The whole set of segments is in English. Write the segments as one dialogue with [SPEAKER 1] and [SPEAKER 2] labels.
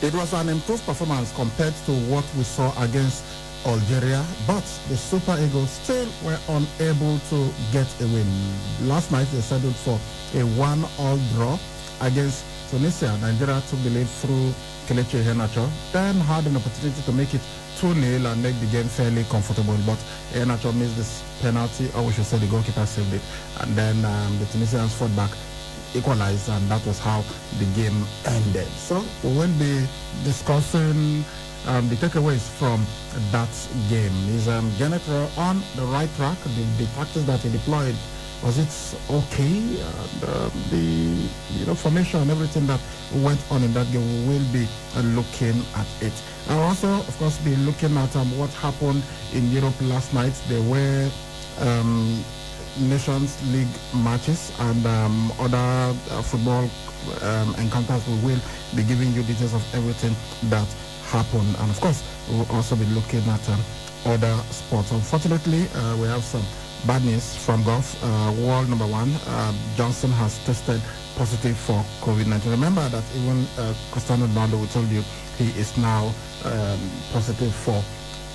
[SPEAKER 1] It was an improved performance compared to what we saw against Algeria, but the Super Eagles still were unable to get a win. Last night they settled for a 1-1 draw against Tunisia. Nigeria took the lead through Kelechi Iheanacho, then had an opportunity to make it 2-0 and make the game fairly comfortable, but Iheanacho missed this penalty, or we should say the goalkeeper saved it, and then the Tunisians fought back, equalized, and that was how the game ended. So we will be discussing the takeaways from that game. Is Gennett on the right track? The tactics that he deployed, was it okay? The formation and everything that went on in that game, we will be looking at it. I'll also, of course, be looking at what happened in Europe last night. There were Nations League matches and other football encounters. We will be giving you details of everything that happened, and of course we will also be looking at other sports. Unfortunately, we have some bad news from golf. World number one, Johnson has tested positive for COVID-19. Remember that even Cristiano Ronaldo, we told you, he is now positive for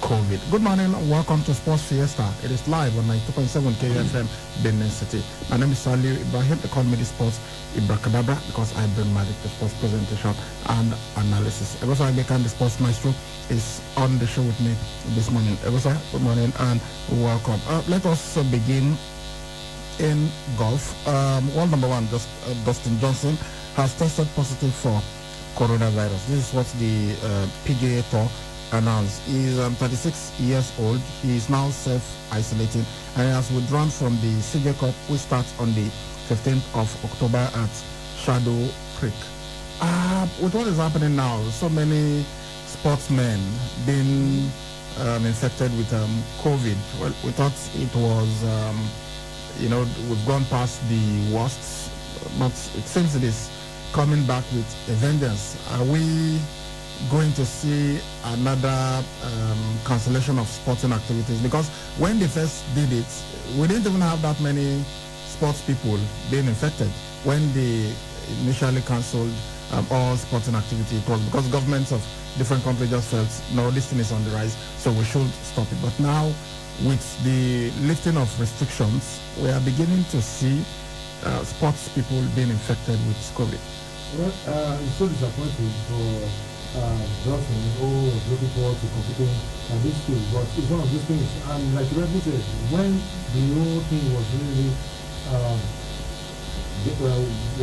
[SPEAKER 1] COVID. Good morning and welcome to Sports Fiesta. It is live on 92.7 KFM, Benin City. My name is Saliu Ibrahim. They call me the Sports Ibrakadabra because I bring magic to sports presentation and analysis. Egosa Agekan, the Sports Maestro, is on the show with me this morning. Egosa, good morning and welcome. Let us begin in golf. World number one, Dustin Johnson, has tested positive for coronavirus. This is what the PGA Tour announced. He is 36 years old. He is now self-isolating and he has withdrawn from the CJ Cup, which starts on the 15th of October at Shadow Creek. With what is happening now, so many sportsmen being infected with COVID. Well, we thought it was, we've gone past the worst, but it seems it is coming back with a vengeance. Are we going to see another cancellation of sporting activities? Because when they first did it, we didn't even have that many sports people being infected. When they initially cancelled all sporting activity, it was because governments of different countries just felt, no, this thing is on the rise, so we should stop it. But now, with the lifting of restrictions, we are beginning to see sports people being infected with COVID.
[SPEAKER 2] Well, it's so disappointing for Johnson, who was looking forward to competing at this field, but it's one of those things. And like you rightly said, when the whole thing was really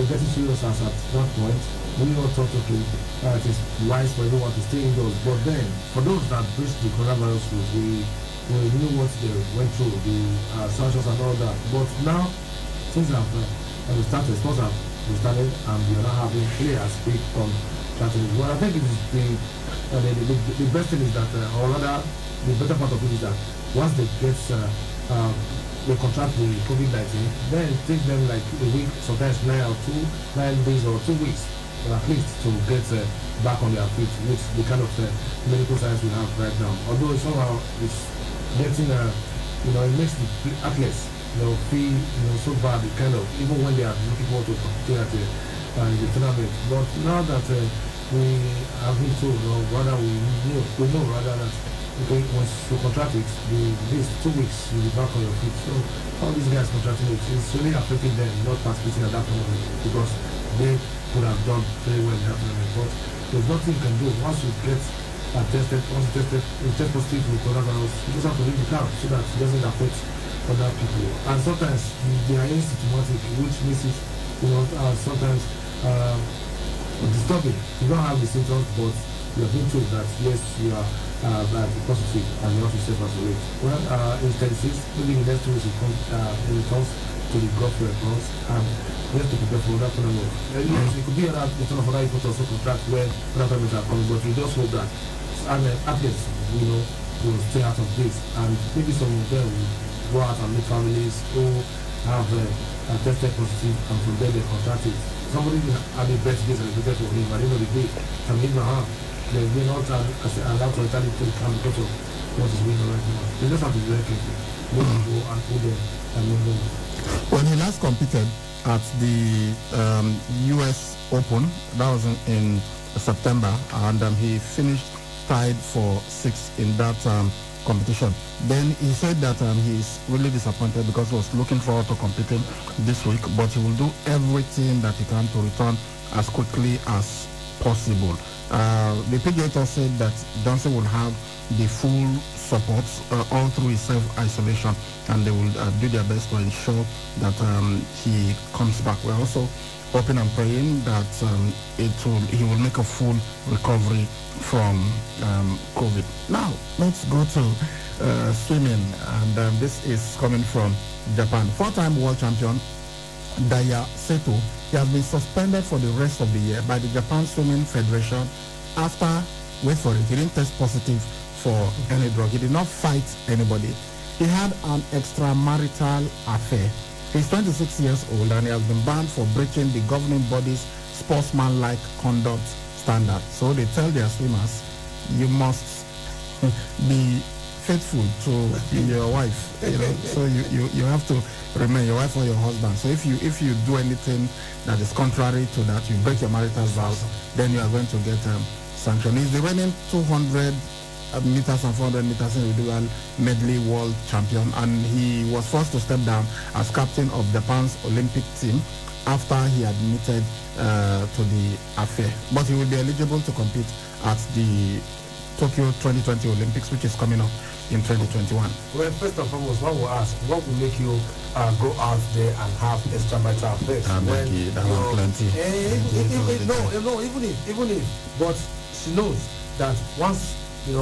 [SPEAKER 2] getting serious as at that point, we all thought, okay, it is wise for everyone to stay indoors. But then, for those that breached the coronavirus rules, we knew what they went through, the sanctions and all that. But now, things have restarted, sports have restarted, and we are now having players speak on strategies. Well, I think it is the best thing is that, or rather, the better part of it is that once they get they contract the COVID-19, then it takes them like a week, sometimes 9 days or 2 weeks, but at least to get back on their feet with the kind of medical science we have right now. Although somehow it's getting, it makes the athletes, feel, so bad, kind of, even when they are looking forward to competing at the tournament. But now that we have been told, or rather we know rather that, okay, once you contract it, these 2 weeks you'll be back on your feet. So all these guys contracting it, it's really affecting them not participating at that tournament because they could have done very well in that tournament. But there's nothing you can do. Once you get tested, you test positive with coronavirus, you just have to leave the camp so that it doesn't affect other people. And sometimes they are asymptomatic, which makes it, sometimes disturbing. You don't have the symptoms, but you have been told that yes, you are positive and you have to self-isolate. Well, in 36, maybe in the next 2 weeks, it returns to the Gulf response and we have to prepare for that tournament. Yes, it could be another of other people also contract where other tournaments are coming, but we just hope that athletes, will stay out of this, and maybe some of them will go out and meet families who have tested positive and from there they contract it. Somebody had a birthday celebrated for him, at the end of the day, can leave my hand. They're not allowed to retaliate to the camp because of what is going on right now. They just have to be very careful. They will go and put them and move them.
[SPEAKER 1] When he last competed at the US Open, that was in September, and he finished tied for 6th in that competition. Then he said that he's really disappointed because he was looking forward to competing this week, but he will do everything that he can to return as quickly as possible. The PGA Tour said that Johnson will have the full support all through his self-isolation, and they will do their best to ensure that he comes back. We're also hoping and praying that he will make a full recovery from COVID. Now, let's go to swimming, and this is coming from Japan. 4-time world champion Daya Seto, he has been suspended for the rest of the year by the Japan Swimming Federation after, wait for it, he didn't test positive for any drug. He did not fight anybody. He had an extramarital affair. He's 26 years old and he has been banned for breaching the governing body's sportsmanlike conduct standard. So they tell their swimmers, you must be faithful to your wife, so you have to remain your wife or your husband. So if you do anything that is contrary to that, you break your marital vows, then you are going to get sanctioned. He's the reigning 200 meters and 400 meters individual medley world champion, and he was forced to step down as captain of Japan's Olympic team after he admitted to the affair. But he will be eligible to compete at the Tokyo 2020 Olympics, which is coming up in 2021.
[SPEAKER 2] Well, first and foremost, one will ask, what will make you go out there and have extramarital affairs?
[SPEAKER 1] Plenty.
[SPEAKER 2] Even if, but she knows that once she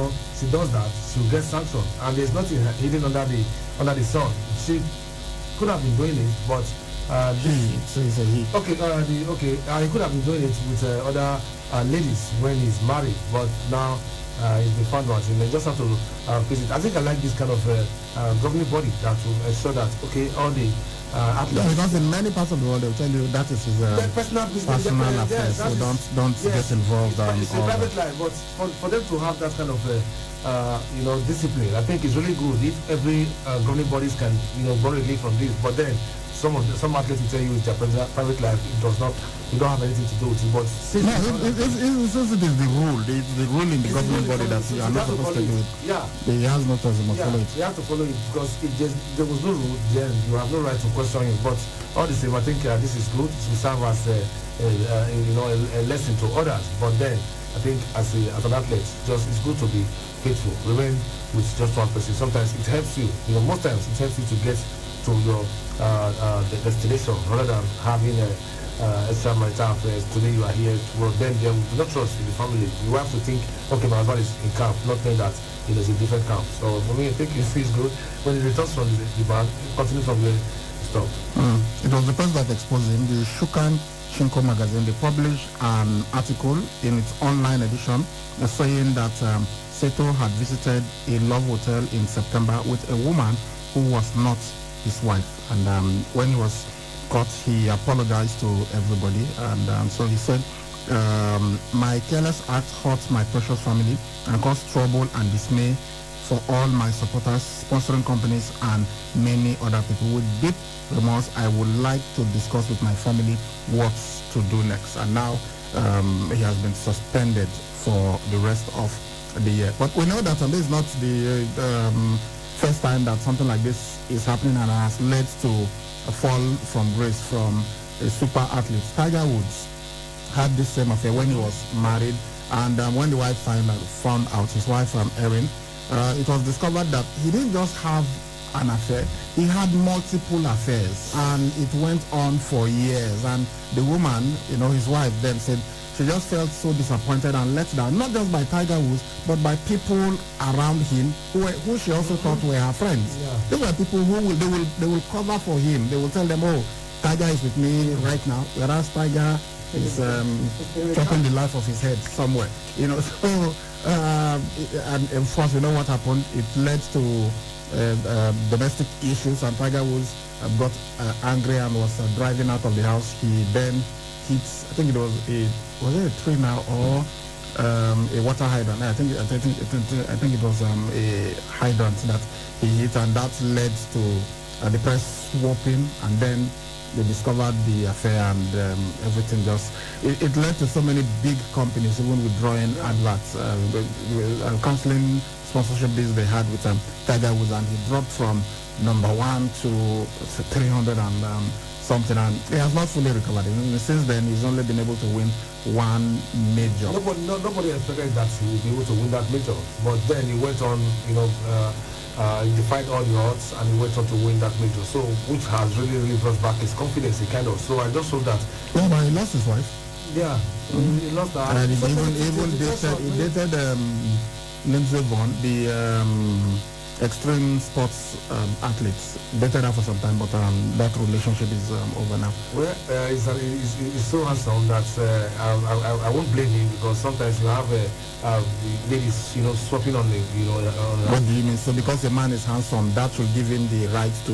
[SPEAKER 2] does that, she'll get sanctioned, and there's nothing hidden under the sun. She could have been doing it, but
[SPEAKER 1] he.
[SPEAKER 2] he could have been doing it with other ladies when he's married, but now he's been found out, and they just have to face it. I think I like this kind of governing body that will ensure that all the athletes.
[SPEAKER 1] Because in many parts of the world they'll tell you that is his
[SPEAKER 2] personal
[SPEAKER 1] affair, so don't get involved.
[SPEAKER 2] It's a private life, but for them to have that kind of discipline, I think it's really good if every governing bodies can borrow a lead from this. But then some athletes will tell you it's their private life. It does not. You don't have anything to do with it. But since
[SPEAKER 1] it is the rule. It's the rule in the governing body that you are not supposed to do it.
[SPEAKER 2] Yeah.
[SPEAKER 1] He has no choice. He must follow it.
[SPEAKER 2] You have to follow it, because if there was no rule, then you have no right to question it. But all the same, I think this is good to serve as a lesson to others. But then I think as an athlete, it's good to be faithful. Remain with just one person. Sometimes it helps you. Most times it helps you to get to your destination rather than having extramarital affairs. Today you are here, well, then there will not trust in the family. You have to think, okay, my husband is in camp, not knowing that he is in different camp. So for me, I think it feels good. When he returns from the ban, continue from where he stopped.
[SPEAKER 1] It was the person that exposed him. The Shukan Shinko magazine, they published an article in its online edition saying that Seto had visited a love hotel in September with a woman who was not his wife, and when he was caught, he apologized to everybody, and so he said, my careless act hurt my precious family and caused trouble and dismay for all my supporters, sponsoring companies, and many other people. With deep remorse, I would like to discuss with my family what to do next. And now he has been suspended for the rest of the year. But we know that this is not the first time that something like this is happening and has led to a fall from grace from a super athlete. Tiger Woods had this same affair when he was married, and when the wife found out, his wife Erin, it was discovered that he didn't just have an affair, he had multiple affairs, and it went on for years. And the woman, his wife, then said she just felt so disappointed and let down, not just by Tiger Woods, but by people around him who she also thought were her friends. Yeah. These were people who they will cover for him. They will tell them, oh, Tiger is with me right now, whereas Tiger is chopping the life of his head somewhere. So and of course, you know what happened? It led to domestic issues, and Tiger Woods got angry and was driving out of the house. He then hit, I think it was a tree now or a water hydrant. I think it was a hydrant that he hit, and that led to the press swooping, and then they discovered the affair, and everything just it led to so many big companies even withdrawing adverts, cancelling sponsorship deals they had with Tiger Woods, and he dropped from #1 to 300 and something, and he has not fully recovered. Since then, he's only been able to win one major.
[SPEAKER 2] Nobody expected that he would be able to win that major, but then he went on, he defied all the odds, and he went on to win that major. So, which has really brought back his confidence, kind of. So, I just hope that.
[SPEAKER 1] Yeah, but he lost his wife.
[SPEAKER 2] Yeah, he lost her.
[SPEAKER 1] And he dated Lindsey Vonn, the extreme sports athletes. Dated her for some time, but that relationship is over now.
[SPEAKER 2] Well, he's so handsome that I won't blame him, because sometimes you have ladies, swapping on the,
[SPEAKER 1] What do you mean? So because a man is handsome, that will give him the right to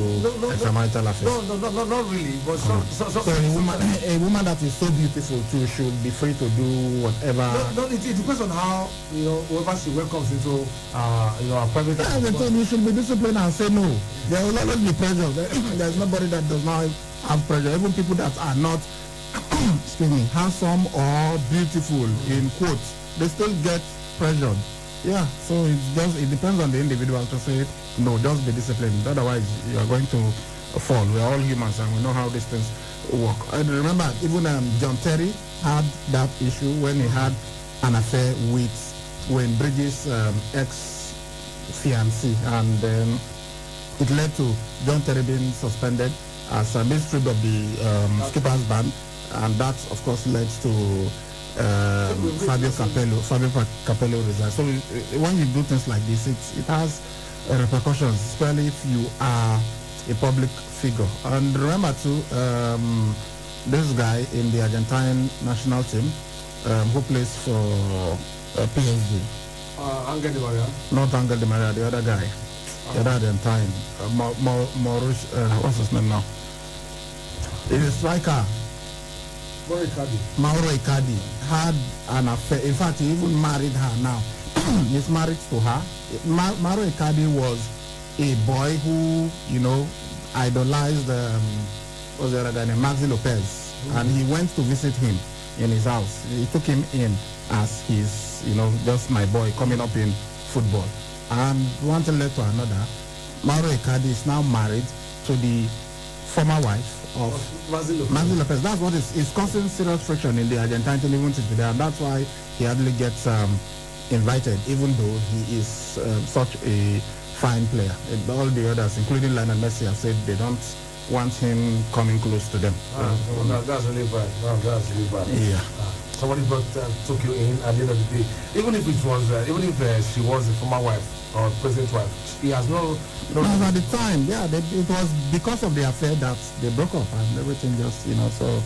[SPEAKER 1] extramarital affairs?
[SPEAKER 2] No, not really. But
[SPEAKER 1] so a woman that is so beautiful too should be free to do whatever.
[SPEAKER 2] No, it depends on how whoever she welcomes into a private.
[SPEAKER 1] Yeah, you should be disciplined and say no. There will always be pressure. There's nobody that does not have pressure. Even people that are not excuse me, handsome or beautiful in quotes, they still get pressured. Yeah, so it depends on the individual to say no, just be disciplined. Otherwise you are going to fall. We are all humans and we know how these things work. And remember, even John Terry had that issue when he had an affair with Wayne Bridges' ex-fiancée, and it led to John Terry being suspended as a stripped of the skipper's band, and that of course led to Fabio Capello resigned. So when you do things like this, it has repercussions, especially if you are a public figure. And remember too, this guy in the Argentine national team who plays for PSG.
[SPEAKER 2] Angel Di Maria.
[SPEAKER 1] Not Angel Di Maria, the other guy. The other Argentine. What's his name now? He's a striker. Mauro Icardi had an affair. In fact, he even married her now. He's married to her. Mauro Icardi was a boy who, idolized what's the other guy named Maxi Lopez. And he went to visit him in his house. He took him in as his, just my boy coming up in football. And one thing led to another. Mauro Icardi is now married to the former wife of Maxi Lopez. That's what is causing serious friction in the Argentine team even today, and that's why he hardly gets invited, even though he is such a fine player. And all the others, including Lionel Messi, have said they don't want him coming close to them.
[SPEAKER 2] That's really bad. That's really bad.
[SPEAKER 1] Yeah.
[SPEAKER 2] Somebody took you in at the end of the day. Even if it was, she was the former wife or president's wife, he has no.
[SPEAKER 1] At the time, yeah, it was because of the affair that they broke up and everything just, so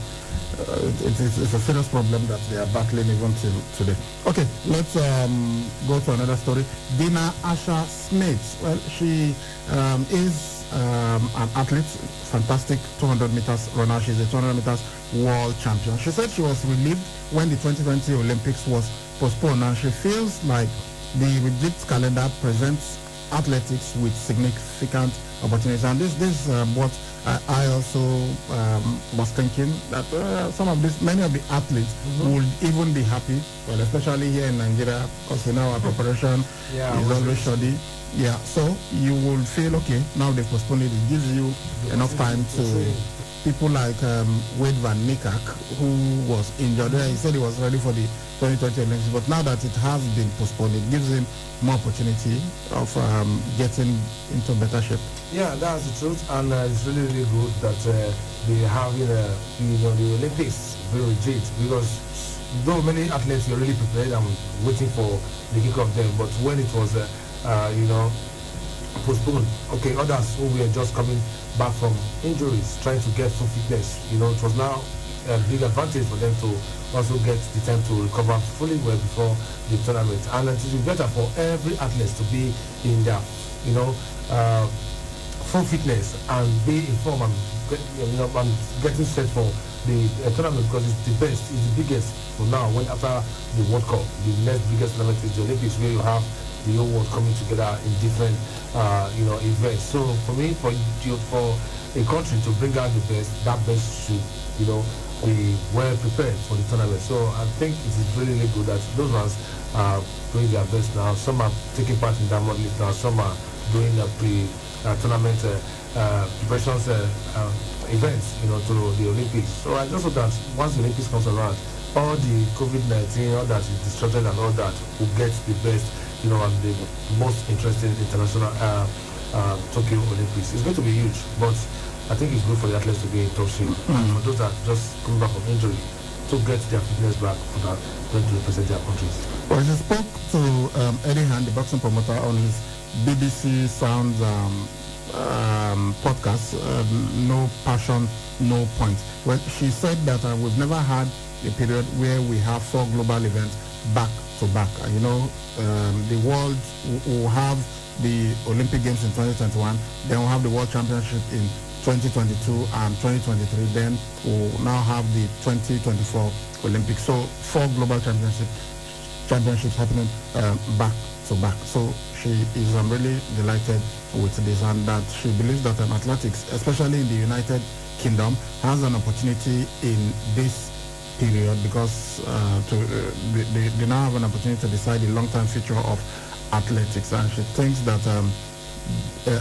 [SPEAKER 1] it's a serious problem that they are battling even till today. Okay, let's go to another story. Dina Asher Smith. Well, she is an athlete, fantastic 200 meters runner. She's a 200 meters world champion. She said she was relieved when the 2020 Olympics was postponed, and she feels like the reduced calendar presents athletics with significant opportunities. And this is what I also was thinking, that many of the athletes would even be happy, well, especially here in Nigeria, because our preparation is always shoddy. Yeah, so you will feel, okay, now they've postponed it. It gives you enough time to people like Wade Van Niekerk, who was injured. He said he was ready for the 2020 Olympics, but now that it has been postponed, it gives him more opportunity of getting into better shape.
[SPEAKER 2] Yeah, that's the truth, and it's really good that they have the Olympics very legit, because though many athletes were really prepared and waiting for the kick of them, but when it was postponed, okay, others who were just coming back from injuries, trying to get full fitness, it was now a big advantage for them to also get the time to recover fully well before the tournament. And it is better for every athlete to be in their full fitness and be informed and getting set for the tournament, because it's the best, it's the biggest for now. When after the World Cup, the next biggest tournament is the Olympics, where you have the whole world coming together in different events. So for me, for a country to bring out the best, that best should be well prepared for the tournament. So I think it is really, really good that those ones are doing their best now. Some are taking part in Diamond League now. Some are doing the pre-tournament preparations events, to the Olympics. So I just hope that once the Olympics comes around, all the COVID-19, all that is disrupted and all that will get the best, and the most interesting international Tokyo Olympics. It's going to be huge, but I think it's good for the athletes to be in top shape. And for those that just coming back from injury, to get their fitness back for that, going to represent their countries.
[SPEAKER 1] Well, he spoke to Eddie Han, the boxing promoter, on his BBC Sounds podcast, No Passion, No Point. Well, she said that we've never had a period where we have 4 global events back to back. The world will have the Olympic Games in 2021, then we'll have the World Championship in 2022 and 2023, then we'll now have the 2024 Olympics. So 4 global championships happening back to back. So she is really delighted with this, and that she believes that athletics, especially in the United Kingdom, has an opportunity in this period because they now have an opportunity to decide the long-term future of athletics, and she thinks that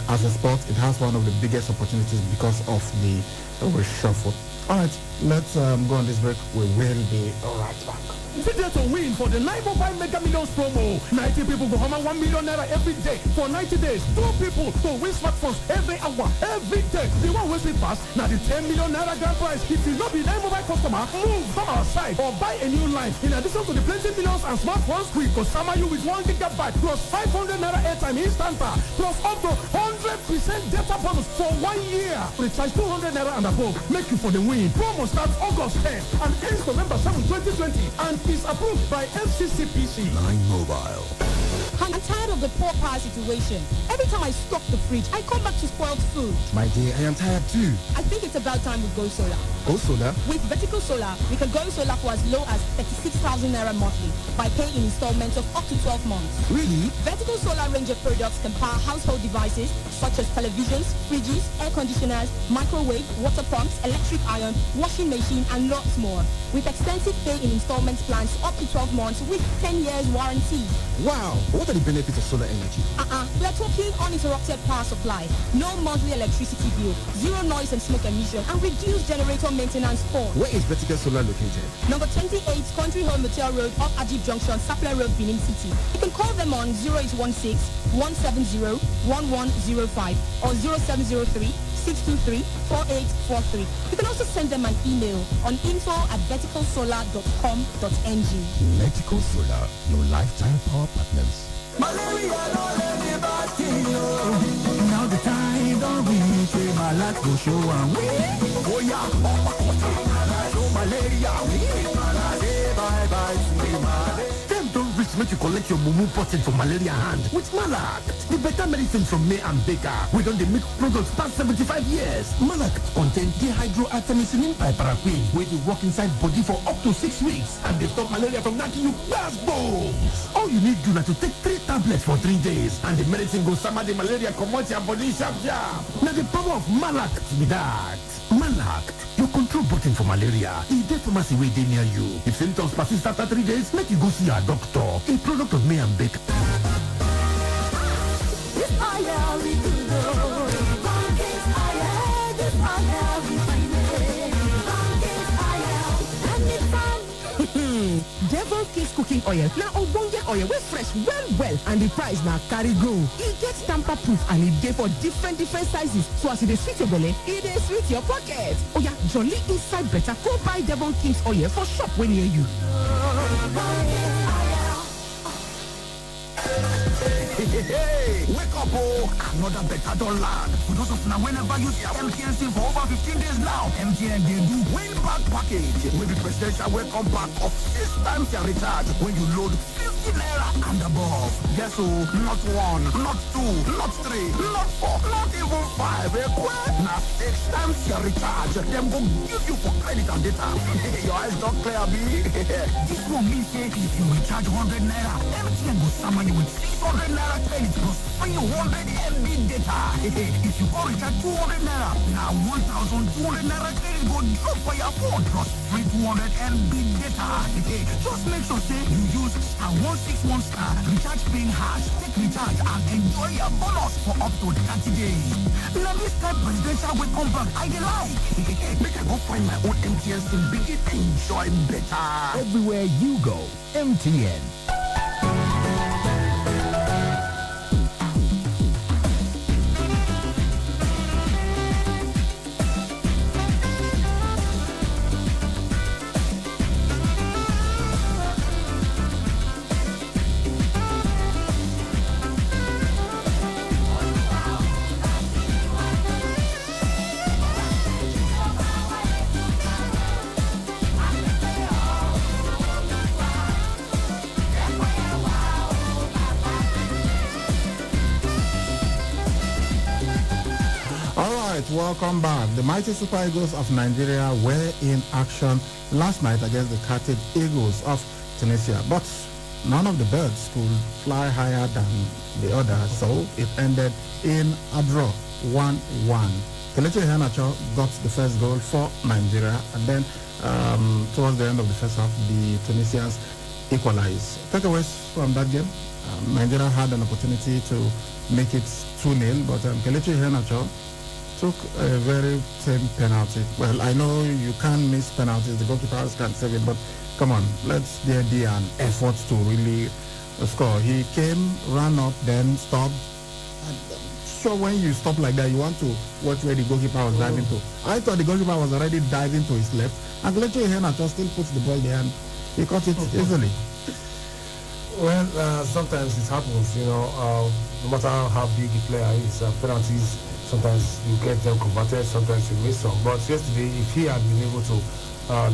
[SPEAKER 1] as a sport it has one of the biggest opportunities because of the reshuffle. All right, let's go on this break. We will be right back.
[SPEAKER 3] Video to win for the 9 Mobile Mega Millions promo. 90 people go home and 1 million naira every day for 90 days. 2 people to win smartphones every hour, every day. The one who pass now the 10 million naira grand prize. If you not be 9 Mobile customer, move from our side or buy a new line. In addition to the plenty millions and smartphones, we go summer you with 1 gigabyte plus 500 naira airtime instanta plus up to 100% data bonus for 1 year. Recharge 200 naira and above. Make you for the win. Promo starts August 10th and ends November 7, 2020 and is approved by FCCPC.
[SPEAKER 4] 9 Mobile.
[SPEAKER 5] I'm tired of the poor power situation. Every time I stock the fridge, I come back to spoiled food.
[SPEAKER 4] My dear, I am tired too.
[SPEAKER 5] I think it's about time we go solar.
[SPEAKER 4] Go solar?
[SPEAKER 5] With Vertical Solar, we can go solar for as low as 36,000 naira monthly by paying in installments of up to 12 months.
[SPEAKER 4] Really?
[SPEAKER 5] Vertical Solar range of products can power household devices such as televisions, fridges, air conditioners, microwave, water pumps, electric iron, washing machine, and lots more. With extensive pay in installments plans up to 12 months with 10 years warranty.
[SPEAKER 4] Wow, what are the benefits of solar energy?
[SPEAKER 5] We are talking uninterrupted power supply, no monthly electricity bill, zero noise and smoke emission, and reduced generator maintenance cost.
[SPEAKER 4] Where is Vertical Solar located?
[SPEAKER 5] Number 28, Country Home Material Road, off Ajib Junction, Sapler Road, Benin City. You can call them on 0816-170-1105 or 0703 623-4843. You can also send them an email on info@verticalsolar.com.ng.
[SPEAKER 4] Vertical Solar, your lifetime power partners.
[SPEAKER 6] Malaria don't let me back in you. Now the time don't reach me, my life go show and win. Oh yeah, so malaria, say bye bye to me, malaria. Them don't reach me to collect your mumu button for malaria hand with Malak. The better medicine from May and Baker. We don't make products past 75 years. Malak contains dehydroartemisinin piperaquine, where they work inside body for up to 6 weeks and they stop malaria from knocking you past bones. All you need to do is to take 3 tablets for 3 days and the medicine goes summer the malaria come out your body sharp sharp. Now the power of Malak be that. Malak, your control button for malaria. Is there pharmacy way they near you? If symptoms persist after 3 days, make you go see a doctor. A product of May and Baker.
[SPEAKER 7] Devil King's cooking oil. Now ogbonge oil wey fresh well and the price na carry go. E get tamper proof and e dey for different sizes. So as e dey sweet your belly, e dey sweet your pocket. Oya, jolly inside better. Go buy Devil King's oil for shop wey near you.
[SPEAKER 6] Hey, wake up, oh! Another better don't land. For those of now, whenever you see MTN SIM for over 15 days now, MTN they do win back package. With the presidential welcome back of 6 times your recharge when you load 50 naira and above. Yes, so not 1, not 2, not 3, not 4, not even 5. Now 6 times your recharge. Them go give you for credit and data. Your eyes don't clear, B. This one means say if you recharge 100 naira, MTN will summon you with 600 200 naira credit plus 300 MB data. If you go recharge 200 naira, now 1,200 naira credit go drop for your phone plus 200 MB data. Just make sure say you use *161 star recharge pin hash, take recharge and enjoy your bonus for up to 30 days. Now this type presidential welcome back I like. Make I go find my own MTN SIM, begin enjoy better.
[SPEAKER 4] Everywhere you go, MTN.
[SPEAKER 1] Welcome back. The mighty Super Eagles of Nigeria were in action last night against the Carthage Eagles of Tunisia, but none of the birds could fly higher than the other, so it ended in a draw, 1-1. Kelechi Iheanacho got the first goal for Nigeria, and then towards the end of the first half, the Tunisians equalized. Takeaways from that game: Nigeria had an opportunity to make it 2-0, but Kelechi Iheanacho took a very tame penalty. Well, I know you can't miss penalties, the goalkeepers can't save it, but come on, let's there be an effort to really score. He came, ran up, then stopped. So when you stop like that, you want to watch where the goalkeeper was diving to. I thought the goalkeeper was already diving to his left, and Kelechi Iheanacho still puts the ball there and he caught it easily.
[SPEAKER 2] Well, sometimes it happens, you know, no matter how big a player is, penalties, sometimes you get them converted, sometimes you miss some. But yesterday, if he had been able to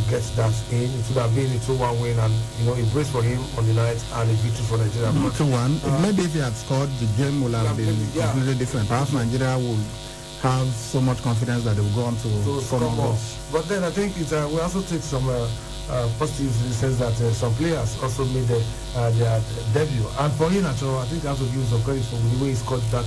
[SPEAKER 2] get that in, it would have been a 2-1 win, and you know, a brace for him on the night and a victory for Nigeria.
[SPEAKER 1] 2-1. Maybe if he had scored, the game would have been completely different. Perhaps Nigeria would have so much confidence that they will go on to score more.
[SPEAKER 2] But then I think it we also take some positives in the sense that some players also made their debut. And for Iheanacho, I think I have to give some credit for the way he scored that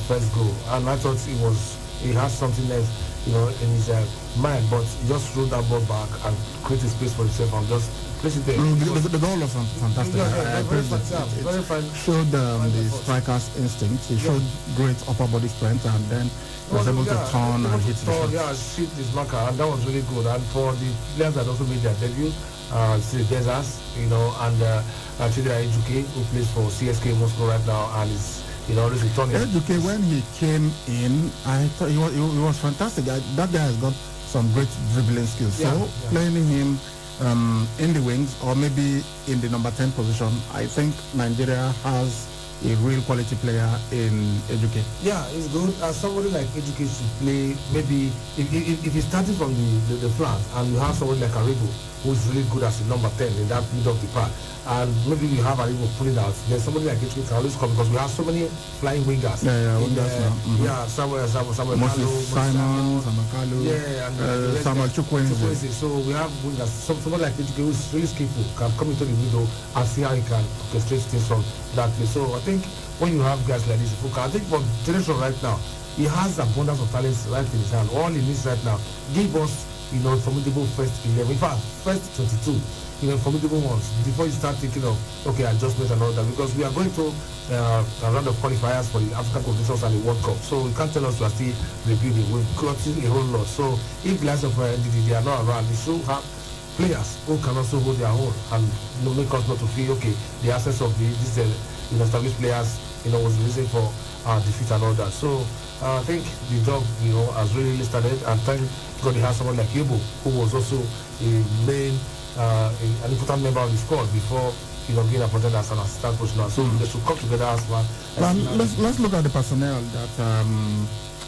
[SPEAKER 2] first goal. And I thought he has something else, you know, in his mind, but he just threw that ball back and created space for himself and just place it there.
[SPEAKER 1] The goal was fantastic. It showed the striker's instinct. He showed great upper body strength, and then was able to turn and hit the shot.
[SPEAKER 2] Yeah, hit this marker, and that was really good. And for the players that also made their debut, Siri Desas, you know, and Chidera Ejuke, who plays for CSK Moscow right now and is, you know, always returning.
[SPEAKER 1] Ejuke, when he came in, I thought he was fantastic. That guy has got some great dribbling skills. So playing him in the wings or maybe in the number 10 position, I think Nigeria has a real quality player in Ejuke.
[SPEAKER 2] Yeah, it's good. Somebody like Ejuke should play, maybe if he's starting from the flank and you have somebody like Aribo who's really good as a number 10 in that middle of the park, and maybe you have Aribo pulling out, then somebody like Ejuke can always come because we have so many flying wingers.
[SPEAKER 1] Yeah,
[SPEAKER 2] Samuel
[SPEAKER 1] Moses Simon, Kalu, and Samuel Chukwueze.
[SPEAKER 2] So we have wingers. Somebody like Ejuke who's really skillful can come into the middle and see how he can orchestrate things from that place. So I think when you have guys like this, I think for generation right now, he has abundance of talents right in his hand. All he needs right now, give us, you know, formidable first 11, in fact, first 22, you know, formidable ones before you start thinking of adjustments and all that, because we are going through a round of qualifiers for the African competitions and the World Cup. So you can't tell us we are still rebuilding. We've gotten a whole lot. So if the likes of NDD they are not around, they should have players who can also hold their own and, you know, make us not to feel the absence of these established players, you know, was the reason for defeat and all that. So I think the job, you know, has really started, and thank God he has someone like Yobo, who was also a main an important member of the squad before, you know, being appointed as an assistant coach now. So they should come together as one.
[SPEAKER 1] Let's look at the personnel that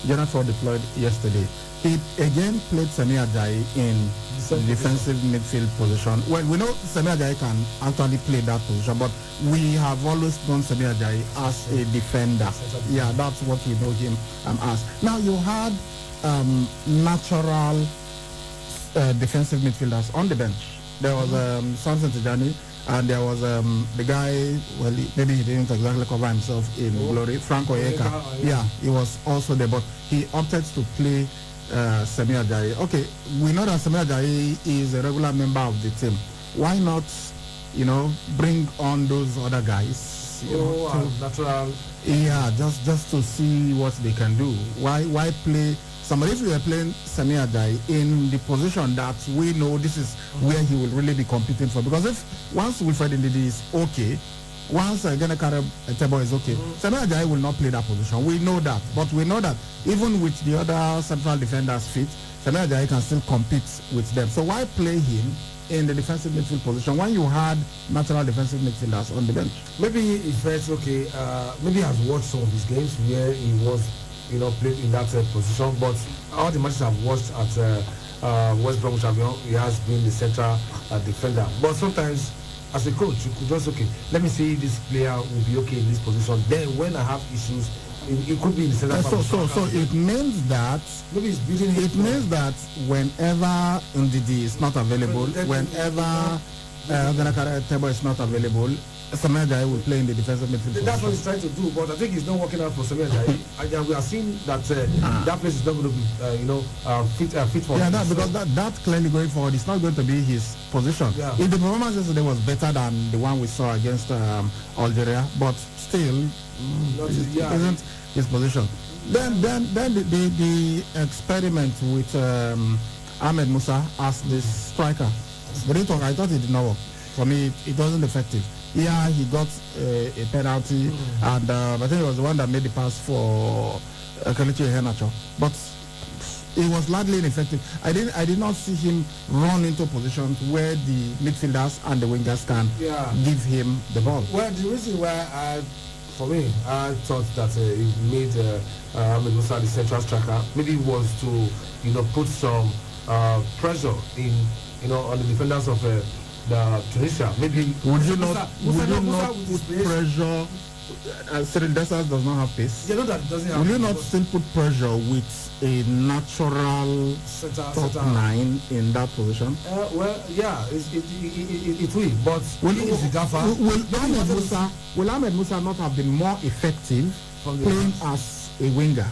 [SPEAKER 1] Jennifer deployed yesterday. He again played Semi Ajayi in defensive midfield position. Well, we know Semi Ajayi can actually play that position, but we have always known Semi Ajayi as a defender. Yeah, that's what we know him as. Now you had natural defensive midfielders on the bench. There was Samson Tijani And there was the guy, well, maybe he didn't exactly cover himself in glory, Frank Oyeka. Yeah, he was also there, but he opted to play Semi Ajayi. Okay, we know that Semi Ajayi is a regular member of the team. Why not, bring on those other guys?
[SPEAKER 2] Natural.
[SPEAKER 1] Yeah, just to see what they can do. Why play somebody if we are playing Semi Ajayi in the position that we know this is where he will really be competing for? Because if once Wilfred Ndidi is okay, once Genekare Etebo is okay, Semi Ajayi will not play that position. We know that, but we know that even with the other central defenders fit, Semi Ajayi can still compete with them. So why play him in the defensive midfield position when you had natural defensive midfielders on the bench?
[SPEAKER 2] Maybe he felt okay. Maybe he has watched some of his games where he was, played in that position. But all the matches I've watched at West Bromwich Albion, he has been the central defender. But sometimes, as a coach, you could just let me see this player will be okay in this position. Then when I have issues, it could be in the center.
[SPEAKER 1] So it means that
[SPEAKER 2] maybe it's building.
[SPEAKER 1] It means that whenever Ndidi is not available, whenever Genekare Etebo is not available, Semi Ajayi will play in the defensive midfield.
[SPEAKER 2] That's what he's trying to do, but I think it's not working out for Semi Ajayi. And we are seeing that that place is not going to be, fit for.
[SPEAKER 1] Yeah, because that clearly going forward, it's not going to be his position.
[SPEAKER 2] Yeah.
[SPEAKER 1] If the performance yesterday was better than the one we saw against Algeria, but still, isn't his position. Then the experiment with Ahmed Musa as the striker. But I thought it did not work. For me, it wasn't effective. Yeah, he got a penalty, and I think it was the one that made the pass for Kelechi Iheanacho. But it was largely ineffective. I did not see him run into positions where the midfielders and the wingers can give him the ball.
[SPEAKER 2] Well, the reason why for me, I thought that he made Ahmed Musa the central striker. Maybe it was to, put some pressure on the defenders of the Tunisia. Maybe
[SPEAKER 1] would you not put pressure? Cyril Dessers does not have pace.
[SPEAKER 2] Yeah, no, that doesn't have.
[SPEAKER 1] Will you not still put pressure with a natural top 9 in that position?
[SPEAKER 2] Well, yeah, it will. But
[SPEAKER 1] will Ahmed Musa not have been more effective playing as a winger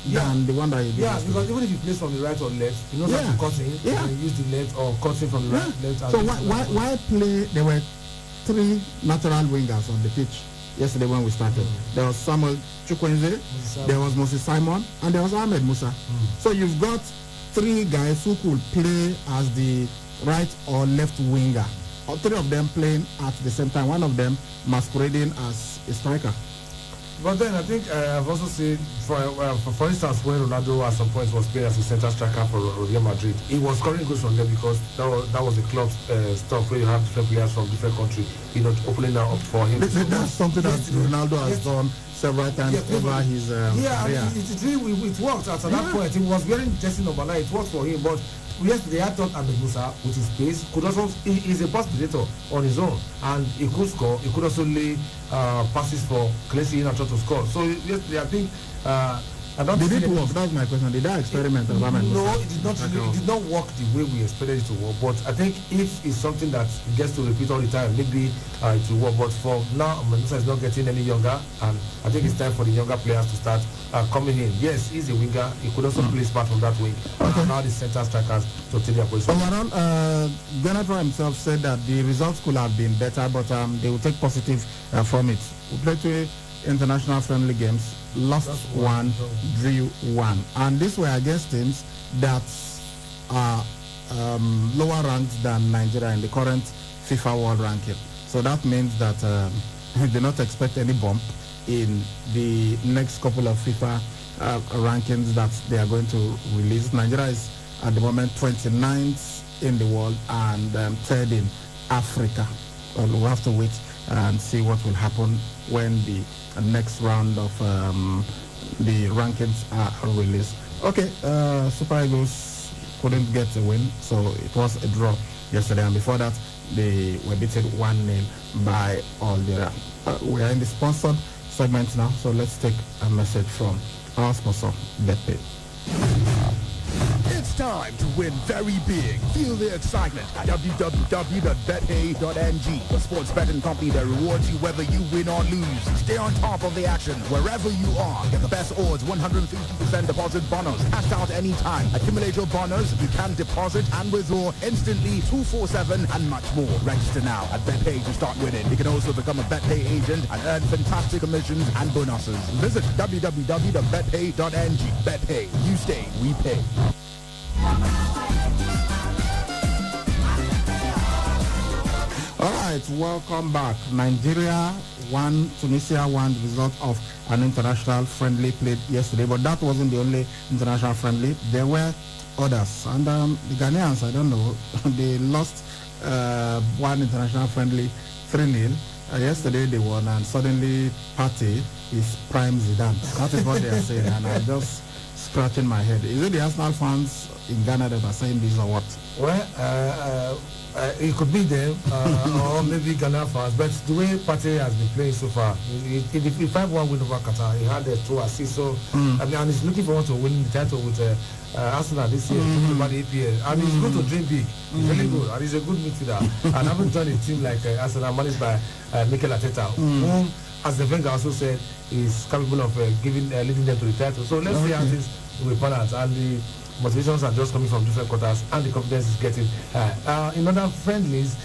[SPEAKER 1] than the one that he did?
[SPEAKER 2] Yeah, because even if he plays from the right or left, he knows how to cut in and use the left or cut in from the right, left.
[SPEAKER 1] So why play? There were 3 natural wingers on the pitch yesterday when we started. There was Samuel Chukwueze, there was Moses Simon, and there was Ahmed Musa. So you've got 3 guys who could play as the right or left winger, or 3 of them playing at the same time, one of them masquerading as a striker.
[SPEAKER 2] But then I think I've also seen, for instance, when Ronaldo at some point was playing as a center striker for Real Madrid, he was scoring goals from there because that was the club stuff where you have different players from different countries, opening up for him.
[SPEAKER 1] That's something that Ronaldo has done several times over his career.
[SPEAKER 2] It worked at that point. He was wearing jersey number 9. It worked for him, but yesterday I thought Ahmed Musa, with his pace, could also, he's a pass predator on his own, and he could score. He could also lay passes for Kelechi Iheanacho to score. So yesterday I think
[SPEAKER 1] did it work? That's my question. Did that experiment of Ahmed Musa?
[SPEAKER 2] No, it did not. It did not work the way we expected it to work. But I think if it's something that gets to repeat all the time, maybe it will work. But for now, Ahmed Musa is not getting any younger, and I think it's time for the younger players to start coming in. Yes, he's a winger. He could also play smart from that wing. Now the center strikers to take their position.
[SPEAKER 1] Overall, Genekare himself said that the results could have been better, but they will take positive from it. We played 2 international friendly games, lost 1, drew 1, and these were against teams that are lower ranked than Nigeria in the current FIFA World Ranking. So that means that we do not expect any bump in the next couple of FIFA rankings that they are going to release. Nigeria is at the moment 29th in the world and 3rd in Africa. Well, we'll have to wait and see what will happen when the next round of the rankings are released. Okay, Super Eagles couldn't get a win, so it was a draw yesterday, and before that they were beaten 1-0 by Algeria. We are in the sponsored segment now, so let's take a message from our sponsor, BetPay.
[SPEAKER 3] It's
[SPEAKER 8] time to win very big. Feel the excitement at www.betpay.ng, the sports betting company that rewards you whether you win or lose. Stay on top of the action wherever you are. Get the best odds, 150% deposit bonus. Cash out anytime. Accumulate your bonus. You can deposit and withdraw instantly, 247 and much more. Register now at BetPay to start winning. You can also become a BetPay agent and earn fantastic commissions and bonuses. Visit www.betpay.ng. BetPay. You stay, we pay.
[SPEAKER 1] All right, welcome back. Nigeria won, Tunisia won the result of an international friendly played yesterday, but that wasn't the only international friendly. There were others, and the Ghanaians, I don't know, they lost one international friendly 3-0. Yesterday they won, and suddenly Partey is prime Zidane. That is what they are saying, and I'm just scratching my head. Is it the Arsenal fans in Ghana that are saying this or what?
[SPEAKER 2] Well, it could be them, or maybe Ghana fans, but the way Partey has been playing so far, he 5-1 win over Qatar. He had 2 assists, so I mean, and he's looking forward to winning the title with Arsenal this year, talking about the APL. And he's good to dream big. He's really good, and he's a good midfielder. And haven't joined a team like Arsenal managed by Mikel Arteta, whom, as the Wenger also said, is capable of leading them to the title. So let's see how things will pan out. And the motivations are just coming from different quarters, and the confidence is getting high. In other friendlies,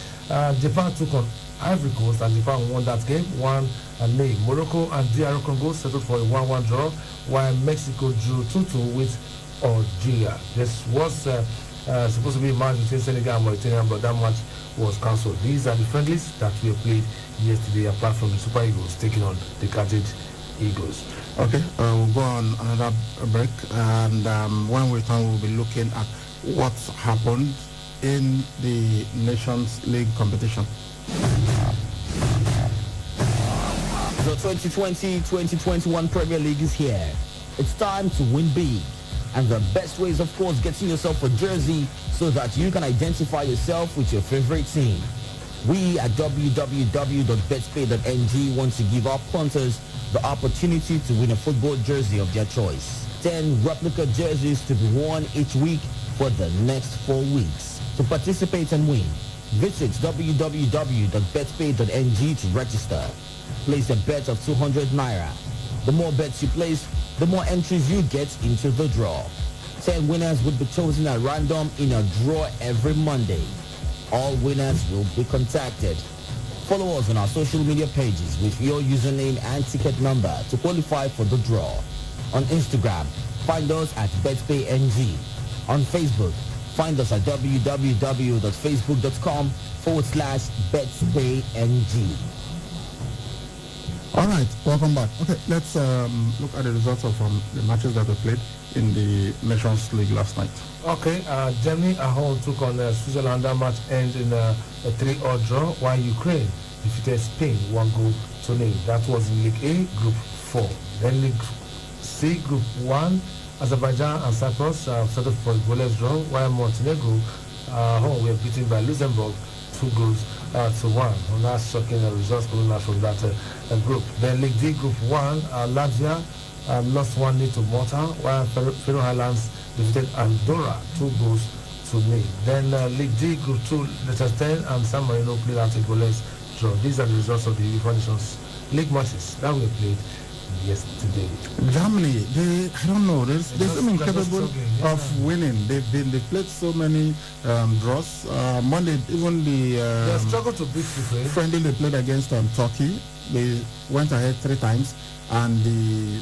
[SPEAKER 2] Japan took on Ivory Coast, and Japan won that game 1-0. Morocco and DR Congo settled for a 1-1 draw, while Mexico drew 2-2 with Algeria. This was supposed to be a match between Senegal and Mauritania, but that match was cancelled. These are the friendlies that we played yesterday, apart from the Super Eagles taking on the Carthage Eagles.
[SPEAKER 1] Okay, we'll go on another break, and when we return, we'll be looking at what happened in the Nations League competition.
[SPEAKER 9] The 2020-2021 Premier League is here. It's time to win big. And the best way is, of course, getting yourself a jersey so that you can identify yourself with your favorite team. We at www.betpay.ng want to give our punters the opportunity to win a football jersey of their choice. 10 replica jerseys to be worn each week for the next 4 weeks. To participate and win, visit www.betpay.ng to register. Place a bet of 200 naira. The more bets you place, the more entries you get into the draw. 10 winners will be chosen at random in a draw every Monday. All winners will be contacted. Follow us on our social media pages with your username and ticket number to qualify for the draw. On Instagram, find us at BetPayNG. On Facebook, find us at www.facebook.com/BetPayNG.
[SPEAKER 1] All right, welcome back. Okay, let's look at the results of the matches that were played in the Nations League last night.
[SPEAKER 2] Okay, Germany at home took on Switzerland. That match ended in a 3-all draw, while Ukraine defeated Spain 1-0. That was in League A, Group 4. Then League C, Group 1, Azerbaijan and Cyprus settled for a goalless draw, while Montenegro home were beaten by Luxembourg 2-1. And that's shocking results coming out from that group. Then League D, Group 1, Latvia lost 1-0 to Malta, while Faroe Islands defeated Andorra 2-0. Then League D, Group 2, Liechtenstein and San Marino played out a goalless draw. These are the results of the UEFA Nations League matches that were played yesterday.
[SPEAKER 1] Germany, I don't know, they seem incapable of winning. They played so many draws. Monday, even
[SPEAKER 2] they struggled to beat Ukraine.
[SPEAKER 1] Friendly they played against Turkey. They went ahead 3 times, and the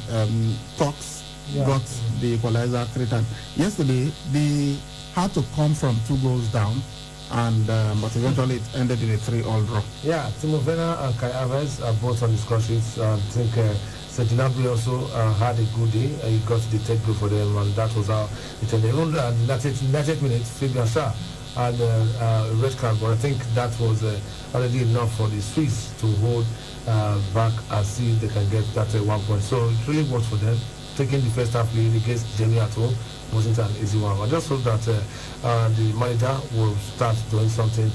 [SPEAKER 1] Turks got the equalizer 3 times. Yesterday, they had to come from 2 goals down, and but eventually it ended in a 3-all draw.
[SPEAKER 2] Yeah, Timo Werner and Kai Havertz are both on the score sheets. I think Gnabry also had a good day. He got the 3rd goal for them, and that was how it ended. Even 90 minutes, Fabian Schär had a red card, but I think that was already enough for the Swiss to hold back and see if they can get that 1 point. So it really worked for them. Taking the first half lead against Germany at home wasn't an easy one. I just hope that the manager will start doing something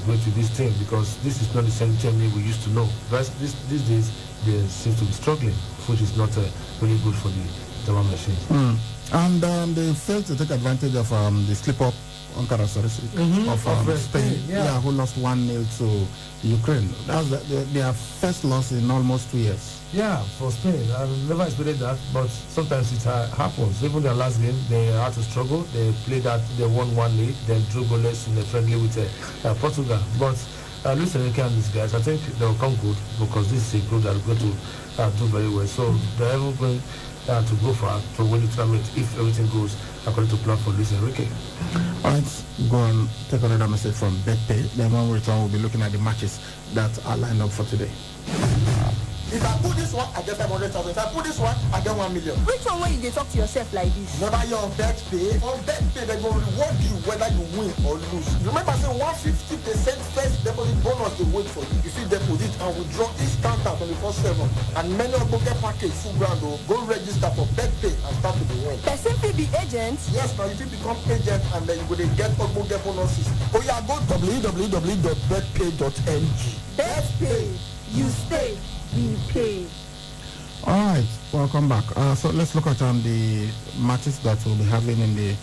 [SPEAKER 2] great with this team, because this is not the same Germany we used to know. But these days they seem to be struggling, which is not really good for the double machine.
[SPEAKER 1] And they failed to take advantage of the slip-up characteristic of Spain, who lost 1-0 to Ukraine. That's their first loss in almost 2 years.
[SPEAKER 2] Yeah, for Spain, I never expected that, but sometimes it happens. Even their last game, they had to struggle. They played that, they won 1-0, then drew goalless in the friendly with Portugal. But Luis Enrique and these guys, I think they'll come good because this is a group that are going to do very well. So they're ever going to go far to win the tournament if everything goes according to plan for Luis Enrique.
[SPEAKER 1] All right, go and take another message from BetPay. Then when we return, we'll be looking at the matches that are lined up for today.
[SPEAKER 10] If I put this one, I get 500,000. If I put this one, I get 1 million.
[SPEAKER 11] Which one when you talk to yourself like this?
[SPEAKER 10] Never your BetPay. On BetPay, they go reward you whether you win or lose. Remember, say 150% first deposit bonus they wait for you. If you deposit and withdraw instant 24/7, and many of them get package full brand. Go register for BetPay and start to win.
[SPEAKER 11] Person will be agent.
[SPEAKER 10] Yes, now if you become agent and then you go to get bonuses. Oh yeah, go www.betpay.ng.
[SPEAKER 11] BetPay, you stay. We pay.
[SPEAKER 1] All right, welcome back. So let's look at the matches that we'll be having in the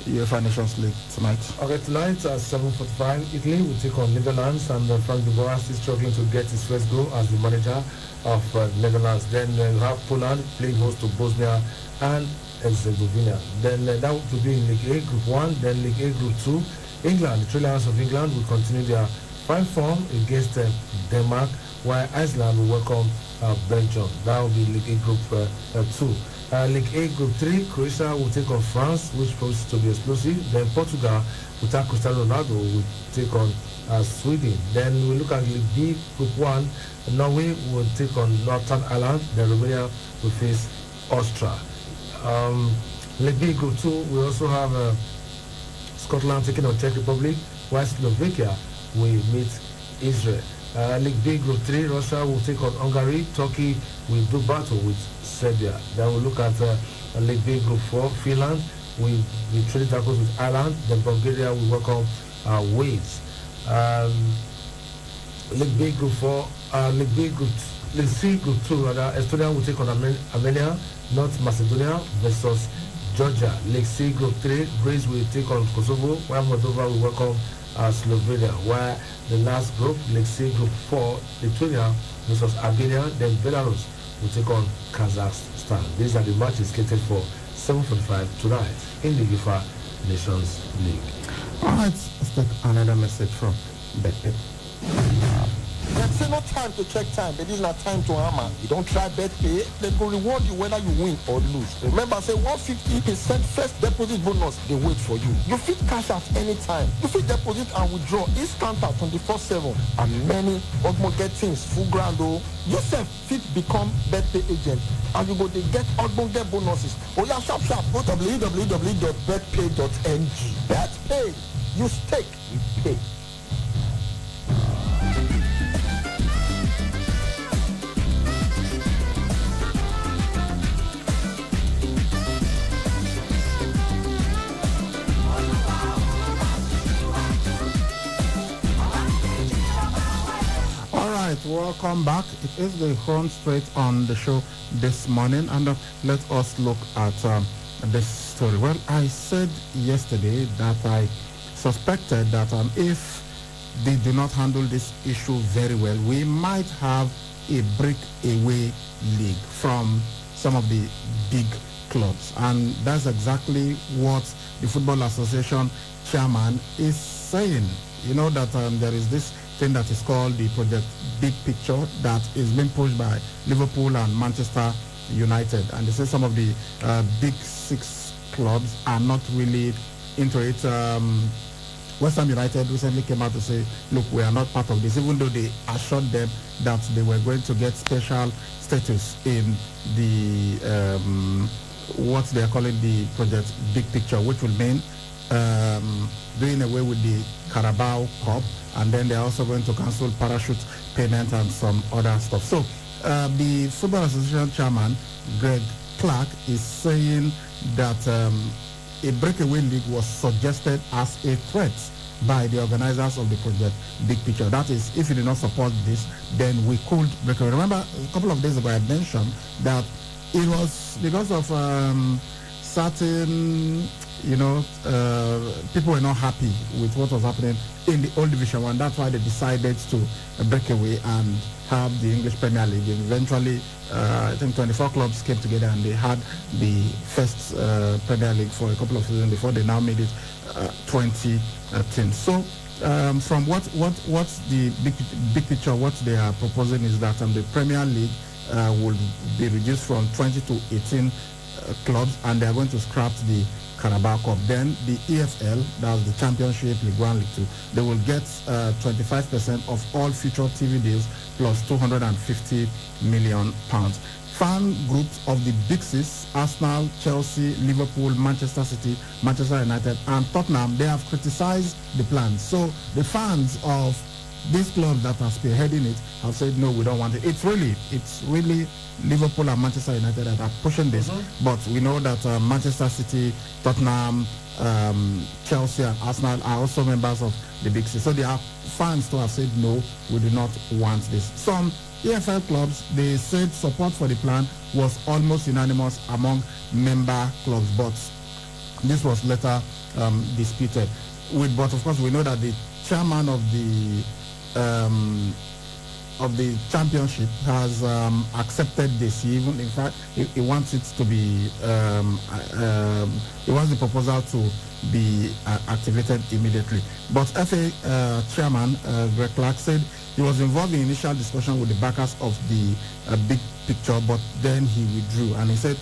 [SPEAKER 1] UEFA Nations League tonight.
[SPEAKER 2] Okay, tonight at 7:45, Italy will take on Netherlands, and Frank de Boer is struggling to get his first goal as the manager of Netherlands. Then you have Poland playing host to Bosnia and Herzegovina. Then that will be in League A Group 1, then League A Group 2. England, the Three Lions of England, will continue their fine form against Denmark, while Iceland will welcome Belgium. That will be League A Group 2. League A Group 3, Croatia will take on France, which promises to be explosive. Then Portugal, without Cristiano Ronaldo, will take on Sweden. Then we look at League B Group 1, Norway will take on Northern Ireland. Then Romania will face Austria. League B Group 2, we also have Scotland taking on Czech Republic, while Slovakia will meet Israel. League B Group 3, Russia will take on Hungary. Turkey will do battle with Serbia. Then we'll look at League B Group 4, Finland will be trading tackles with Ireland. Then Bulgaria will welcome Wales. League B Group 4, League C Group 2, Estonia will take on Armenia. North Macedonia versus Georgia. League C Group 3, Greece will take on Kosovo, while Moldova will welcome Slovenia. While the last group, League C Group 4, Lithuania versus Albania, then Belarus will take on Kazakhstan. These are the matches scheduled for 7:45 tonight in the UEFA Nations League.
[SPEAKER 1] All right, let's take another message from BetPay.
[SPEAKER 10] There's no time to check time, but this is not time to hammer. You don't try BetPay, they will reward you whether you win or lose. Remember, say 150% first deposit bonus, they wait for you. You fit cash out anytime. You fit deposit and withdraw instant 24/7. And many Ogmo get things full grand though. Yourself fit become BetPay agent and you go to get Ogmo get bonuses. Oh yeah, sharp. Go to www.betpay.ng. BetPay, you stake, you pay.
[SPEAKER 1] Welcome back. It is the Horn Straight on the show this morning, and let us look at this story. Well, I said yesterday that I suspected that if they do not handle this issue very well, we might have a breakaway league from some of the big clubs, and that's exactly what the Football Association chairman is saying. You know that there is this thing that is called the Project Big Picture that is being pushed by Liverpool and Manchester United, and they say some of the big six clubs are not really into it. West Ham United recently came out to say, look, we are not part of this, even though they assured them that they were going to get special status in the what they are calling the Project Big Picture, which will mean doing away with the Carabao Cup, and then they're also going to cancel parachute payment and some other stuff. So the Football Association chairman, Greg Clark, is saying that a breakaway league was suggested as a threat by the organizers of the Project Big Picture. That is, if you do not support this, then we could break away. Remember, a couple of days ago I mentioned that it was because of certain, people were not happy with what was happening in the old Division 1. That's why they decided to break away and have the English Premier League. Eventually, I think 24 clubs came together and they had the first Premier League for a couple of seasons before they now made it 20 teams. So from what's the big picture, what they are proposing is that the Premier League will be reduced from 20 to 18 clubs, and they are going to scrap the Carabao Cup. Then the EFL, that's the Championship, League 1, League 2, they will get 25% of all future TV deals plus £250 million. Fan groups of the Big Six, Arsenal, Chelsea, Liverpool, Manchester City, Manchester United, and Tottenham, they have criticized the plan. So the fans of these clubs that are spearheading it have said, no, we don't want it. It's really Liverpool and Manchester United that are pushing this. But we know that Manchester City, Tottenham, Chelsea and Arsenal are also members of the Big Six. So there are fans who have said, no, we do not want this. Some EFL clubs, they said support for the plan was almost unanimous among member clubs, but this was later disputed. But of course, we know that the chairman of the championship has accepted this. Even in fact, he wants it to be he wants the proposal to be activated immediately. But FA chairman Greg Clark said he was involved in initial discussion with the backers of the big picture, but then he withdrew, and he said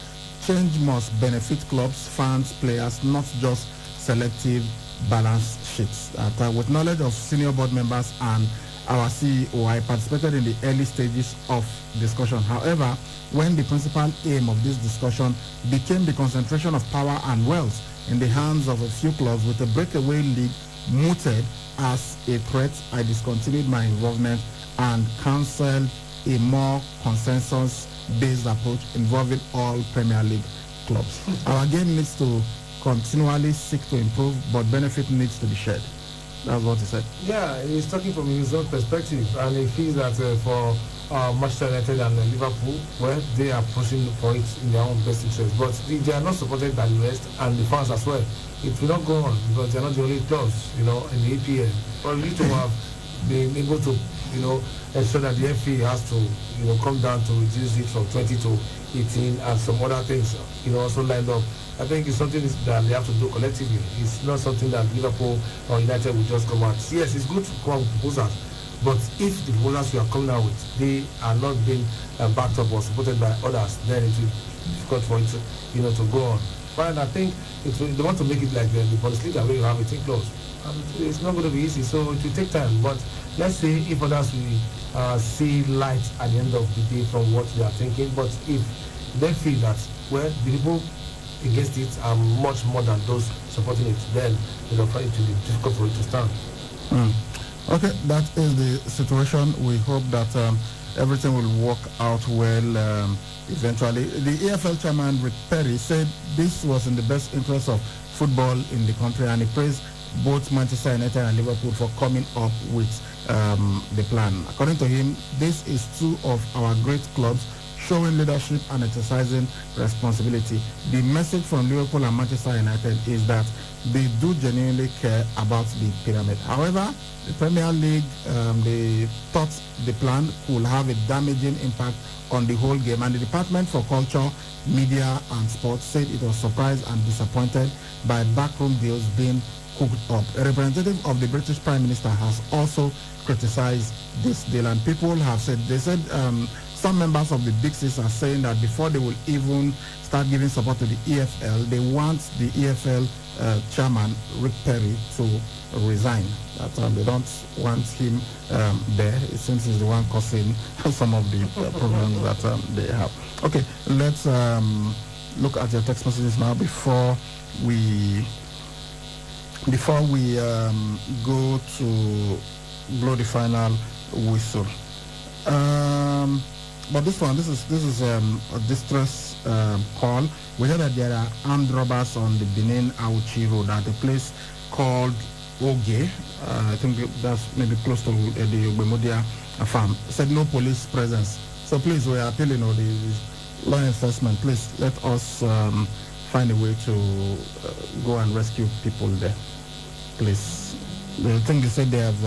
[SPEAKER 1] change must benefit clubs, fans, players, not just selective balance sheets. With knowledge of senior board members and our CEO, I participated in the early stages of discussion. However, when the principal aim of this discussion became the concentration of power and wealth in the hands of a few clubs with a breakaway league mooted as a threat, I discontinued my involvement and cancelled a more consensus-based approach involving all Premier League clubs. Our game needs to continually seek to improve, but benefit needs to be shared. That's what he said.
[SPEAKER 2] Yeah, he's talking from his own perspective, and he feels that for Manchester United and Liverpool, well, they are pushing for it in their own best interest, but they are not supported by the rest and the fans as well. It will not go on because they are not the only clubs, in the EPL. But we need to have been able to, ensure that the FA has to, come down to reduce it from 20 to 18 and some other things, also lined up. I think it's something that they have to do collectively. It's not something that Liverpool or United will just come out. Yes, it's good to come out with proposals, but if the proposals we are coming out with, they are not being backed up or supported by others, then it will be difficult for it to, to go on. But I think they want to make it like the Bundesliga where you have a team close. It's not going to be easy, so it will take time. But let's say if others will see light at the end of the day from what they are thinking. But if they feel that, well, the people against it are much more than those supporting it, then it will be difficult for it to stand.
[SPEAKER 1] Okay, that is the situation. We hope that everything will work out well eventually. The EFL chairman, Rick Perry, said this was in the best interest of football in the country, and he praised both Manchester United and Liverpool for coming up with the plan. According to him, this is two of our great clubs showing leadership and exercising responsibility. The message from Liverpool and Manchester United is that they do genuinely care about the pyramid. However, the Premier League, they thought the plan could have a damaging impact on the whole game, and the Department for Culture, Media and Sports said it was surprised and disappointed by backroom deals being cooked up. A representative of the British Prime Minister has also criticized this deal, and people have said, some members of the Big Six are saying that before they will even start giving support to the EFL, they want the EFL chairman, Rick Perry, to resign. That they don't want him there. It seems he's the one causing some of the problems that they have. Okay, let's look at your text messages now before we go to blow the final whistle. But this is a distress call. We heard that there are armed robbers on the Benin Auchi Road at a place called Oge. I think that's maybe close to the Ogbemodia farm. Said no police presence. So please, we are appealing, law enforcement, please let us find a way to go and rescue people there, please. The thing they said they have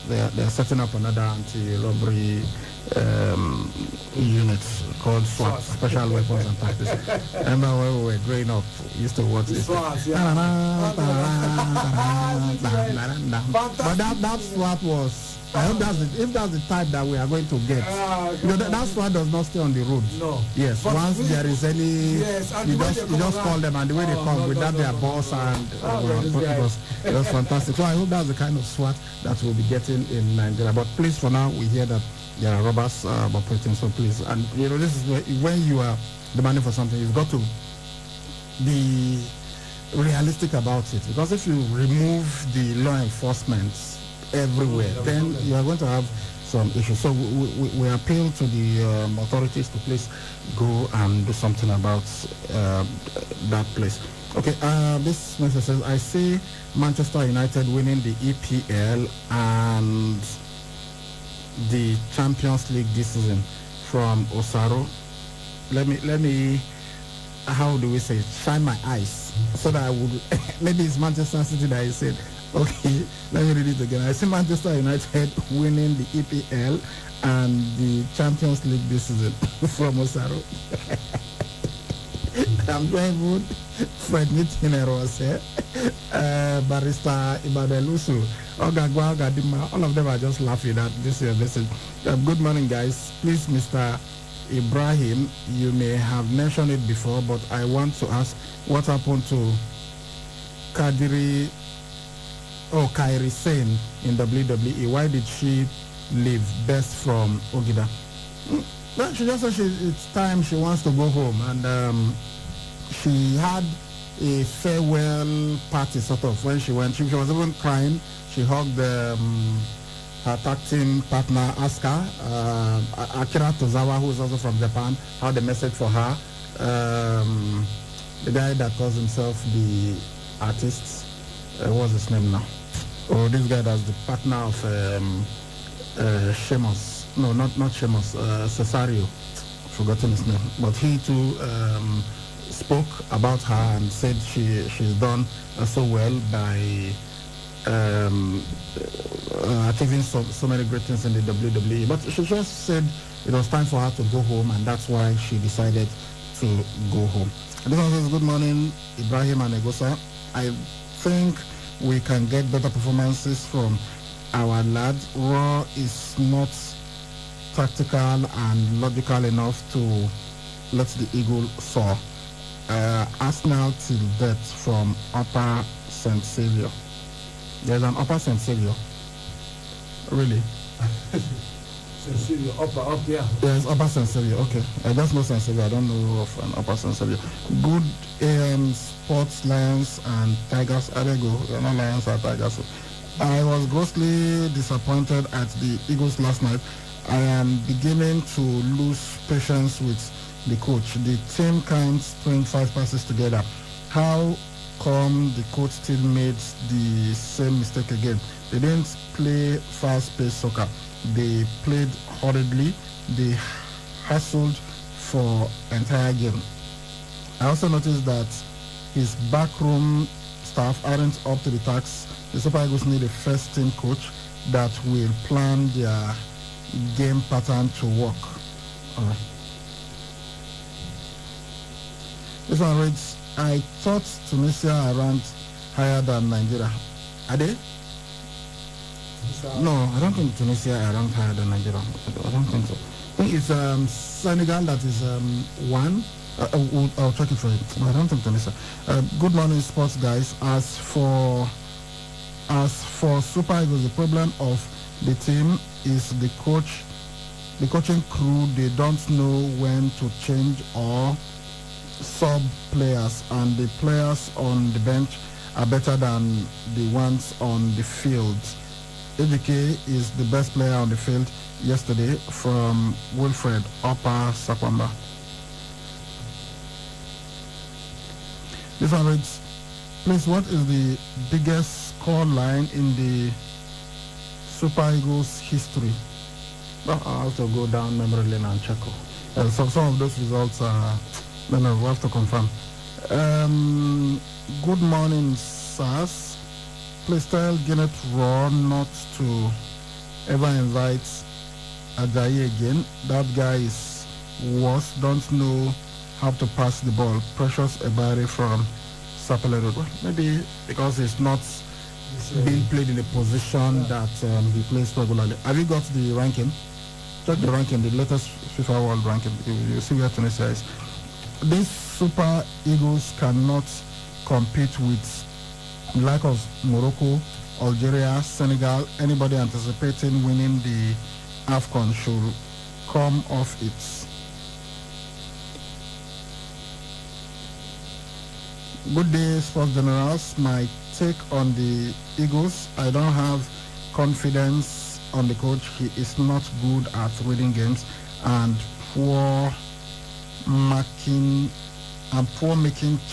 [SPEAKER 1] they are setting up another anti-robbery unit called SWAT, Special Weapons and Tactics. Remember when we were growing up, we used to watch this. But that SWAT was, I hope if that's the type that we are going to get. That SWAT does not stay on the road.
[SPEAKER 2] No.
[SPEAKER 1] Yes, but once there is any, you just call them, and the way they come without their boss, and it was fantastic. So I hope that's the kind of SWAT that we'll be getting in Nigeria. But please, for now, we hear that there are robbers operating, so please. And this is when you are demanding for something, you've got to be realistic about it. Because if you remove the law enforcement everywhere, then you are going to have some issues. So we appeal to the authorities to please go and do something about that place. Okay, this message says, I see Manchester United winning the EPL and the Champions League this season from Osaro. Let me how do we say it? Shine my eyes so that I would maybe it's Manchester City that I said. Okay, let me read it again. I see Manchester United winning the EPL and the Champions League this season from Osaro. I'm doing good. Fred Nitinero, Barrister Ibadelusu, Ogagwa, Ogadima, all of them are just laughing at this message. Good morning, guys. Please, Mr. Ibrahim, you may have mentioned it before, but I want to ask what happened to Kairi Sane in WWE. Why did she leave? Best from Ogida. Well, she just said it's time she wants to go home, and she had a farewell party sort of when she went. She was even crying. She hugged her tag team partner Asuka, Akira Tozawa, who is also from Japan, had a message for her. The guy that calls himself the artist, what's his name now? Oh, this guy that's the partner of Sheamus. No, not Sheamus, Cesario. Forgotten his name. But he too spoke about her and said she's done so well by achieving so many great things in the WWE. But she just said it was time for her to go home, and that's why she decided to go home. This one says, good morning, Ibrahim and Egosa. I think we can get better performances from our lads. Raw is not tactical and logical enough to let the eagle soar. Arsenal till death from Upper St. Saviour. There's an Upper St. Saviour. Really?
[SPEAKER 2] St. Saviour, up, yeah.
[SPEAKER 1] There's Upper St. Saviour, okay. There's no St. Saviour. I don't know of an Upper St. Saviour. Good AM Sports, Lions and Tigers. There you go. They're not Lions or Tigers. I was grossly disappointed at the Eagles last night. I am beginning to lose patience with the coach. The team can't string 5 passes together. How come the coach still made the same mistake again? They didn't play fast-paced soccer. They played hurriedly. They hustled for entire game. I also noticed that his backroom staff aren't up to the task. The Super Eagles need a first-team coach that will plan their game pattern to work. All right. This one reads, I thought Tunisia are ranked higher than Nigeria. Are they? No, I don't think Tunisia are ranked higher than Nigeria. I don't think so. I think it's Senegal that is 1. I'll check it for you. No, I don't think Tunisia. Good morning, sports guys. As for Super Eagles, the problem of the team is the coaching crew. They don't know when to change or sub players, and the players on the bench are better than the ones on the field. AJK is the best player on the field yesterday, from Wilfred Upper Sakwamba. This one reads, please, what is the biggest score line in the Super Eagles history? Well, I'll have to go down memory lane and check. Some of those results are, no, we have to confirm. Good morning, sirs. Please tell Guinness Raw not to ever invite Ajayi again. That guy is worse, don't know how to pass the ball. Precious Ebari from Sapele Road. Well, maybe because it's not being played in a position that he plays regularly. Have you got the ranking? Check the ranking, the latest FIFA World Ranking. You see where Tunisia is. These Super Eagles cannot compete with the like of Morocco, Algeria, Senegal. Anybody anticipating winning the AFCON should come off it. Good day, Sports Generals. My take on the Eagles, I don't have confidence on the coach. He is not good at reading games and poor making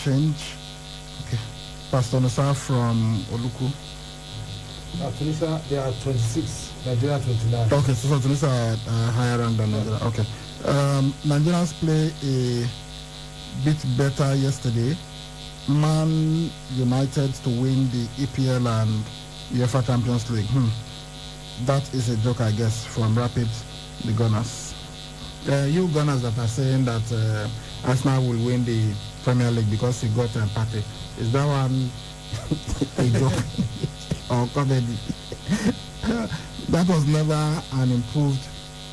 [SPEAKER 1] change. Okay. Pastor Nusa from Oluku.
[SPEAKER 2] Tunisia, they are 26, Nigeria 29.
[SPEAKER 1] Okay, so Tunisia are higher ranked than Nigeria. Okay. Nigerians play a bit better yesterday. Man United to win the EPL and UEFA Champions League. That is a joke, I guess, from Rapid, the Gunners. You Gunners that are saying that Arsenal will win the Premier League because you got Partey. Is that one a joke or comedy? That was never an improved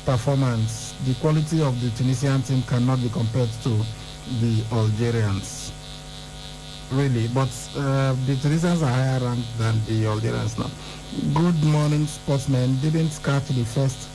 [SPEAKER 1] performance. The quality of the Tunisian team cannot be compared to the Algerians. Really, but the Tunisians are higher ranked than the Algerians now. Good morning, sportsmen. Didn't catch the first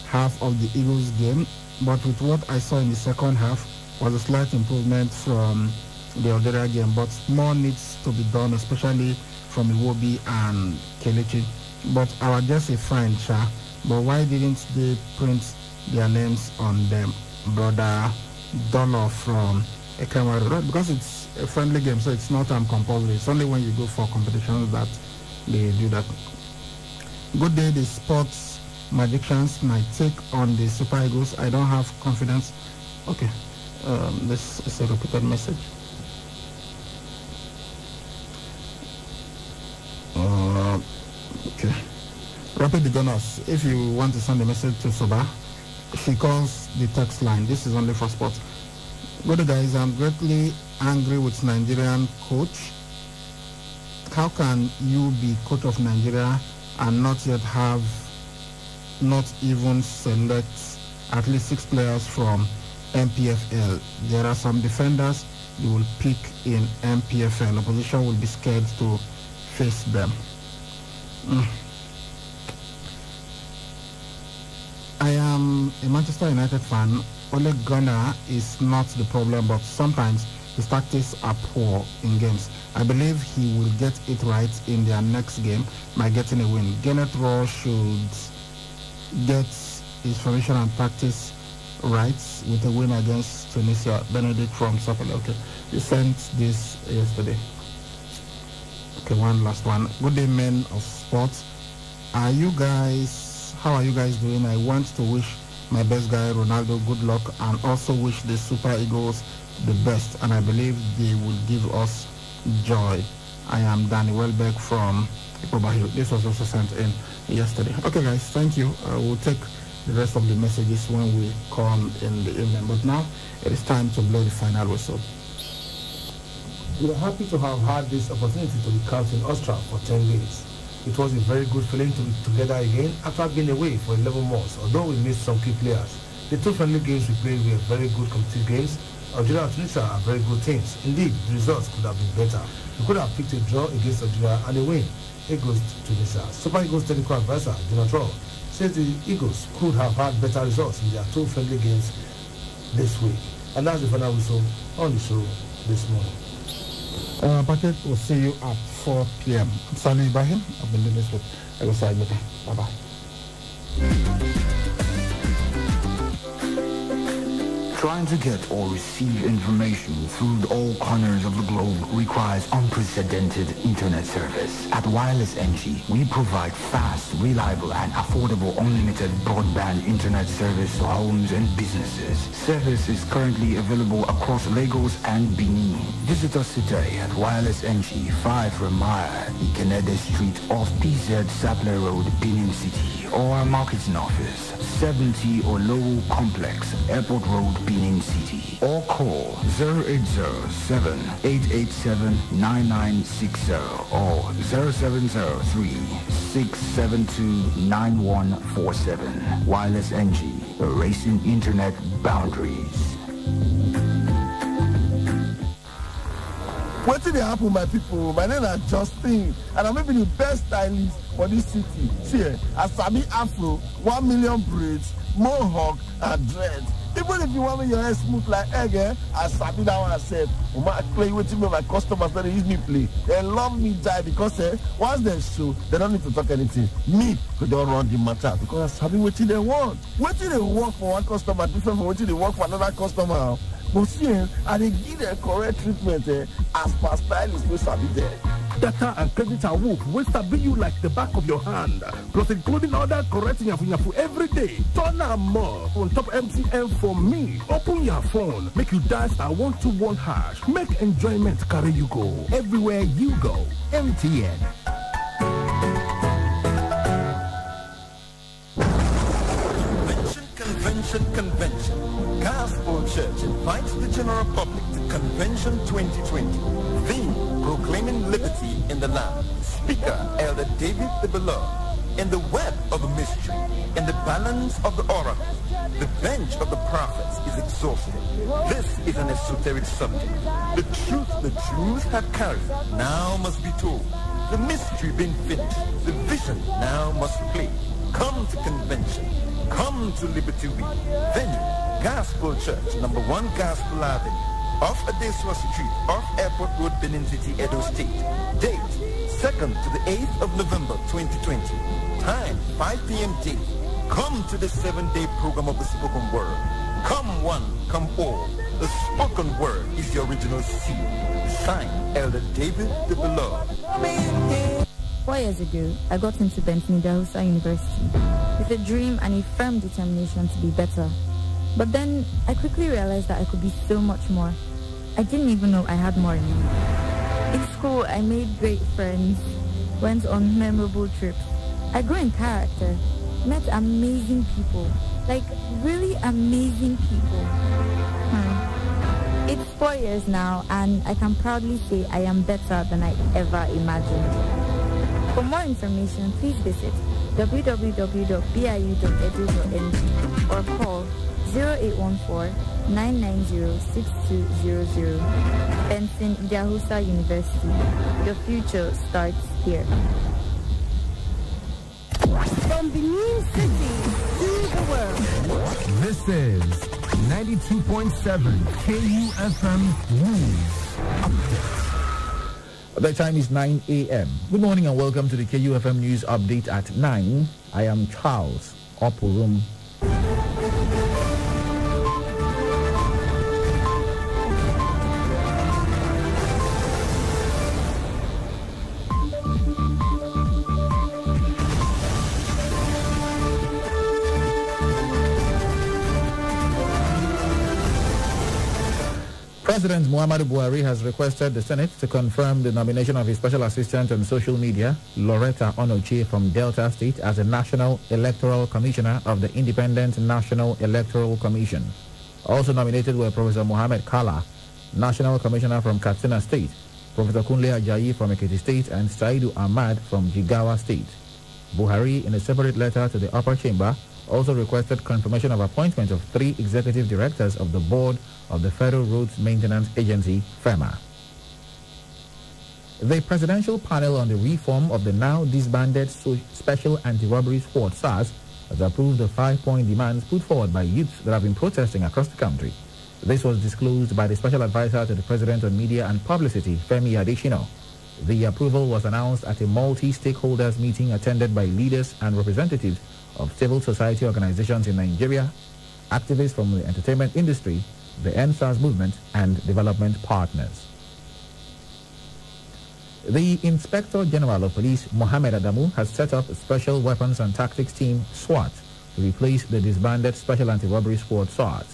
[SPEAKER 1] half of the Eagles game, but with what I saw in the second half was a slight improvement from the Algeria game, but more needs to be done, especially from Iwobi and Kelechi. But our just a fine, Sha. But why didn't they print their names on them? Brother Dollar from Ekamaru, right? Because it's a friendly game, so it's not compulsory. It's only when you go for competitions that they do that. Good day, the sports magicians. My take on the Super Eagles, I don't have confidence. Okay, this is a repeated message. Okay. Rapid the Gunners, if you want to send a message to Soba, she calls the text line. This is only for sports. Good guys, I'm greatly angry with Nigerian coach. How can you be coach of Nigeria and not yet have, not even select at least 6 players from MPFL? There are some defenders you will pick in MPFL. Opposition will be scared to face them. I am a Manchester United fan. Ole Gunnar is not the problem, but sometimes his tactics are poor in games. I believe he will get it right in their next game by getting a win. Gennett Raw should get his formation and practice right with a win against Tunisia. Benedict from Sapele. Okay, he sent this yesterday. Okay, one last one. Good day, men of sports. How are you guys doing? I want to wish my best guy Ronaldo good luck and also wish the Super Eagles the best, and I believe they will give us joy. I am Danny Welbeck from Ikobahill. This was also sent in yesterday. Okay guys, thank you. We'll take the rest of the messages when we come in the evening, but now it is time to blow the final whistle.
[SPEAKER 2] We are happy to have had this opportunity to be camped in Austria for 10 days. It was a very good feeling to be together again after being away for 11 months, although we missed some key players. The 2 friendly games we played were very good competitive games. Algeria and Tunisia are very good teams. Indeed, the results could have been better. We could have picked a draw against Algeria and a win against Tunisia. Super Eagles technical advisor, Jonathan, says the Eagles could have had better results in their 2 friendly games this week. And that's the final whistle on the show this morning.
[SPEAKER 1] Patrick, we'll see you at 4 p.m. I'm Sally Ibrahim. I've been doing this with Egosai Meta. Bye-bye.
[SPEAKER 8] Trying to get or receive information through all corners of the globe requires unprecedented internet service. At Wireless NG, we provide fast, reliable, and affordable unlimited broadband internet service to homes and businesses. Service is currently available across Lagos and Benin. Visit us today at Wireless NG, 5 Ramaya, Ikenede Street off PZ Sapler Road, Benin City, or our marketing office, 70 Olowo Complex, Airport Road, Benin City, or call 0807-887-9960 or 0703-672-9147. Wireless NG, erasing internet boundaries.
[SPEAKER 12] What did happen, my people? My name is Justin, and I'm maybe the best stylist for this city. See, I sabi Afro, 1 million braids, mohawk, and dreads. Even if you want me your hair smooth like egg, I sabi that one I said. I play with my customers that they use me play. They love me die because once they show, they don't need to talk anything. Me, we don't run the matter because I sabi what they want. What they work for one customer different from what they work for another customer. But see, I they give them correct treatment as per stylist we sabi there.
[SPEAKER 3] Data and credit are wolf will sabi you like the back of your hand. Plus including other correct yafu every day. Turn am more on top MTN for me. Open your phone, make you dial *121#. Make enjoyment carry you go everywhere you go. MTN.
[SPEAKER 13] Convention. Gospel Church invites the general public to Convention 2020. Theme, proclaiming liberty in the land. Speaker, Elder David the Beloved. In the web of the mystery, in the balance of the oracle, the bench of the prophets is exhausted. This is an esoteric subject. The truth the Jews have carried now must be told. The mystery being finished, the vision now must play. Come to convention. Come to Liberty Week. Venue, Gospel Church, number 1 Gospel Avenue, off Adeswa Street, off Airport Road, Benin City, Edo State. Date, 2nd to the 8th of November, 2020. Time, 5 p.m. daily. Come to the 7-day program of the spoken word. Come one, come all. The spoken word is the original seal. Signed, Elder David the Beloved.
[SPEAKER 14] 4 years ago, I got into Benton Idahosa University with a dream and a firm determination to be better. But then I quickly realized that I could be so much more. I didn't even know I had more in me. In school, I made great friends, went on memorable trips. I grew in character, met amazing people, like really amazing people. It's 4 years now, and I can proudly say I am better than I ever imagined. For more information, please visit www.biu.edu.ng or call 0814-990-6200. Benson Idahosa University. Your future starts here.
[SPEAKER 6] From the new city to the world.
[SPEAKER 15] This is 92.7 KUFM News Update.
[SPEAKER 9] The time is 9 a.m. Good morning and welcome to the KUFM News Update at 9. I am Charles Oporum. President Muhammadu Buhari has requested the Senate to confirm the nomination of his special assistant on social media, Loretta Onochie from Delta State, as a National Electoral Commissioner of the Independent National Electoral Commission. Also nominated were Professor Mohammed Kala, National Commissioner from Katsina State, Professor Kunle Ajayi from Ekiti State, and Saidu Ahmad from Jigawa State. Buhari, in a separate letter to the upper chamber, also requested confirmation of appointment of 3 executive directors of the board of the Federal Roads Maintenance Agency, FEMA. The Presidential Panel on the Reform of the now disbanded Special Anti-Robbery Squad, SARS, has approved the 5-point demands put forward by youths that have been protesting across the country. This was disclosed by the Special Advisor to the President on Media and Publicity, Femi Adesina. The approval was announced at a multi-stakeholders meeting attended by leaders and representatives of civil society organizations in Nigeria,
[SPEAKER 16] activists from the entertainment industry, the NSAS movement, and development partners. The Inspector General of Police, Mohammed Adamu, has set up a Special Weapons and Tactics Team, SWAT, to replace the disbanded Special Anti-Robbery Squad, SART.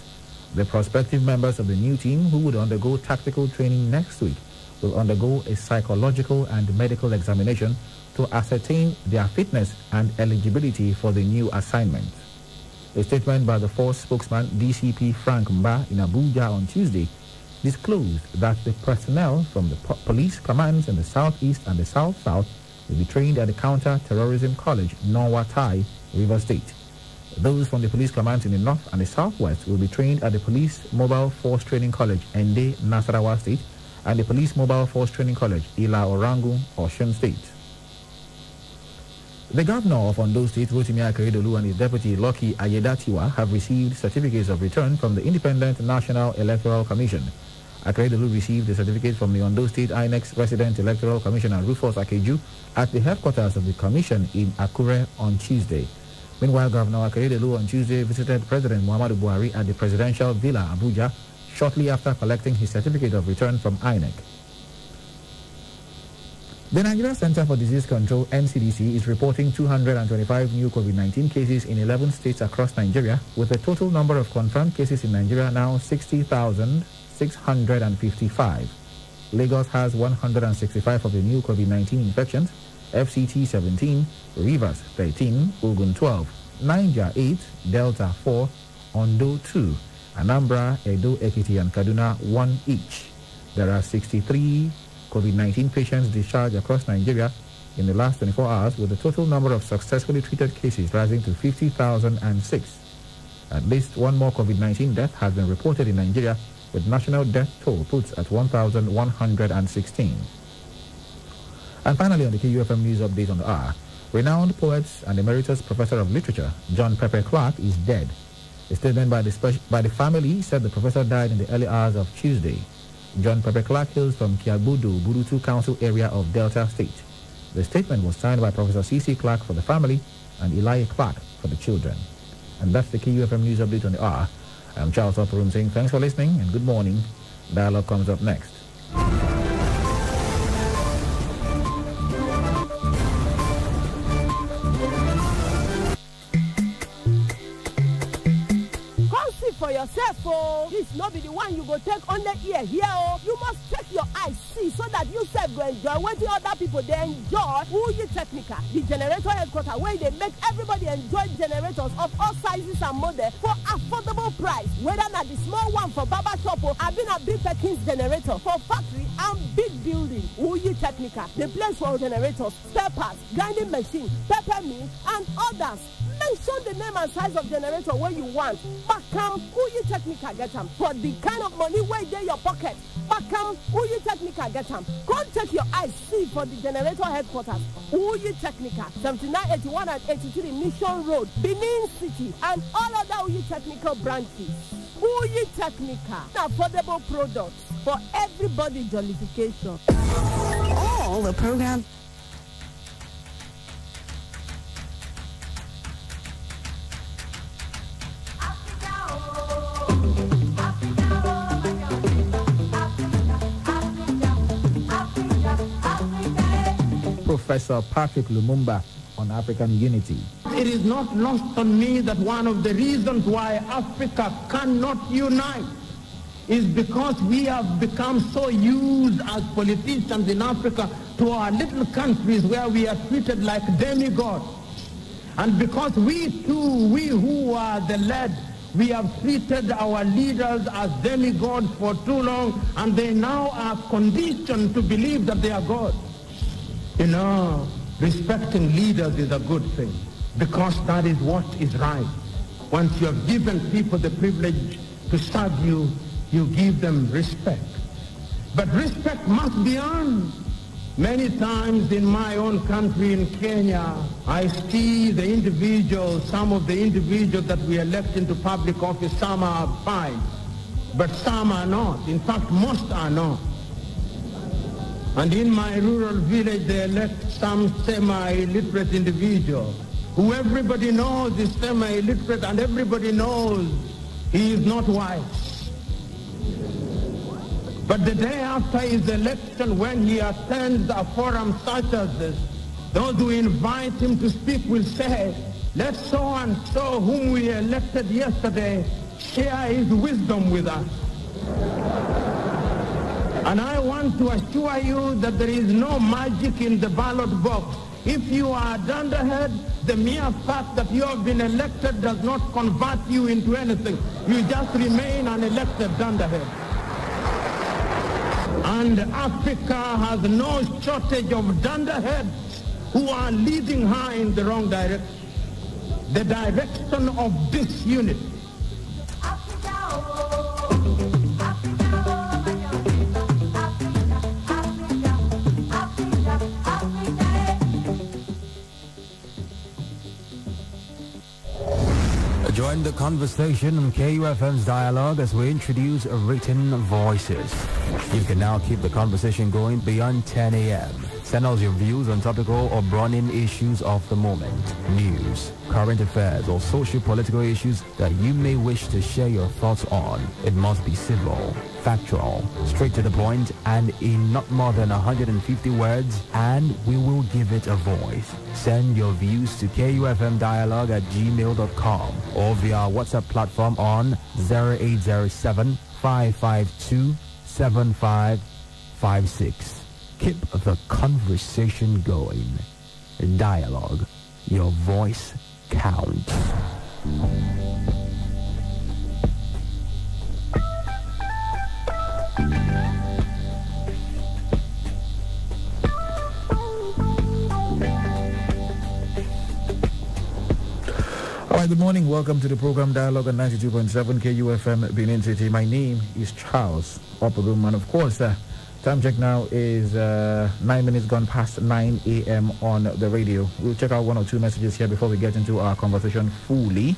[SPEAKER 16] The prospective members of the new team, who would undergo tactical training next week, will undergo a psychological and medical examination to ascertain their fitness and eligibility for the new assignment. A statement by the force spokesman, DCP Frank Mba, in Abuja on Tuesday, disclosed that the personnel from the police commands in the southeast and the south-south will be trained at the Counter-Terrorism College, Norwa Tai, River State. Those from the police commands in the north and the southwest will be trained at the Police Mobile Force Training College, Ende, Nasarawa State, and the Police Mobile Force Training College, Ila Orangu, Osun State. The governor of Ondo State, Rotimi Akeredolu, and his deputy, Lucky Ayedatiwa, have received certificates of return from the Independent National Electoral Commission. Akeredolu received the certificate from the Ondo State INEX Resident Electoral Commissioner Rufus Akeju at the headquarters of the commission in Akure on Tuesday. Meanwhile, Governor Akeredolu on Tuesday visited President Muhammadu Buhari at the Presidential Villa, Abuja, shortly after collecting his certificate of return from INEC. The Nigeria Center for Disease Control, NCDC, is reporting 225 new COVID-19 cases in 11 states across Nigeria, with the total number of confirmed cases in Nigeria now 60,655. Lagos has 165 of the new COVID-19 infections, FCT 17, Rivers 13, Ogun 12, Niger 8, Delta 4, Ondo 2, Anambra, Edo, Ekiti, and Kaduna 1 each. There are 63 COVID-19 patients discharged across Nigeria in the last 24 hours, with the total number of successfully treated cases rising to 50,006. At least one more COVID-19 death has been reported in Nigeria, with national death toll puts at 1,116. And finally, on the KUFM News Update on the hour, renowned poet and emeritus professor of literature, John Pepper Clark, is dead. A statement by the family said the professor died in the early hours of Tuesday. John Pepper Clark hails from Kiabudu, Burutu Council area of Delta State. The statement was signed by Professor C.C. Clark for the family and Eli Clark for the children. And that's the KUFM News Update on the hour. I'm Charles Oporum saying thanks for listening and good morning. Dialogue comes up next.
[SPEAKER 11] For yourself, oh, this not be the one you go take on the ear here, oh. You must check your eyes, see, so that you self go enjoy what the other people they enjoy. Who you Technica, the generator headquarters where they make everybody enjoy generators of all sizes and models for affordable price. Whether not the small one for Baba Shop or I've been a big Perkins generator for factory and big building. Who you Technica, the place for generators, spare parts, grinding machine, peppermint, and others. Mention the name and size of generator where you want. Bakam, who you Technica get them. For the kind of money where they your pocket. Bakam, who you Technica get them. Go check your eyes, see for the generator headquarters. Who you Technica, 79, 81 and 83 Mission Road, Benin City, and all other Who you Technical branches. Who you Technica, affordable products for everybody jollification.
[SPEAKER 17] All the programs.
[SPEAKER 16] Professor Patrick Lumumba on African unity.
[SPEAKER 18] It is not lost on me that one of the reasons why Africa cannot unite is because we have become so used as politicians in Africa to our little countries where we are treated like demigods. And because we too, we who are the led, we have treated our leaders as demigods for too long, and they now are conditioned to believe that they are God. You know, respecting leaders is a good thing, because that is what is right. Once you have given people the privilege to serve you, you give them respect. But respect must be earned. Many times in my own country, in Kenya, I see the individuals, some of the individuals that we elect into public office, some are fine, but some are not. In fact, most are not. And in my rural village, they elect some semi-illiterate individual who everybody knows is semi-illiterate, and everybody knows he is not wise. But the day after his election, when he attends a forum such as this, those who invite him to speak will say, let so and so whom we elected yesterday share his wisdom with us. And I want to assure you that there is no magic in the ballot box. If you are a dunderhead, the mere fact that you have been elected does not convert you into anything. You just remain an elected dunderhead. And Africa has no shortage of dunderheads who are leading her in the wrong direction. The direction of disunity.
[SPEAKER 19] Join the conversation on KUFM's Dialogue as we introduce written voices. You can now keep the conversation going beyond 10 a.m. Send us your views on topical or burning issues of the moment, news, current affairs, or social-political issues that you may wish to share your thoughts on. It must be civil, factual, straight to the point, and in not more than 150 words, and we will give it a voice. Send your views to kufmdialogue@gmail.com or via our WhatsApp platform on 0807-552-7556. Keep the conversation going. Dialogue. Your voice counts.
[SPEAKER 16] All right, good morning. Welcome to the program Dialogue on 92.7 KUFM Benin City. My name is Charles Opagum, and of course, time check now is 9 minutes gone past 9 a.m. on the radio. We'll check out one or two messages here before we get into our conversation fully.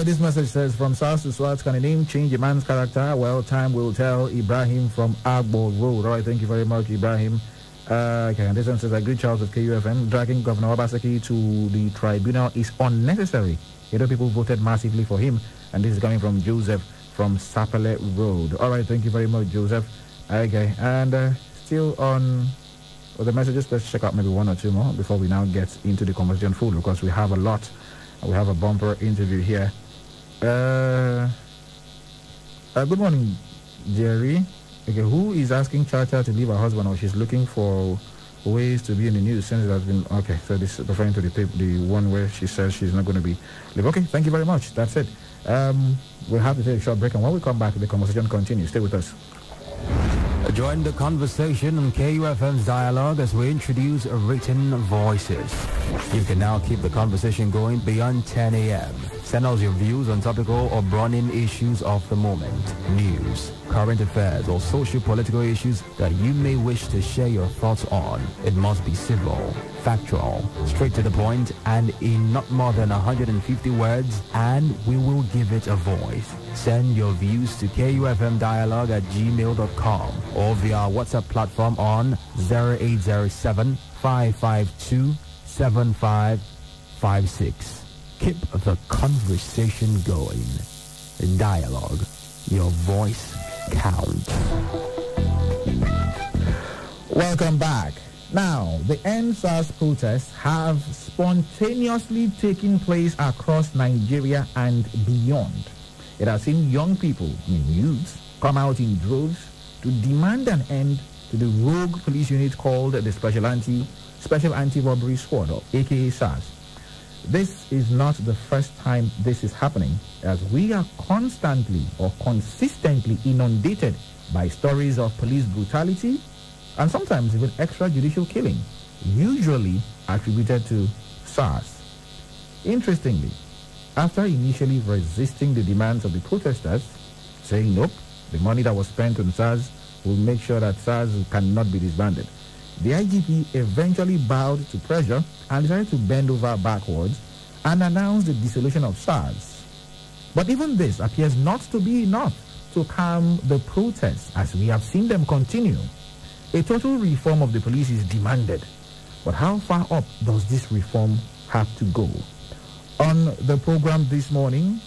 [SPEAKER 16] This message says, from South to Swat, can a name change a man's character? Well, time will tell. Ibrahim from Agbo Road. All right, thank you very much, Ibrahim. Okay, and this one says, I agree, Charles, with KUFM. Dragging Governor Obaseki to the tribunal is unnecessary. People voted massively for him, and this is coming from Joseph from Sapele Road. All right, thank you very much, Joseph. Okay, and still on the messages, let's check out maybe one or two more before we now get into the conversation full, because we have a lot. We have a bumper interview here. Good morning, Jerry. Okay, who is asking Chacha to leave her husband, or she's looking for ways to be in the news since it has been... Okay, so this is referring to the one where she says she's not going to be... Okay, thank you very much. That's it. We'll have to take a short break, and when we come back, the conversation continues. Stay with us.
[SPEAKER 19] Join the conversation on KUFM's Dialogue as we introduce written voices. You can now keep the conversation going beyond 10 a.m. Send us your views on topical or burning issues of the moment, news, current affairs, or social-political issues that you may wish to share your thoughts on. It must be civil, factual, straight to the point, and in not more than 150 words, and we will give it a voice. Send your views to kufmdialogue@gmail.com or via our WhatsApp platform on 0807-552-7556. Keep the conversation going. Dialogue. Your voice counts.
[SPEAKER 16] Welcome back. Now, the EndSARS protests have spontaneously taken place across Nigeria and beyond. It has seen young people, youths, come out in droves to demand an end to the rogue police unit called the Special Special Anti-Robbery Squad, or aka SARS. This is not the first time this is happening, as we are constantly or consistently inundated by stories of police brutality and sometimes even extrajudicial killing, usually attributed to SARS. Interestingly, after initially resisting the demands of the protesters, saying nope, the money that was spent on SARS will make sure that SARS cannot be disbanded, the IGP eventually bowed to pressure and decided to bend over backwards and announce the dissolution of SARS. But even this appears not to be enough to calm the protests, as we have seen them continue. A total reform of the police is demanded. But how far up does this reform have to go? On the program this morning,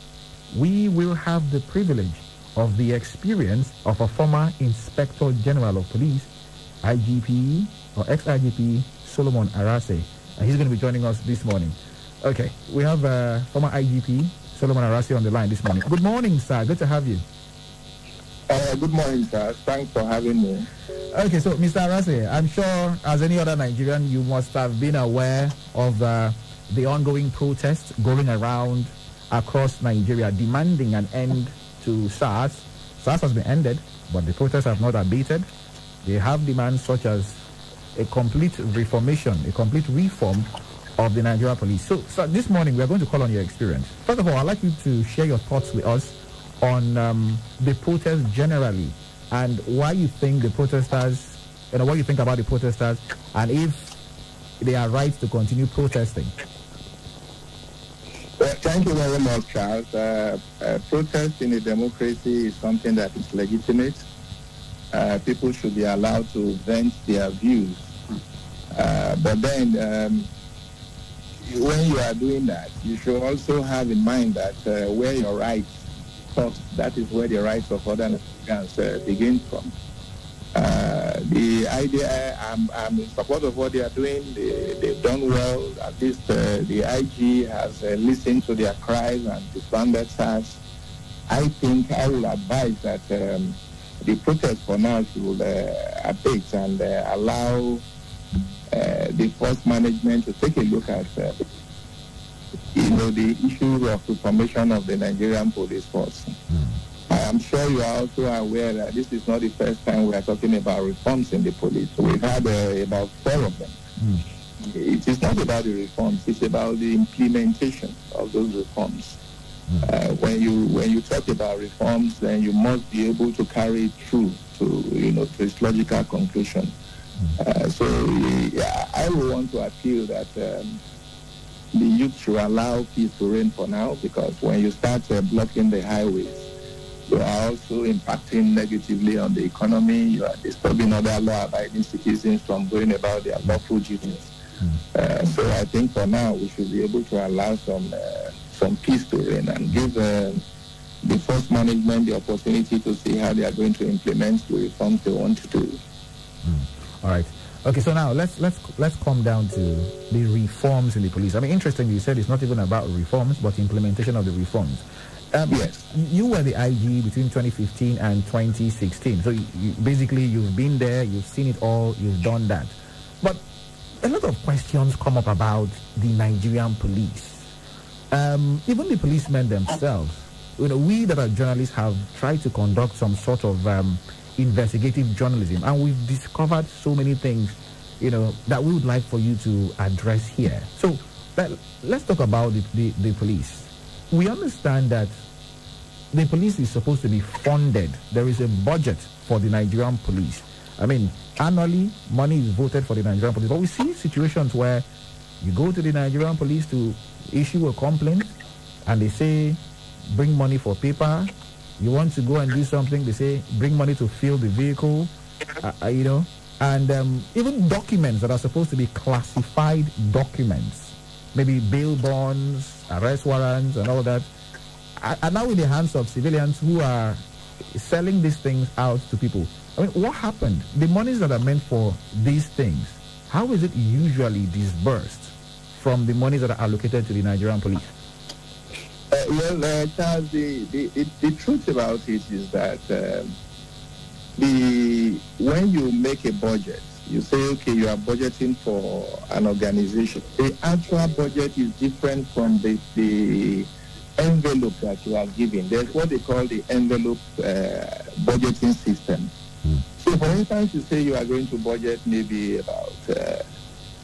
[SPEAKER 16] we will have the privilege of the experience of a former Inspector General of Police, IGP or ex-IGP Solomon Arase, and he's going to be joining us this morning. Okay, we have former IGP Solomon Arase on the line this morning. Good morning, sir. Good to have you.
[SPEAKER 20] Good morning, sir. Thanks for having me.
[SPEAKER 16] Okay, so Mr. Arase, I'm sure as any other Nigerian, you must have been aware of the ongoing protests going around across Nigeria demanding an end to SARS. SARS has been ended, but the protests have not abated. They have demands such as a complete reformation, a complete reform of the Nigeria police. So this morning we are going to call on your experience. First of all, I'd like you to share your thoughts with us on the protests generally and why you think the protesters, what you think about the protesters, and if they are right to continue protesting.
[SPEAKER 20] Well, thank you very much, Charles. Protest in a democracy is something that is legitimate. People should be allowed to vent their views. But then, when you are doing that, you should also have in mind that where your rights stop, that is where the rights of other Nigerians begin from. The idea, I'm in support of what they are doing. They've done well. At least the IG has listened to their cries and disbanded SARS. I think I will advise that the protest for now should abate and allow the force management to take a look at the issue of the formation of the Nigerian police force. I am sure you are also aware that this is not the first time we are talking about reforms in the police. We've had about 4 of them. It is not about the reforms, it's about the implementation of those reforms. When you talk about reforms, then you must be able to carry it through to its logical conclusion. So I will want to appeal that the youth should allow peace to reign for now, because when you start blocking the highways, you are also impacting negatively on the economy. You are disturbing other law-abiding citizens from going about their lawful duties. So I think for now we should be able to allow some peace to reign and give the force management the opportunity to see how they are going to implement the reforms they want to do.
[SPEAKER 16] All right. Okay, so now let's come down to the reforms in the police. I mean, interestingly, you said it's not even about reforms, but implementation of the reforms.
[SPEAKER 20] Yes.
[SPEAKER 16] You were the IG between 2015 and 2016. So basically, you've been there, you've seen it all, you've done that. But a lot of questions come up about the Nigerian police. Even the policemen themselves. We that are journalists have tried to conduct some sort of investigative journalism, and we've discovered so many things, that we would like for you to address here. So let's talk about the police. We understand that the police is supposed to be funded. There is a budget for the Nigerian police. I mean, annually, money is voted for the Nigerian police. But we see situations where you go to the Nigerian police to issue a complaint, and they say, bring money for paper. You want to go and do something, they say, bring money to fill the vehicle, and even documents that are supposed to be classified documents, maybe bail bonds, arrest warrants, and all that, are now in the hands of civilians who are selling these things out to people. I mean, what happened? The monies that are meant for these things, how is it usually disbursed from the monies that are allocated to the Nigerian police?
[SPEAKER 20] Charles, the truth about it is that when you make a budget, You say, okay, you are budgeting for an organization. The actual budget is different from the envelope that you are given. There's what they call the envelope budgeting system. So, for instance, you say you are going to budget maybe about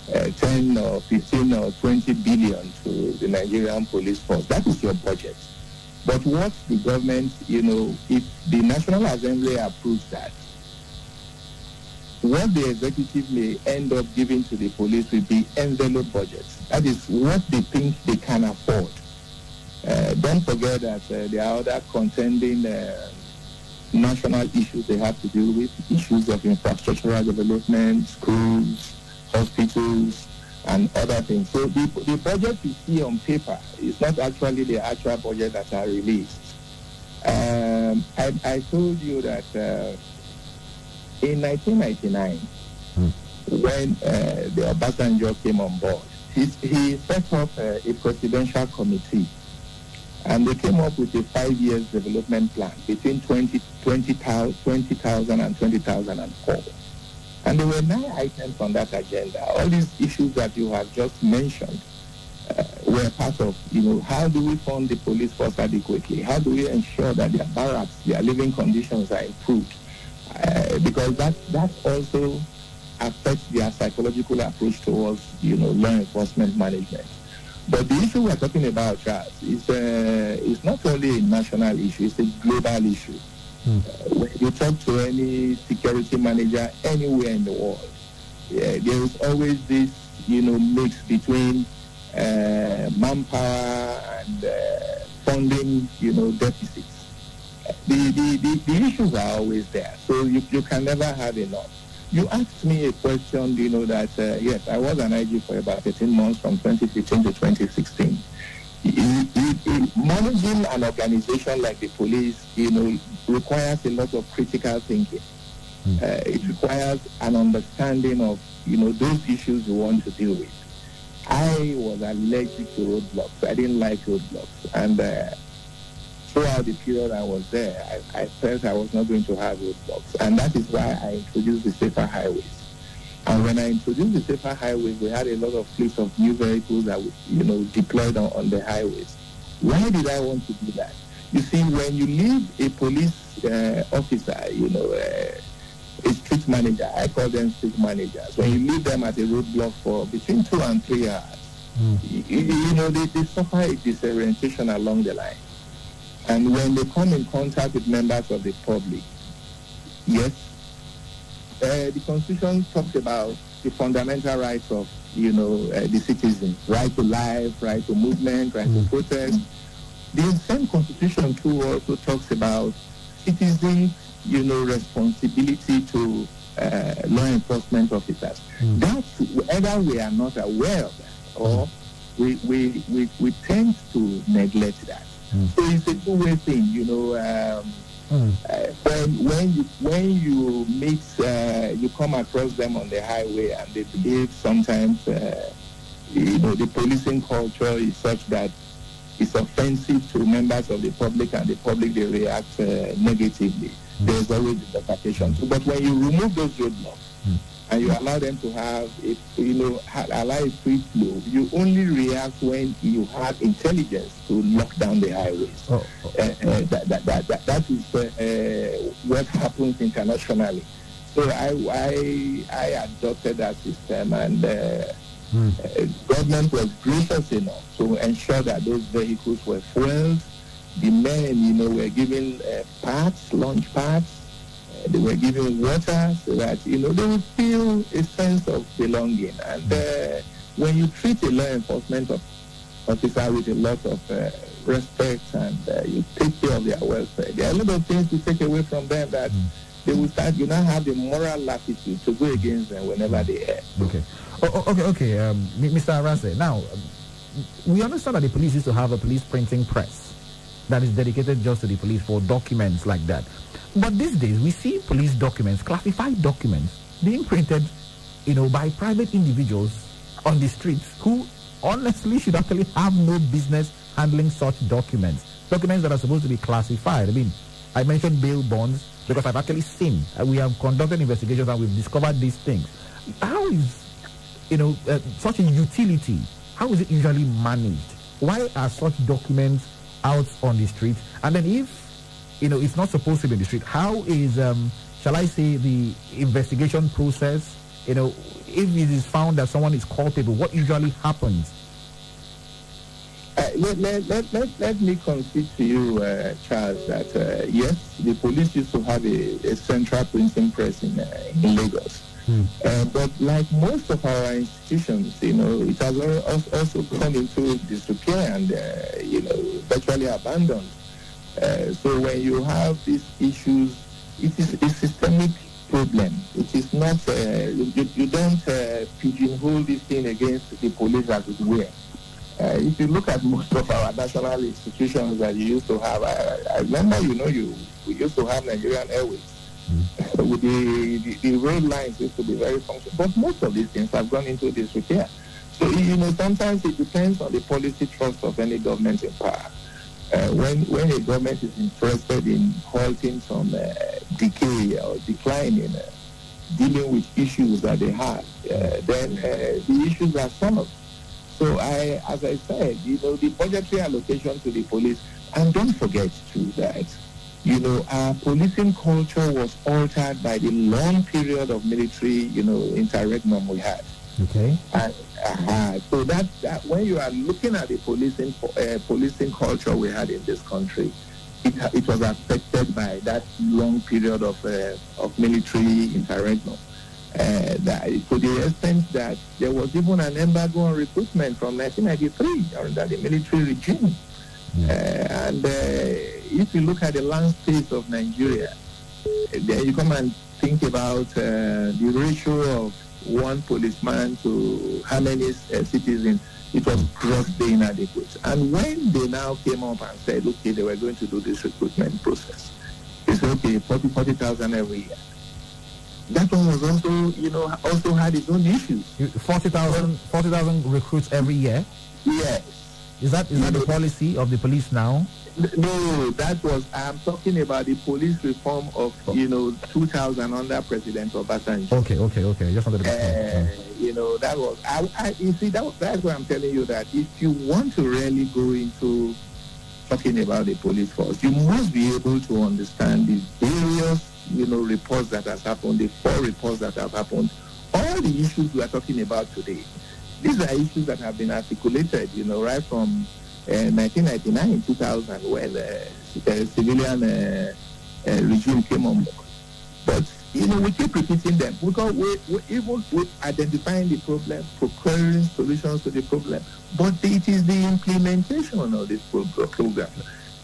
[SPEAKER 20] 10 or 15 or 20 billion to the Nigerian police force. That is your budget. But what the government, if the National Assembly approves that, what the executive may end up giving to the police will be envelope budgets. That is what they think they can afford. Don't forget that there are other contending national issues they have to deal with, issues of infrastructural development, schools, hospitals, and other things. So the budget you see on paper is not actually the actual budget that are released. I told you that in 1999, when the Obasanjo came on board, he set up a presidential committee, and they came up with a 5-year development plan between 2000 and 2004. And there were 9 items on that agenda. All these issues that you have just mentioned were part of, how do we fund the police force adequately? How do we ensure that their barracks, their living conditions are improved? Because that also affects their psychological approach towards, law enforcement management. But the issue we're talking about, Charles, is not only a national issue, it's a global issue. When you talk to any security manager anywhere in the world, there is always this, mix between manpower and funding, deficits. The issues are always there, so you can never have enough. You asked me a question, that, yes, I was an IG for about 18 months from 2015 to 2016. Managing an organization like the police, requires a lot of critical thinking. It requires an understanding of, those issues you want to deal with. I was allergic to roadblocks. I didn't like roadblocks. And throughout the period I was there, I felt I was not going to have roadblocks. And that is why I introduced the safer highways. And when I introduced the safer highways, we had a lot of fleets of new vehicles that we, deployed on the highways. Why did I want to do that? You see, when you leave a police officer, a street manager, I call them street managers, when you leave them at a roadblock for between 2 and 3 hours, they suffer a disorientation along the line. And when they come in contact with members of the public, yes, the Constitution talks about the fundamental rights of, the citizens, right to life, right to movement, right to protest. The same Constitution too also talks about citizens, responsibility to law enforcement officers. That's whether we are not aware of that or we tend to neglect that. So it's a two-way thing, when you meet, you come across them on the highway and they behave sometimes, the policing culture is such that it's offensive to members of the public and the public, they react negatively. There's always a demarcation. So, but when you remove those roadblocks and you allow them to have, allow a free flow, you only react when you have intelligence to lock down the highways. That is what happens internationally. So I adopted that system, and government was gracious enough to ensure that those vehicles were fueled. The men, were given parts, launch parts. They were given water so that, they would feel a sense of belonging. And when you treat a law enforcement officer with a lot of respect and you take care of their welfare, there are a lot of things you take away from them that they will start, you now have the moral latitude to go against them whenever they err.
[SPEAKER 16] Okay. Okay, Mr. Arase, now, we understand that the police used to have a police printing press that is dedicated just to the police for documents like that. But these days, we see police documents, classified documents, being printed, by private individuals on the streets who honestly should actually have no business handling such documents. Documents that are supposed to be classified. I mean, I mentioned bail bonds because I've actually seen, we have conducted investigations and we've discovered these things. how is, such a utility, how is it usually managed? Why are such documents out on the street? And then if, it's not supposed to be in the street, how is, shall I say, the investigation process? If it is found that someone is culpable, what usually happens?
[SPEAKER 20] Let me concede to you, Charles, that yes, the police used to have a central printing press in Lagos. But like most of our institutions, it has also gone into disrepair and, virtually abandoned. So when you have these issues, it is a systemic problem. It is not, you don't pigeonhole this thing against the police as it were. If you look at most of our national institutions that you used to have, I remember, we used to have Nigerian Airways. With the road lines used to be very functional. But most of these things have gone into disrepair. So, sometimes it depends on the policy trust of any government in power. When a government is interested in halting some decay or decline in dealing with issues that they have, then the issues are solved. So as I said, the budgetary allocation to the police, and don't forget too that, our policing culture was altered by the long period of military, interregnum we had.
[SPEAKER 16] Okay.
[SPEAKER 20] And so that when you are looking at the policing culture we had in this country, it was affected by that long period of military interregnum. To the extent that there was even an embargo on recruitment from 1993 under the military regime. And if you look at the landscape of Nigeria, then you come and think about the ratio of one policeman to how many citizens, it was grossly inadequate. And when they now came up and said, okay, they were going to do this recruitment process, they said, okay, 40,000 every year. That one was also, also had its own issues.
[SPEAKER 16] 40,000 recruits every year?
[SPEAKER 20] Yes.
[SPEAKER 16] Is that the policy of the police now?
[SPEAKER 20] No, I'm talking about the police reform of, 2000 under President Obasanjo.
[SPEAKER 16] Okay. Just wanted to
[SPEAKER 20] that was, you see, that's why I'm telling you that if you want to really go into talking about the police force, you must be able to understand the various, reports that has happened, the 4 reports that have happened, all the issues we are talking about today. These are issues that have been articulated, right from 1999, 2000, when the civilian regime came on board. But, we keep repeating them because we're identifying the problem, procuring solutions to the problem. But it is the implementation of this program.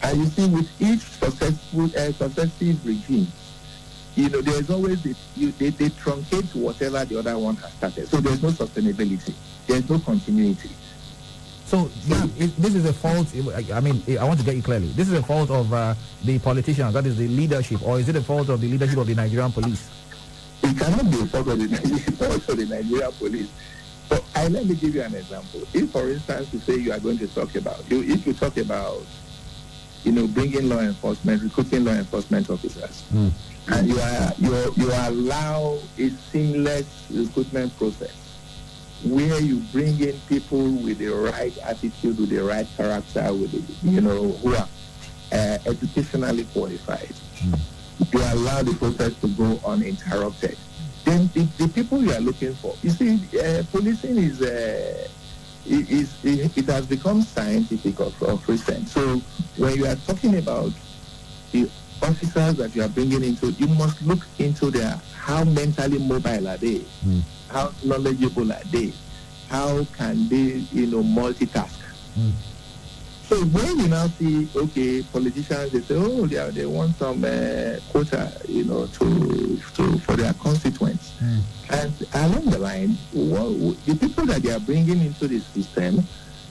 [SPEAKER 20] And you see, with each successive regime, there's always they truncate whatever the other one has started. So there's no sustainability. There's no continuity.
[SPEAKER 16] So this is a fault. I want to get you clearly. This is a fault of the politicians, that is the leadership, or is it a fault of the leadership of the Nigerian police?
[SPEAKER 20] It cannot be a fault of the Nigerian police. But let me give you an example. If, for instance, you say you are going to talk about, if you talk about, bringing law enforcement, recruiting law enforcement officers, and you allow a seamless recruitment process, where you bring in people with the right attitude, with the right character, with who are educationally qualified. You allow the process to go uninterrupted. Then the people you are looking for, you see, policing it has become scientific of recent. So when you are talking about the officers that you are bringing into, you must look into how mentally mobile are they. How knowledgeable are they? How can they, multitask? So when you now see, okay, politicians, they say, oh, they want some quota, for their constituents. And along the line, the people that they are bringing into the system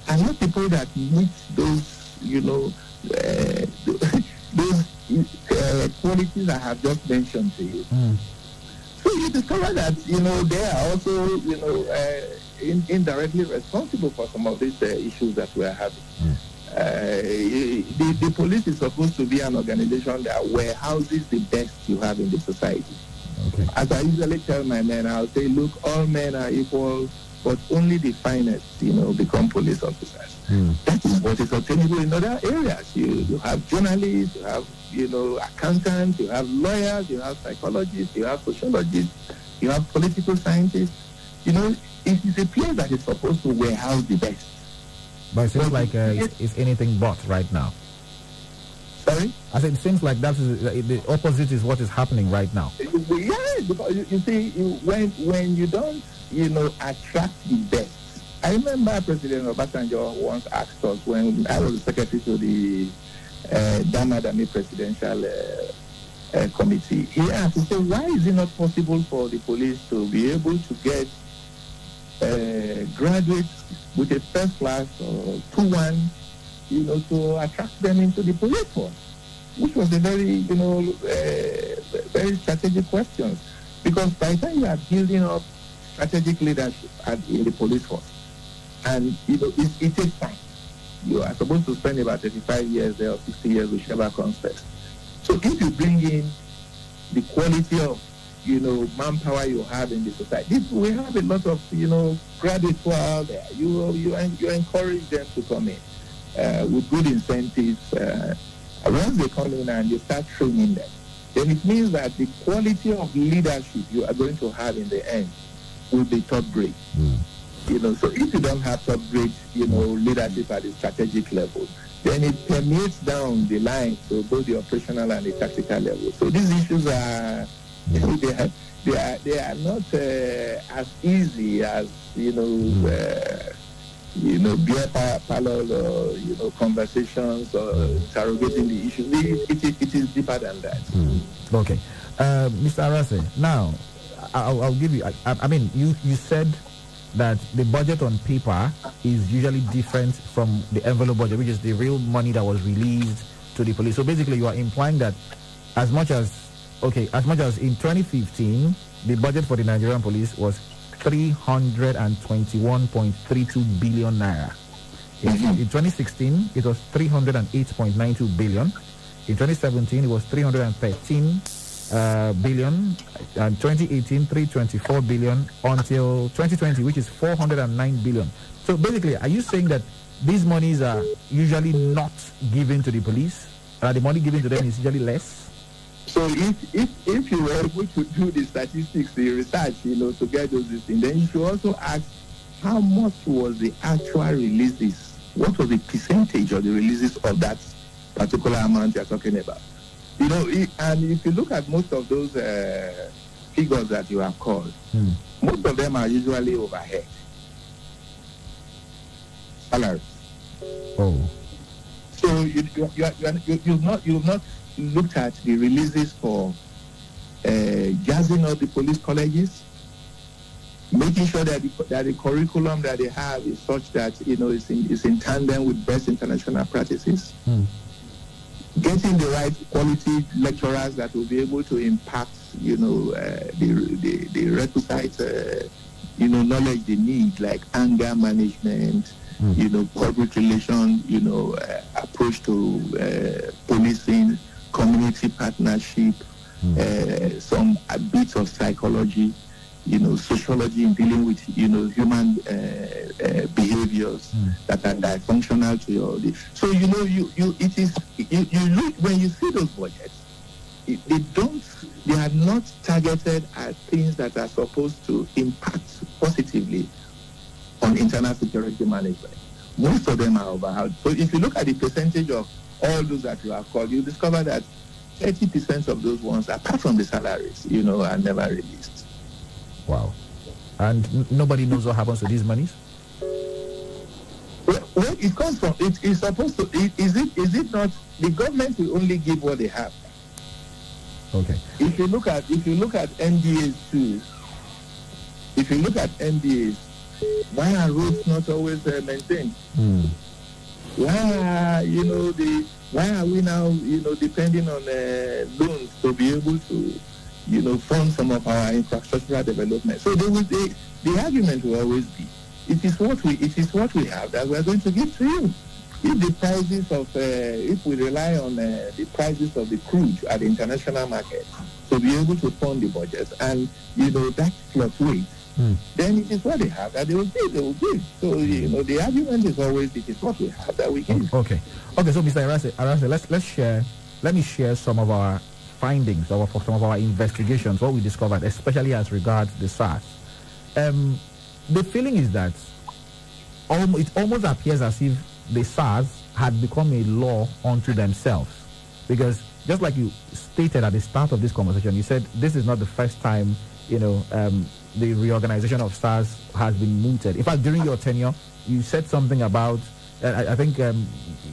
[SPEAKER 20] are not people that meet those, those qualities I have just mentioned to you. So you discover that, they are also, indirectly responsible for some of these issues that we are having. The police is supposed to be an organization that warehouses the best you have in the society. Okay. As I usually tell my men, I'll say, look, all men are equal, but only the finest, become police officers. That is what is obtainable in other areas. You have journalists, you have, accountants, you have lawyers, you have psychologists, you have sociologists, you have political scientists. It is a place that is supposed to warehouse the best.
[SPEAKER 16] But it seems like it's anything but right now.
[SPEAKER 20] Sorry?
[SPEAKER 16] I said it seems like that is the opposite is what is happening right now.
[SPEAKER 20] Yeah, because you see, when you don't, attract the best. I remember President Obasanjo once asked us when I was the secretary to the Damadami Presidential Committee. He asked, he said, why is it not possible for the police to be able to get graduates with a first class or 2-1, to attract them into the police force? Which was a very, very strategic question. Because by the time you are building up strategic leadership in the police force, and it takes time. You are supposed to spend about 35 years there or 60 years, whichever comes first. So if you bring in the quality of, manpower you have in the society, we have a lot of, graduates who are out there. You encourage them to come in with good incentives. Once they come in and you start training them, then it means that the quality of leadership you are going to have in the end will be top grade. So if you don't have top grade, leadership at the strategic level, then it permeates down the line to both the operational and the tactical level. So these issues are, they are not as easy as, beer parlor or, conversations or interrogating the issues. It is deeper than that.
[SPEAKER 16] Okay. Mr. Arase, now, I'll give you, I mean, you said that the budget on paper is usually different from the envelope budget, which is the real money that was released to the police. So basically you are implying that as much as in 2015, the budget for the Nigerian police was 321.32 billion naira. In 2016, it was 308.92 billion. In 2017, it was 313 billion, and 2018 324 billion until 2020, which is 409 billion. So basically, are you saying that these monies are usually not given to the police? The money given to them is usually less?
[SPEAKER 20] So if you were able to do the statistics, the research, to get those things, then you should also ask how much was the actual releases? What was the percentage of the releases of that particular amount you're talking about? And if you look at most of those figures that you have called, most of them are usually overhead. Salaries.
[SPEAKER 16] Oh.
[SPEAKER 20] So you've not looked at the releases for jazzing up the police colleges, making sure that the curriculum that they have is such that is in tandem with best international practices. Getting the right quality lecturers that will be able to impact, the requisite, knowledge they need, like anger management, public relation, approach to policing, community partnership, some bits of psychology, sociology in dealing with, human behaviors that are dysfunctional to your. So you look when you see those budgets, they are not targeted at things that are supposed to impact positively on internal security management. Most of them are overhead. So if you look at the percentage of all those that you have called, you discover that 30% of those ones, apart from the salaries, are never released.
[SPEAKER 16] Wow. And nobody knows what happens to these monies?
[SPEAKER 20] Well, it comes from, it is supposed to, is it not, the government will only give what they have.
[SPEAKER 16] Okay.
[SPEAKER 20] If you look at NDAs too, why are roads not always maintained? Why are we now, depending on loans to be able to, fund some of our infrastructural development? So the argument will always be, it is what we have that we are going to give to you. if the prices of, if we rely on the prices of the crude at the international market to be able to fund the budget, and, that fluctuates, then it is what they have that they will give. So, the argument is always, it is what we have that we give.
[SPEAKER 16] Okay, so Mr. Arase, let me share some of our findings, some of our investigations, what we discovered, especially as regards the SARS. The feeling is that it almost appears as if the SARS had become a law unto themselves, because just like you stated at the start of this conversation, you said this is not the first time the reorganization of SARS has been mooted. In fact, during your tenure, you said something about I think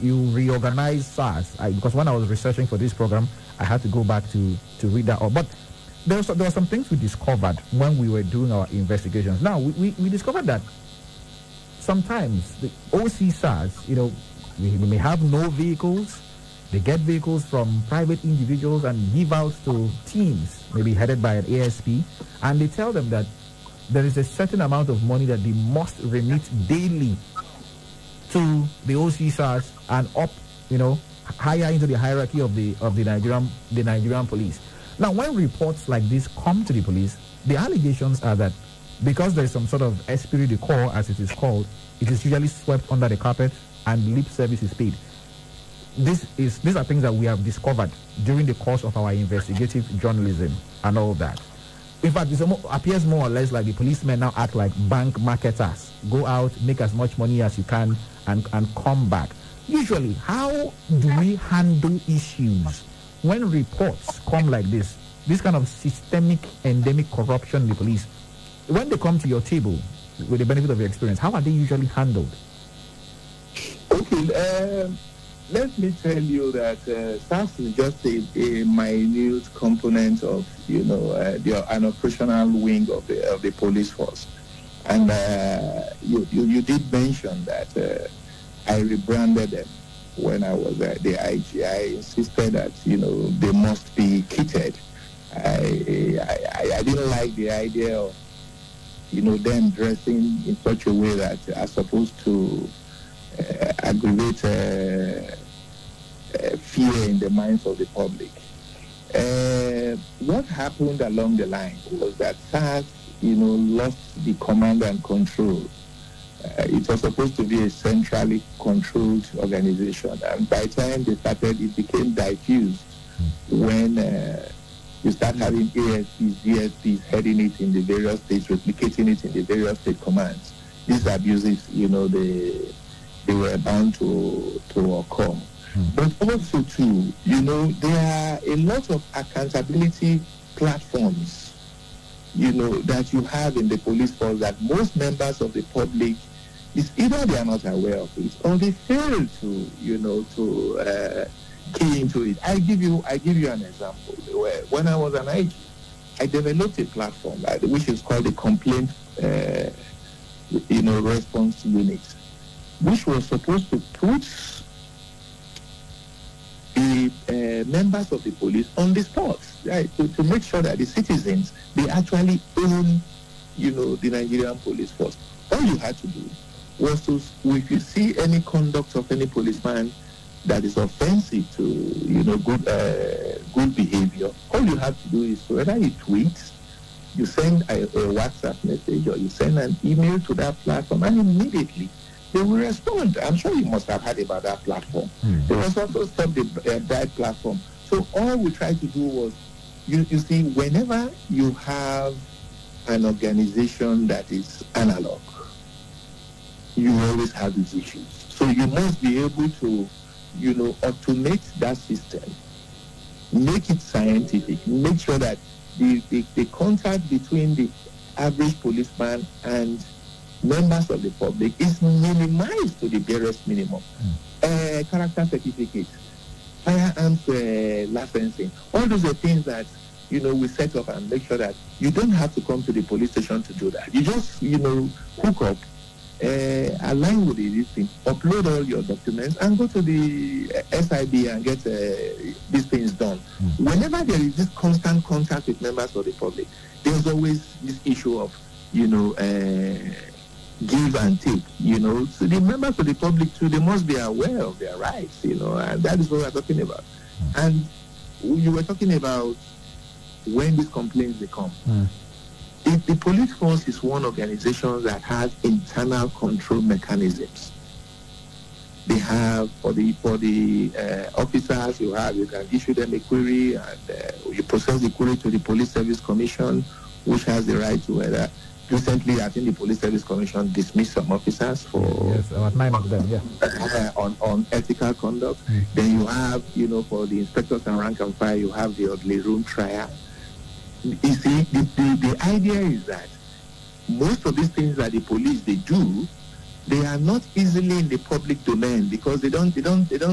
[SPEAKER 16] you reorganized SARS, because when I was researching for this program, I had to go back to read that. But there were some things we discovered when we were doing our investigations. Now, we discovered that sometimes the OC SARS, we may have no vehicles. They get vehicles from private individuals and give out to teams, maybe headed by an ASP, and they tell them that there is a certain amount of money that they must remit daily to the OC SARS and up, higher into the hierarchy of the Nigerian police. Now, when reports like this come to the police, the allegations are that because there is some sort of esprit de corps, as it is called, it is usually swept under the carpet and lip service is paid. These are things that we have discovered during the course of our investigative journalism and all that. In fact, it appears more or less like the policemen now act like bank marketers. Go out, make as much money as you can, and come back. Usually, how do we handle issues when reports come like this kind of systemic, endemic corruption in the police? When they come to your table, with the benefit of your experience, how are they usually handled?
[SPEAKER 20] Okay, let me tell you that SARS is just a minute component of, an operational wing of the police force. And you did mention that I rebranded them when I was the IG. I insisted that, they must be kitted. I didn't like the idea of, them dressing in such a way that are supposed to aggravate fear in the minds of the public. What happened along the line was that SARS, lost the command and control. It was supposed to be a centrally controlled organization, and by the time they started, it became diffused when you start having ASPs, DSPs heading it in the various states, replicating it in the various state commands. These abuses, they were bound to occur. But also, too, there are a lot of accountability platforms, that you have in the police force that most members of the public, is either they are not aware of it or they fail to, key into it. I give you an example. When I was an IG, I developed a platform which is called the Complaint, Response Unit, which was supposed to put the members of the police on the spot, right, to make sure that the citizens, they actually own, the Nigerian police force. All you had to do was to, if you see any conduct of any policeman that is offensive to, good behavior, all you have to do is whether you tweet, you send a WhatsApp message, or you send an email to that platform, and immediately they will respond. I'm sure you must have heard about that platform. There was also the Bright platform. So all we tried to do was, you see, whenever you have an organization that is analog, you always have these issues. So you must be able to, automate that system, make it scientific, make sure that the contact between the average policeman and members of the public is minimized to the barest minimum. Character certificate, firearms licensing, all those are things that, we set up and make sure that you don't have to come to the police station to do that. You just, hook up, align with this thing, upload all your documents, and go to the SIB and get these things done. Whenever there is this constant contact with members of the public, there's always this issue of, give and take, So the members of the public too, they must be aware of their rights, and that is what we're talking about. And you were talking about when these complaints they come. If the police force is one organization that has internal control mechanisms, they have for the officers you can issue them a query, and you process the query to the Police Service Commission, which has the right to whether. Recently, I think the Police Service Commission dismissed some officers for
[SPEAKER 16] about 9 of them,
[SPEAKER 20] on ethical conduct. Then you have, for the inspectors and rank and file, you have the Audley Room trial. You see, the idea is that most of these things that the police they do, they are not easily in the public domain because they don't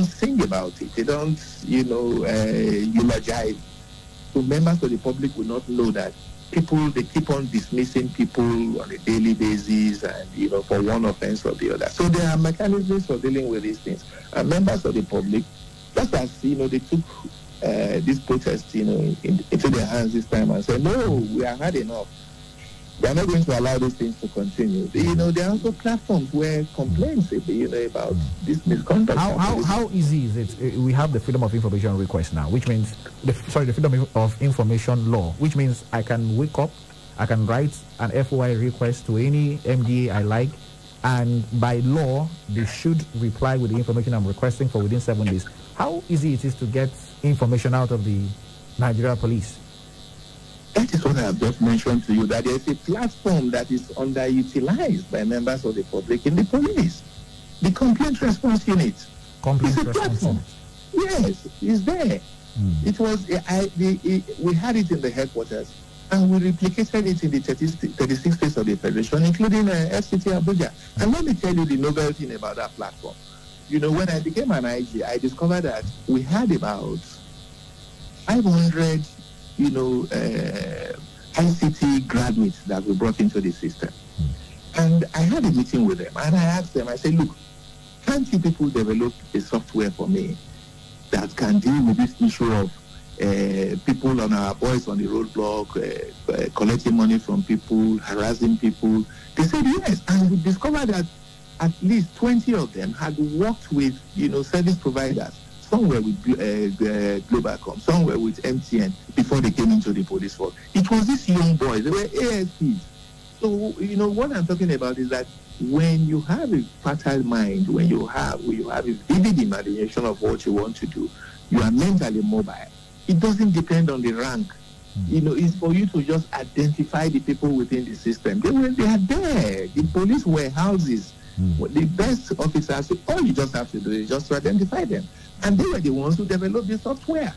[SPEAKER 20] sing about it. They don't, eulogize. So members of the public will not know that they keep on dismissing people on a daily basis and, for one offense or the other. So there are mechanisms for dealing with these things. And members of the public, just as, they took this protest, into their hands this time and said, no, we have had enough. We are not going to allow these things to continue. There are also platforms where complaints, about this misconduct.
[SPEAKER 16] How easy is it? We have the Freedom of Information request now, which means, the Freedom of Information law, which means I can wake up, I can write an FOI request to any MDA I like, and by law, they should reply with the information I'm requesting for within 7 days. How easy it is to get information out of the Nigeria police?
[SPEAKER 20] That is what I have just mentioned to you, that there is a platform that is underutilized by members of the public in the police. The Complaint Response Unit.
[SPEAKER 16] Complaint Response Unit.
[SPEAKER 20] Yes, it's there. It was, we had it in the headquarters, and we replicated it in the 36 states of the Federation, including FCT Abuja. And let me tell you the novel thing about that platform. When I became an IG, I discovered that we had about 500 ICT graduates that we brought into the system. And I had a meeting with them, and I asked them, I said, look, can't you people develop a software for me that can deal with this issue of people on our boys on the roadblock, collecting money from people, harassing people? They said yes, and we discovered that at least 20 of them had worked with, service providers. Some were with Globalcom, some were with MTN before they came into the police force. It was these young boys, they were ASPs. So, what I'm talking about is that when you have a fertile mind, when you have a vivid imagination of what you want to do, you are mentally mobile. It doesn't depend on the rank. It's for you to just identify the people within the system. They are there. The police warehouses. The best officers, all you just have to do is just to identify them. And they were the ones who developed the software.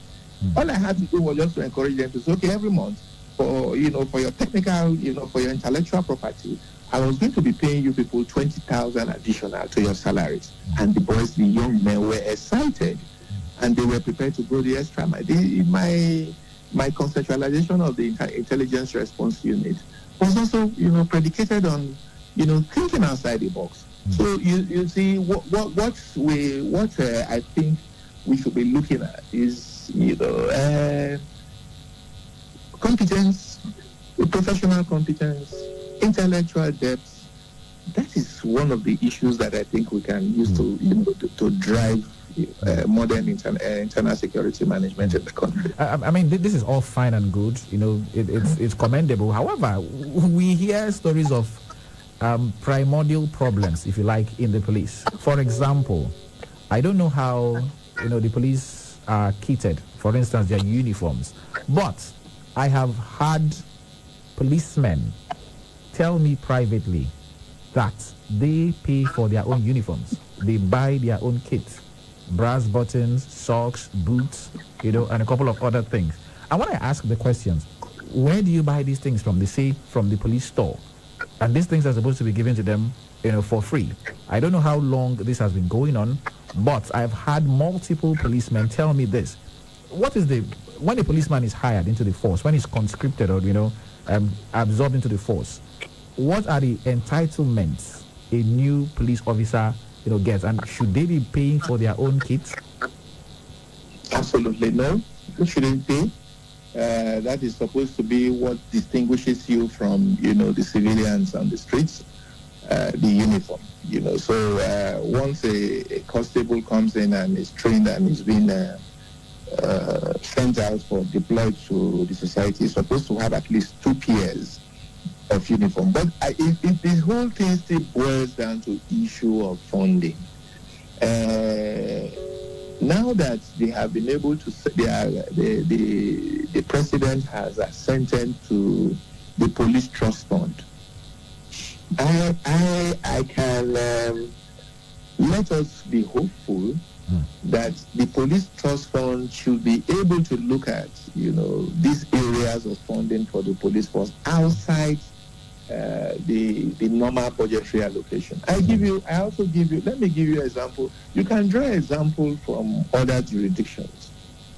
[SPEAKER 20] All I had to do was just to encourage them to say, okay, every month, for your technical, for your intellectual property, I was going to be paying you people 20,000 additional to your salaries. And the young men were excited, and they were prepared to go the extra mile. My conceptualization of the intelligence response unit was also, predicated on, thinking outside the box. So you see, what I think we should be looking at is, competence, professional competence, intellectual depth. That is one of the issues that I think we can use to drive modern internal security management in the country.
[SPEAKER 16] I mean, this is all fine and good. It's commendable. However, we hear stories of primordial problems, if you like, in the police. For example, I don't know how the police are kitted, for instance, their uniforms, but I have had policemen tell me privately that they pay for their own uniforms. They buy their own kit, brass buttons, socks, boots, and a couple of other things. And when I ask the questions, where do you buy these things from? They say from the police store. And these things are supposed to be given to them, for free. I don't know how long this has been going on, but I've had multiple policemen tell me this. When a policeman is hired into the force, when he's conscripted or, absorbed into the force, what are the entitlements a new police officer, gets? And should they be paying for their own kits?
[SPEAKER 20] Absolutely no. You shouldn't pay. That is supposed to be what distinguishes you from, the civilians on the streets. the uniform. So once a constable comes in and is trained and is being sent out for deployed to the society, is supposed to have at least 2 pairs of uniform. But if the whole thing still boils down to issue of funding, now that they have been able to, the president has assented to the police trust fund. I can let us be hopeful that the police trust fund should be able to look at, these areas of funding for the police force outside the normal budgetary allocation. Let me give you an example. You can draw an example from other jurisdictions.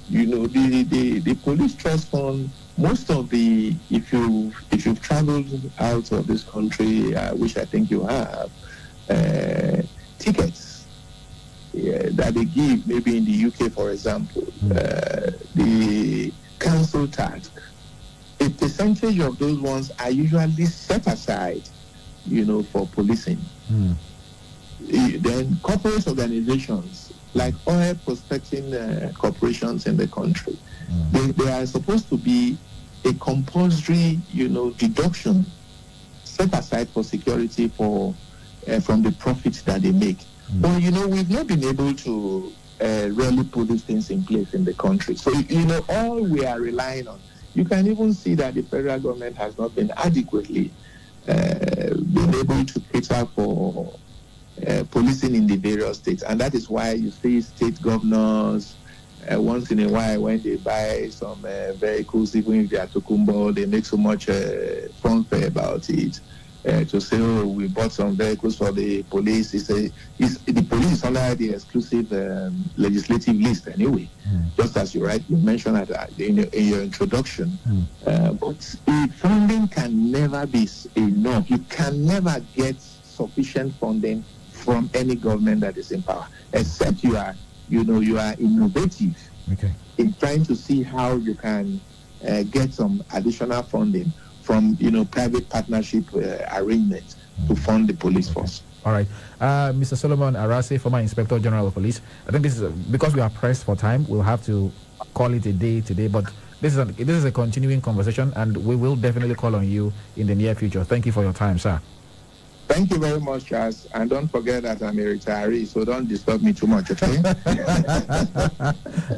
[SPEAKER 20] The police trust fund, most of if you've traveled out of this country, which I think you have, tickets that they give, maybe in the UK, for example, the council tax, a percentage of those ones are usually set aside, for policing. Then corporate organizations, like oil prospecting corporations in the country, they are supposed to be a compulsory, deduction set aside for security from the profits that they make. But, we've not been able to really put these things in place in the country. So, all we are relying on, you can even see that the federal government has not been adequately been able to cater for policing in the various states. And that is why you see state governors, once in a while, when they buy some vehicles, even if they are Tokumbo, they make so much fanfare about it. To say, we bought some vehicles for the police. The police is under the exclusive legislative list anyway, just as you rightly mentioned in your introduction. But the funding can never be enough. You can never get sufficient funding from any government that is in power, except you are innovative in trying to see how you can get some additional funding from private partnership arrangements to fund the police force.
[SPEAKER 16] All right, Mr. Solomon Arase, former Inspector General of Police. I think this is because we are pressed for time. We'll have to call it a day today, but this is a continuing conversation, and we will definitely call on you in the near future. Thank you for your time, sir.
[SPEAKER 20] Thank you very much, Charles. And don't forget that I'm a retiree, so don't disturb me too much, okay?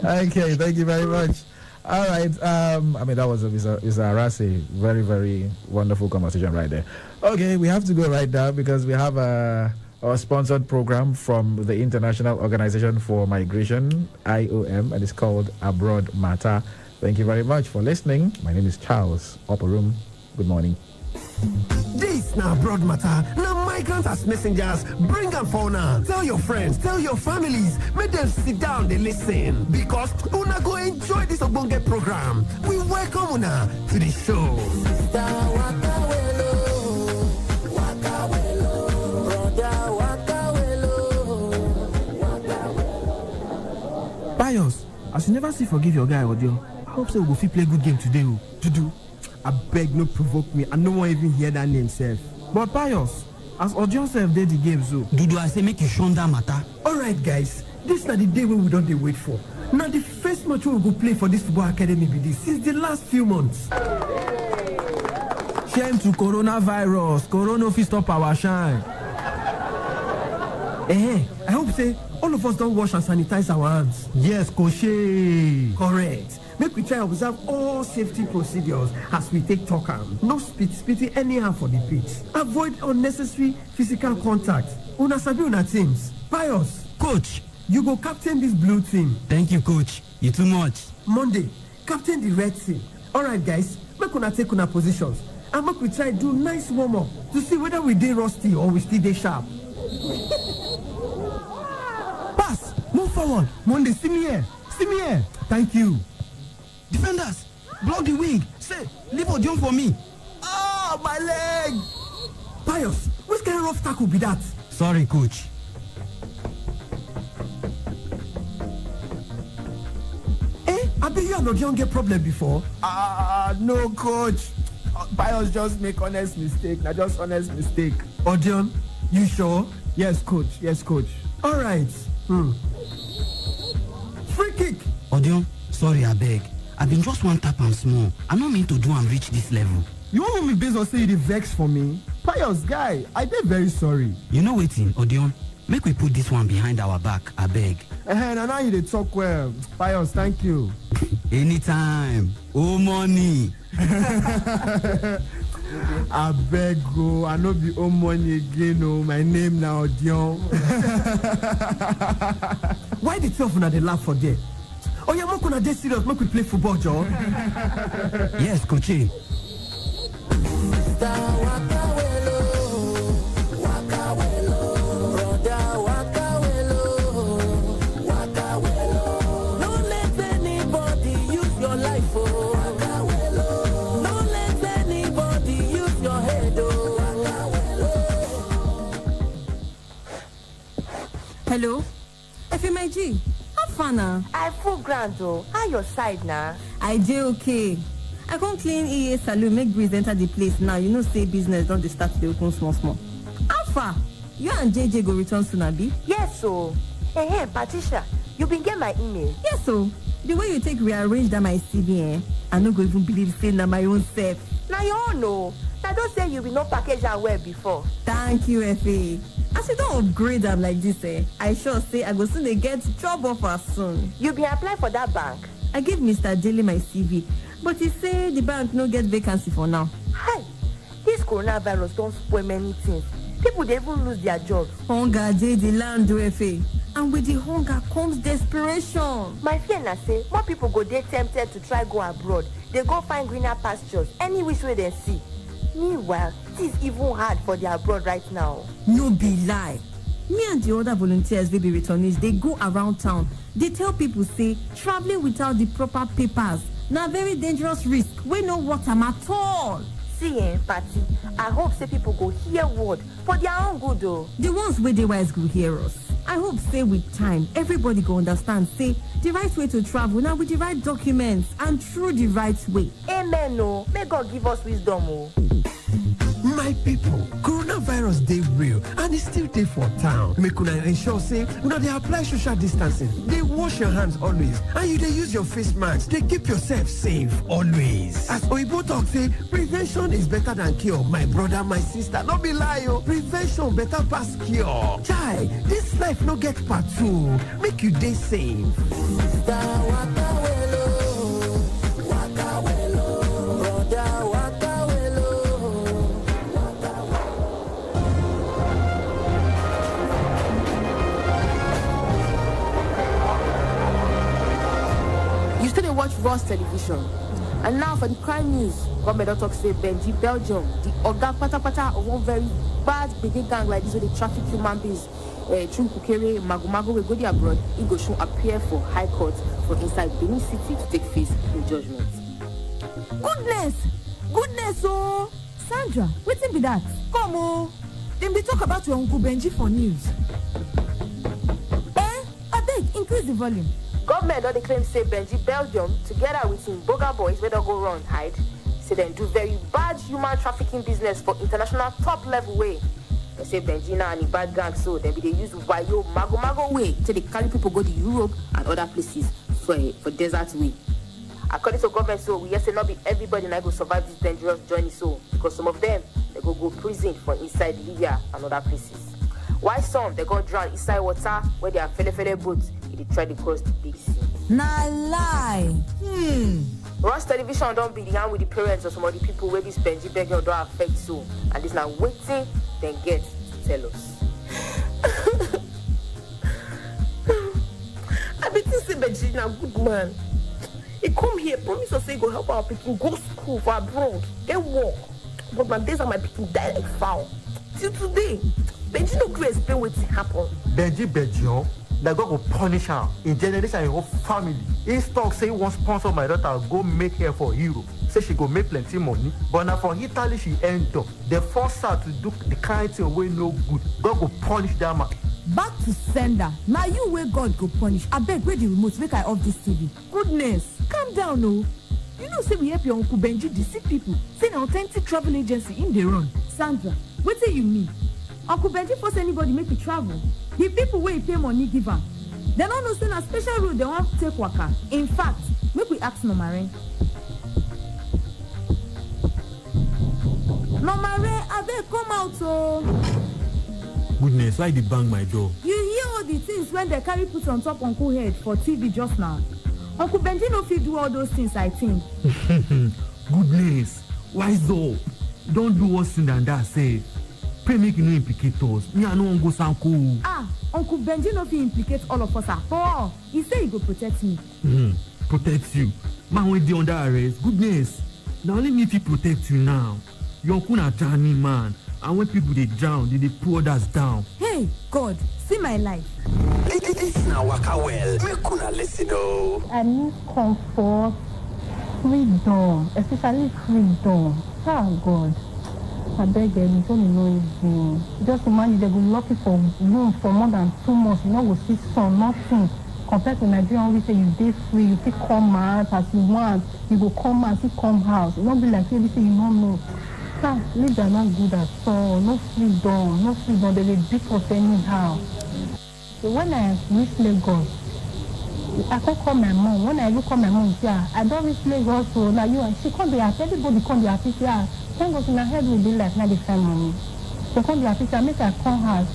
[SPEAKER 16] Okay, thank you very much. All right. That was Mr. Arase. Very, very wonderful conversation right there. Okay, we have to go right now because we have our sponsored program from the International Organization for Migration, IOM, and it's called Abroad Matter. Thank you very much for listening. My name is Charles Oporum. Good morning.
[SPEAKER 21] This now Abroad Matter. Now migrants as messengers. Bring them for now. Tell your friends, tell your families. Make them sit down and listen. Because Una go enjoy this Obonge program. We welcome Una to the show.
[SPEAKER 22] Pius, as you never see forgive your guy, Audio, I hope so we will play good game today. Dudu, I beg no provoke me. I no one even hear that name self. But Pius, as Audio self did the game so.
[SPEAKER 23] Dudu, I say make you shun that matter.
[SPEAKER 22] Alright guys, this is the day we don't wait for. Now the first match we will go play for this football academy be this since the last few months. Shame to coronavirus. Corona fit stop our shine. I hope say all of us don't wash and sanitize our hands. Yes, Koshe. Correct. Make we try observe all safety procedures as we take talk am. No spitting anyhow for the pitch. Avoid unnecessary physical contact. Una sabi una teams. Pius.
[SPEAKER 23] Coach,
[SPEAKER 22] you go captain this blue team.
[SPEAKER 23] Thank you, coach. You too much.
[SPEAKER 22] Monday, captain the red team. Alright guys, make una take una positions. And make we try do nice warm-up to see whether we dey rusty or we still dey sharp. Pass! Move forward! Monday, see me here! See me here! Thank you.
[SPEAKER 23] Defenders, block the wing. Say, leave Odion for me.
[SPEAKER 22] Oh, my leg! Pius, which kind of rough tackle be that?
[SPEAKER 23] Sorry, coach.
[SPEAKER 22] I bet you and Odion get problem before.
[SPEAKER 21] No, coach.
[SPEAKER 22] Pius just make honest mistake. Now just honest mistake. Odion, you sure? Yes, coach. Yes, coach. All right. Free kick.
[SPEAKER 23] Odion, sorry, I beg. I've been just one tap and small. I don't mean to do and reach this level.
[SPEAKER 22] You want me based on say you vex for me? Pius guy, I did very sorry.
[SPEAKER 23] You know waiting, Odion. Make we put this one behind our back, I beg.
[SPEAKER 22] And now you dey talk well. Pius, thank you.
[SPEAKER 23] Anytime. Oh, money.
[SPEAKER 22] I beg go. I no be owe money again. Oh, my name now Odion. Why the two of you dey laugh for there? Oh yeah, make una dey serious. Make we play football, Joe.
[SPEAKER 23] Yes, coach.
[SPEAKER 4] Hello? FMIG, how far now?
[SPEAKER 11] I full grand though. How your side now?
[SPEAKER 4] I dey okay. I can't clean EA Salon, make breeze enter the place now. You know, say business don't they start to open small. How far? You and JJ go return soon, Abi?
[SPEAKER 11] Yes, so. Hey, Patricia, you been get my email?
[SPEAKER 4] Yes, so. The way you take rearrange that my CV, I no go even believe saying that my own self.
[SPEAKER 11] Now you all know. Now don't say you be no package and wear before.
[SPEAKER 4] Thank you, FA. As you don't upgrade them like this, I sure say I go soon they get job offer soon.
[SPEAKER 11] You be apply for that bank?
[SPEAKER 4] I give Mr. Daly my CV, but he say the bank no get vacancy for now.
[SPEAKER 11] Hi, this coronavirus don't spoil many things. People they even lose their jobs.
[SPEAKER 4] Hunger dey the land, FA. And with the hunger comes desperation.
[SPEAKER 11] My fear na say more people go dey tempted to try go abroad. They go find greener pastures any which way they see. Meanwhile, it is even hard for the abroad right now.
[SPEAKER 4] No be lie. Me and the other volunteers will be returnees. They go around town. They tell people say traveling without the proper papers na very dangerous risk. We no want them at all.
[SPEAKER 11] See, Patty, I hope say people go hear word for their own good though.
[SPEAKER 4] The ones where they wise go hear us. I hope say with time everybody go understand say the right way to travel now with the right documents and through the right way.
[SPEAKER 11] Amen. No, may God give us wisdom. Oh.
[SPEAKER 22] My people, coronavirus dey real and it's still dey for town. Make una ensure say una dey apply social distancing. Dey wash your hands always and you dey use your face mask. Dey keep yourself safe always. As Oyibo talk say, prevention is better than cure. My brother, my sister, no be lie o. Prevention better pass cure. Chai, this life no get part 2. Make you dey safe.
[SPEAKER 5] Watch Ross Television. And now for the crime news, government talk say Benji Belgium, the Oga Pata of one very bad big gang like this where they traffic human beings. Chunkukere Magumago will go there abroad. He go soon appear for High Court for inside Benin City to take face in judgment.
[SPEAKER 7] Goodness, oh Sandra, waiting be that. Come on, then we talk about your Uncle Benji for news. I beg, increase the volume.
[SPEAKER 5] Government don't claim say Benji Belgium, together with some boga boys where they go run hide, say they do very bad human trafficking business for international top level way. They say Benji now and the bad gang so they use Wayo Mago way till they carry people go to Europe and other places for desert way. According to government, so we say not be everybody now go survive this dangerous journey so because some of them they go prison for inside Libya and other places. Why some they go drown inside water where they are fele boats. They try to cross the big sea.
[SPEAKER 7] Nah lie.
[SPEAKER 5] Ross Television don't be the hand with the parents or some of the people where this Benji Belgium don't affect so. And it's now waiting, then get to tell us.
[SPEAKER 24] I bet you say Benji now good man. He come here, promise us say he go help our people go school for abroad, get work. But my days are my people die like foul. Till today, Benji no clue explain what happen.
[SPEAKER 25] Benji Belgium. That God will punish her in generation and her family. He talk say he won't sponsor my daughter go make her for Europe. Say she go make plenty money. But now from Italy she end up. They force her to do the kind thing way no good. God will punish that man.
[SPEAKER 7] Back to sender. Now you where God go punish. I beg where the remote make I off this TV. Goodness, calm down no. You know, say we help your Uncle Benji deceive people. Say an authentic travel agency in the run.
[SPEAKER 4] Sandra, what do you mean? Uncle Benji force anybody make it travel. The people where he pay money give am. They don't know say a special route they want to take waka. In fact, make we ask Nomare. Nomare, abeg come out oh.
[SPEAKER 1] Goodness, why they bang my door?
[SPEAKER 4] You hear all the things when they carry put on top Uncle head for TV just now. Uncle Benji no fit do all those things, I think.
[SPEAKER 1] Goodness, wise up. Don't do worse than that, say. Pray make you no implicate us. Me, I no wan go sound cool.
[SPEAKER 4] Uncle Benji no fit implicate all of us at all. He say he go protect me.
[SPEAKER 1] Protect you? Man, when they under arrest, goodness. Now only me fit protect you now. Your uncle na Johnny man. And when people they drown, they pull others down.
[SPEAKER 4] Hey, God, see my life.
[SPEAKER 21] This now waka well. Make una listen oh.
[SPEAKER 2] I need comfort, freedom, especially freedom. Oh God. I beg them, it's only no easy. Just imagine they will lock you for room for more than 2 months. You know, we'll see sun, nothing. Compared to Nigeria, we say you day free, you still come out as you want. You go come out, still come house. It won't be like everything you don't know. Leaves are not good at all. No freedom, no freedom. They will beat us anyhow. So when I reach Lagos, I can't call my mom. When I call my mom, I don't reach Lagos, so now you and she can't be happy. Everybody can't be happy. Thank God in my head will be like 95 money. They can't be happy. I make a call house.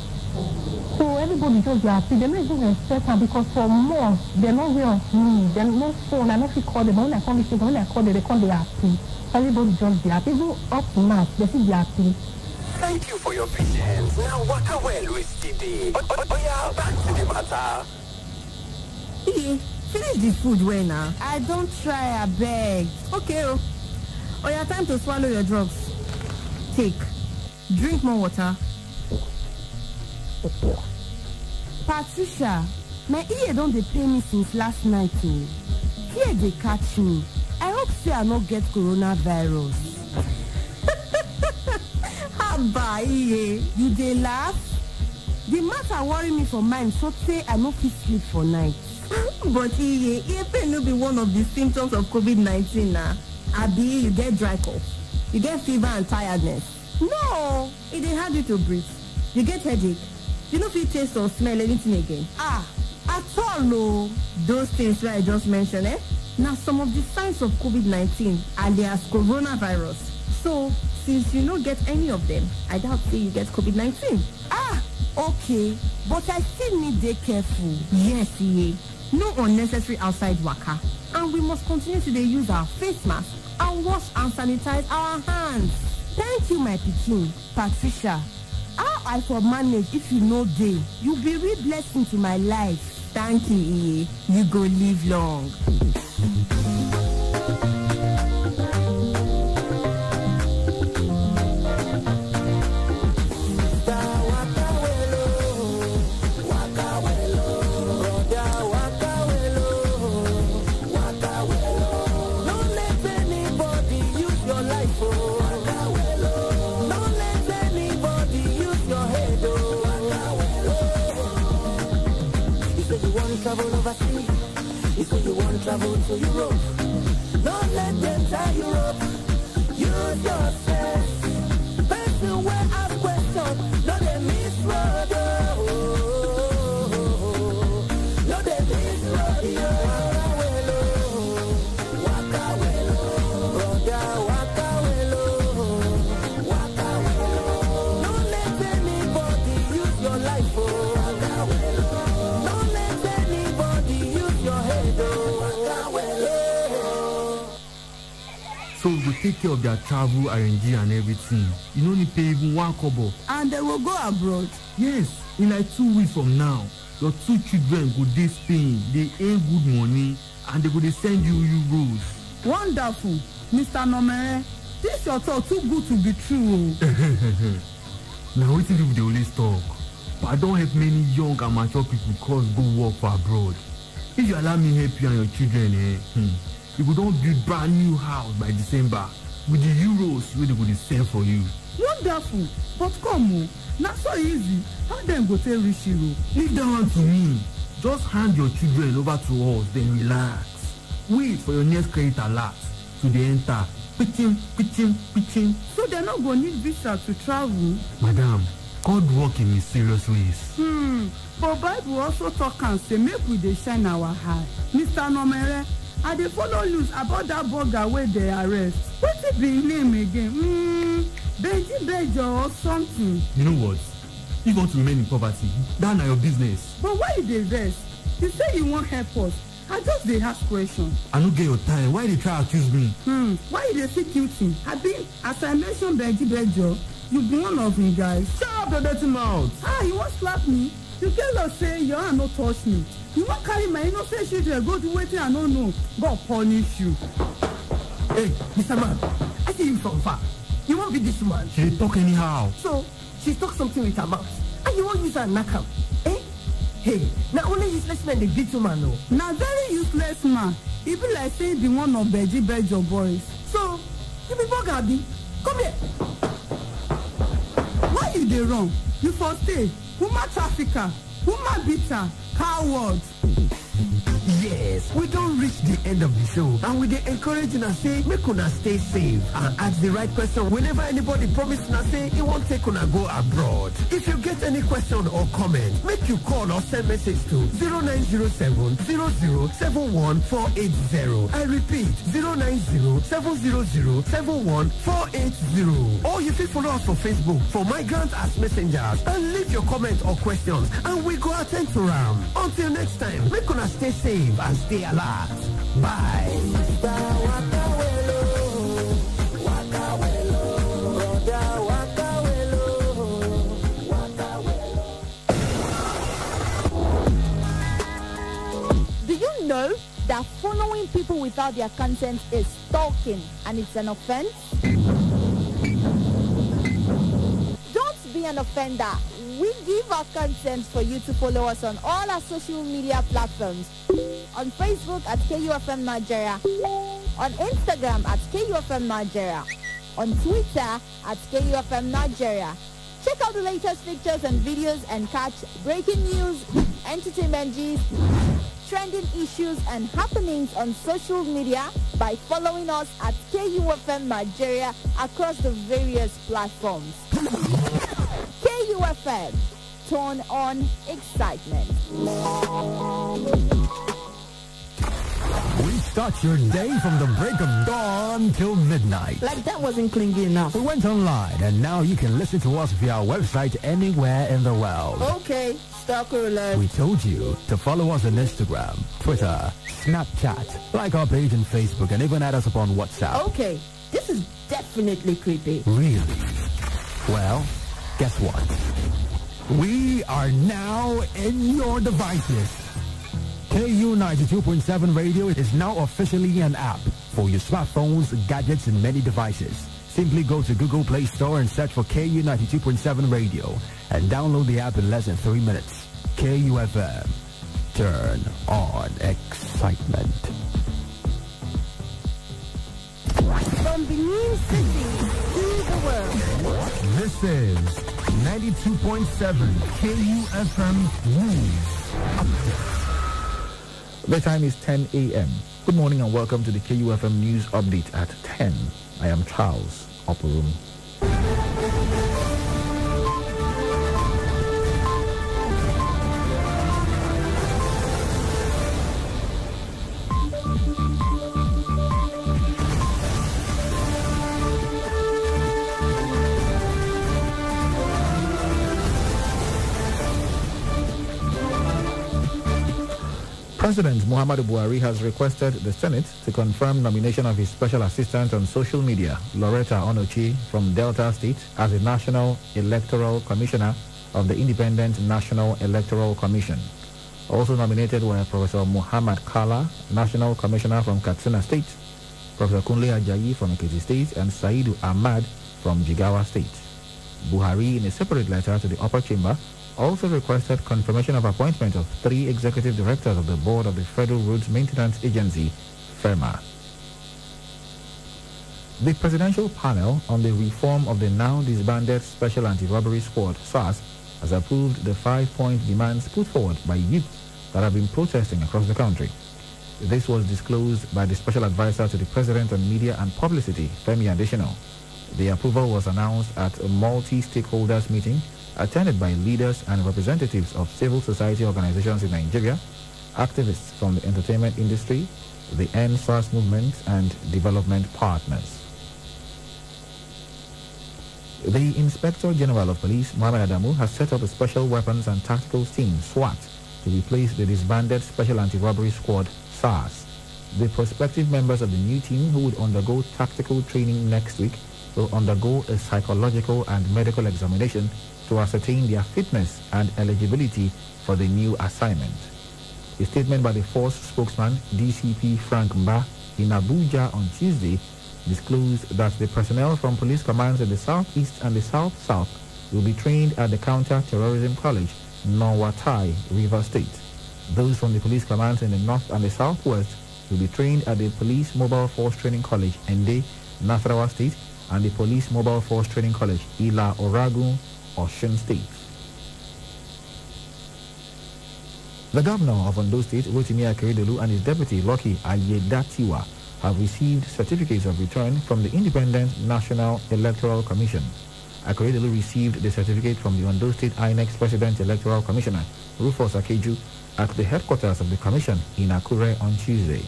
[SPEAKER 2] So everybody just be happy. They don't even respect her because for months they're not aware of me. They're not phone. I don't call them. When I call them, they can't be happy. Everybody just be happy. Even up to now, they still be happy.
[SPEAKER 21] Thank you for your patience. Now waka well with Stevie. Oh yeah, back to the matter.
[SPEAKER 4] Hey, finish the food well now. I don't try, I beg. Okay, oh yeah, time to swallow your drugs. Take. Drink more water. Patricia, my ear don't dey pain me since last night too. Here they catch me. I hope say I no get coronavirus. Haba, you dey laugh? The matter worry me for mind, so say I no fit sleep for night. But ear pain no be one of the symptoms of COVID-19 now. Abi, you get dry cough, you get fever and tiredness. No, it dey hard you to breathe. You get headache. You no fit taste or smell anything again. At all no. Those things where I just mentioned, now some of the signs of COVID-19 alias coronavirus. So, since you don't get any of them, I doubt say you get COVID-19. Okay. But I still need to be careful. Yes, no unnecessary outside waka. And we must continue to use our face mask and wash and sanitize our hands. Thank you, my pikin, Patricia. How I for manage if you know day, you'll be real blessing to my life. Thank you, Iye. You go live long.
[SPEAKER 6] Travel overseas, if you want to travel to Europe, don't let them tie you up. Use your sense. Person will ask questions, no they miss road. No they miss road. Waka welo, brother, waka welo, waka welo. Don't let anybody use your life. Waka welo.
[SPEAKER 1] So we will take care of their travel, arrange and everything. You don't need to pay even 1 kobo.
[SPEAKER 4] And they will go abroad?
[SPEAKER 1] Yes, in like 2 weeks from now. Your 2 children go to Spain. They earn good money and they go to send you euros.
[SPEAKER 4] Wonderful. Mr. Nomere, this your talk too good to be true.
[SPEAKER 1] Now what do they always talk? But I don't help many young and mature people cause go work for abroad. If you allow me help you and your children, you will don't build brand new house by December with the euros where they will sell for you.
[SPEAKER 4] Wonderful. But come on, not so easy. How them go tell rich hero?
[SPEAKER 1] Leave that one to me. Just hand your children over to us, then relax. Wait for your next credit alert to the enter. Pitching.
[SPEAKER 3] So they're not going to need visa to travel?
[SPEAKER 1] Madam, God work in mysterious ways.
[SPEAKER 3] But Bible also talk and say, make we dey shine our eye. Mr. Nomere, I dey follow news about that burger where they arrest. What's it be name again? Benji Bejo or something.
[SPEAKER 1] You know what? If you want to remain in poverty, that's not your business.
[SPEAKER 3] But why you dey vex? You say you won't help us. I just dey ask question.
[SPEAKER 1] I don't get your time. Why they try to accuse me?
[SPEAKER 3] Why you dey see guilty? I been, as I mentioned Benji Bejo, you be one of me guys.
[SPEAKER 1] Shut up the dirty mouth.
[SPEAKER 3] You won't slap me? You tell us say your hand no touch me. You won't carry my innocent children go to waiting I don't know. God punish you.
[SPEAKER 22] Hey, Mr. Man, I see you from far. You won't be this man.
[SPEAKER 1] She talk anyhow.
[SPEAKER 22] So, she talk something with her mouth. And you won't use her knock am. Eh? Hey, now only useless men they beat you man no.
[SPEAKER 3] Now very useless man. He be like saying the one of Benji Bejo boys.
[SPEAKER 22] So, you be Bogabi. Come here.
[SPEAKER 3] Why you dey wrong? You for stay. Woman trafficker. Woman beater. Coward.
[SPEAKER 21] Yes, we don't reach the end of the show, and we dey encourage una say make una stay safe and ask the right question whenever anybody promise una say he won't take una go abroad. If you get any question or comment, make you call or send message to 0907 0071480. I repeat 090 700 71480. Or you can follow us on Facebook for Migrants as Messengers and leave your comment or questions, and we go attend to them. Until next time, make una stay safe and stay alert. Bye.
[SPEAKER 14] Do you know that following people without their consent is stalking and it's an offense? Don't be an offender. We give our consent for you to follow us on all our social media platforms. On Facebook at KUFM Nigeria. On Instagram at KUFM Nigeria. On Twitter at KUFM Nigeria. Check out the latest pictures and videos and catch breaking news, entertainment gist, trending issues and happenings on social media by following us at KUFM Nigeria across the various platforms. KUFM, turn on excitement.
[SPEAKER 19] We start your day from the break of dawn till midnight.
[SPEAKER 24] Like that wasn't clingy enough.
[SPEAKER 19] We went online and now you can listen to us via our website anywhere in the world.
[SPEAKER 24] Okay, stalker alert.
[SPEAKER 19] We told you to follow us on Instagram, Twitter, Snapchat, like our page on Facebook, and even add us upon WhatsApp.
[SPEAKER 24] Okay, this is definitely creepy.
[SPEAKER 19] Really? Well, guess what? We are now in your devices. KU 92.7 Radio is now officially an app for your smartphones, gadgets, and many devices. Simply go to Google Play Store and search for KU 92.7 Radio and download the app in less than 3 minutes. KUFM. Turn on excitement.
[SPEAKER 14] From Benin City to the world.
[SPEAKER 15] This is 92.7 KUFM News Update.
[SPEAKER 16] The time is 10 a.m. Good morning and welcome to the KUFM News Update at 10. I am Charles Oporum. President Muhammadu Buhari has requested the Senate to confirm nomination of his special assistant on social media, Loretta Onochi, from Delta State as the National Electoral Commissioner of the Independent National Electoral Commission. Also nominated were Professor Muhammad Kala, National Commissioner from Katsina State, Professor Kunle Ajayi from Ekiti State, and Saidu Ahmad from Jigawa State. Buhari, in a separate letter to the upper chamber, also requested confirmation of appointment of 3 executive directors of the board of the Federal Roads Maintenance Agency, FERMA. The Presidential Panel on the Reform of the now disbanded Special Anti-Robbery Squad, SARS, has approved the 5-point demands put forward by youth that have been protesting across the country. This was disclosed by the Special Advisor to the President on Media and Publicity, Femi Adesina. The approval was announced at a multi-stakeholders meeting attended by leaders and representatives of civil society organizations in Nigeria, activists from the entertainment industry, the NSAS movement, and development partners. The Inspector General of Police, Mohamed Adamu, has set up a Special Weapons and Tactical Team, SWAT, to replace the disbanded Special Anti-Robbery Squad, SARS. The prospective members of the new team, who would undergo tactical training next week, will undergo a psychological and medical examination to ascertain their fitness and eligibility for the new assignment. A statement by the force spokesman, DCP Frank Mba, in Abuja on Tuesday, disclosed that the personnel from police commands in the southeast and the south-south will be trained at the Counter-Terrorism College, Norwatai, Rivers State. Those from the police commands in the north and the southwest will be trained at the Police Mobile Force Training College, Ende, Nasarawa State, and the Police Mobile Force Training College, Ila Oragun, Osun State. The governor of Ondo State, Rotimi Akeredolu, and his deputy, Lucky Ayedatiwa, have received certificates of return from the Independent National Electoral Commission. Akeredolu received the certificate from the Ondo State INEC President Electoral Commissioner, Rufus Akeju, at the headquarters of the commission in Akure on Tuesday.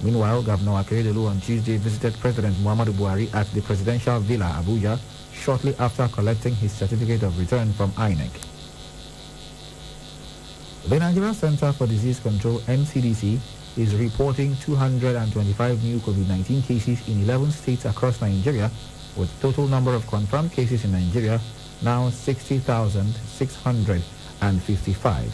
[SPEAKER 16] Meanwhile, Governor Akeredolu on Tuesday visited President Muhammadu Buhari at the Presidential Villa, Abuja, shortly after collecting his certificate of return from INEC. The Nigeria Center for Disease Control, NCDC, is reporting 225 new COVID-19 cases in 11 states across Nigeria, with total number of confirmed cases in Nigeria now 60,655.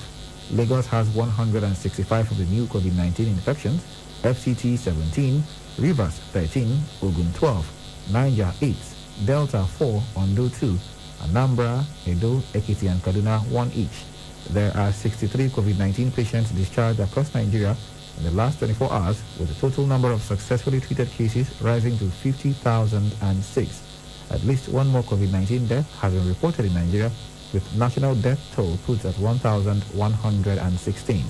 [SPEAKER 16] Lagos has 165 of the new COVID-19 infections, FCT 17, Rivers 13, Ogun 12, Niger 8, Delta 4, Ondo 2, Anambra, Edo, Ekiti and Kaduna 1 each. There are 63 COVID-19 patients discharged across Nigeria in the last 24 hours, with the total number of successfully treated cases rising to 50,006. At least one more COVID-19 death has been reported in Nigeria, with national death toll put at 1,116.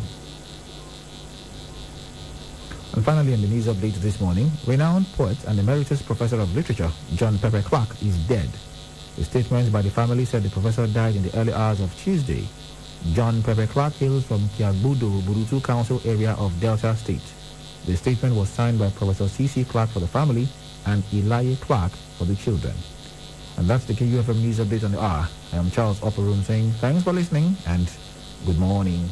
[SPEAKER 16] And finally, in the news update this morning, renowned poet and emeritus professor of literature, John Pepper Clark, is dead. A statement by the family said the professor died in the early hours of Tuesday. John Pepper Clark hails from Kiagbudo, Burutu Council area of Delta State. The statement was signed by Professor C.C. Clark for the family and Elijah Clark for the children. And that's the KUFM News Update on the hour. I am Charles Opperoom saying thanks for listening and good morning.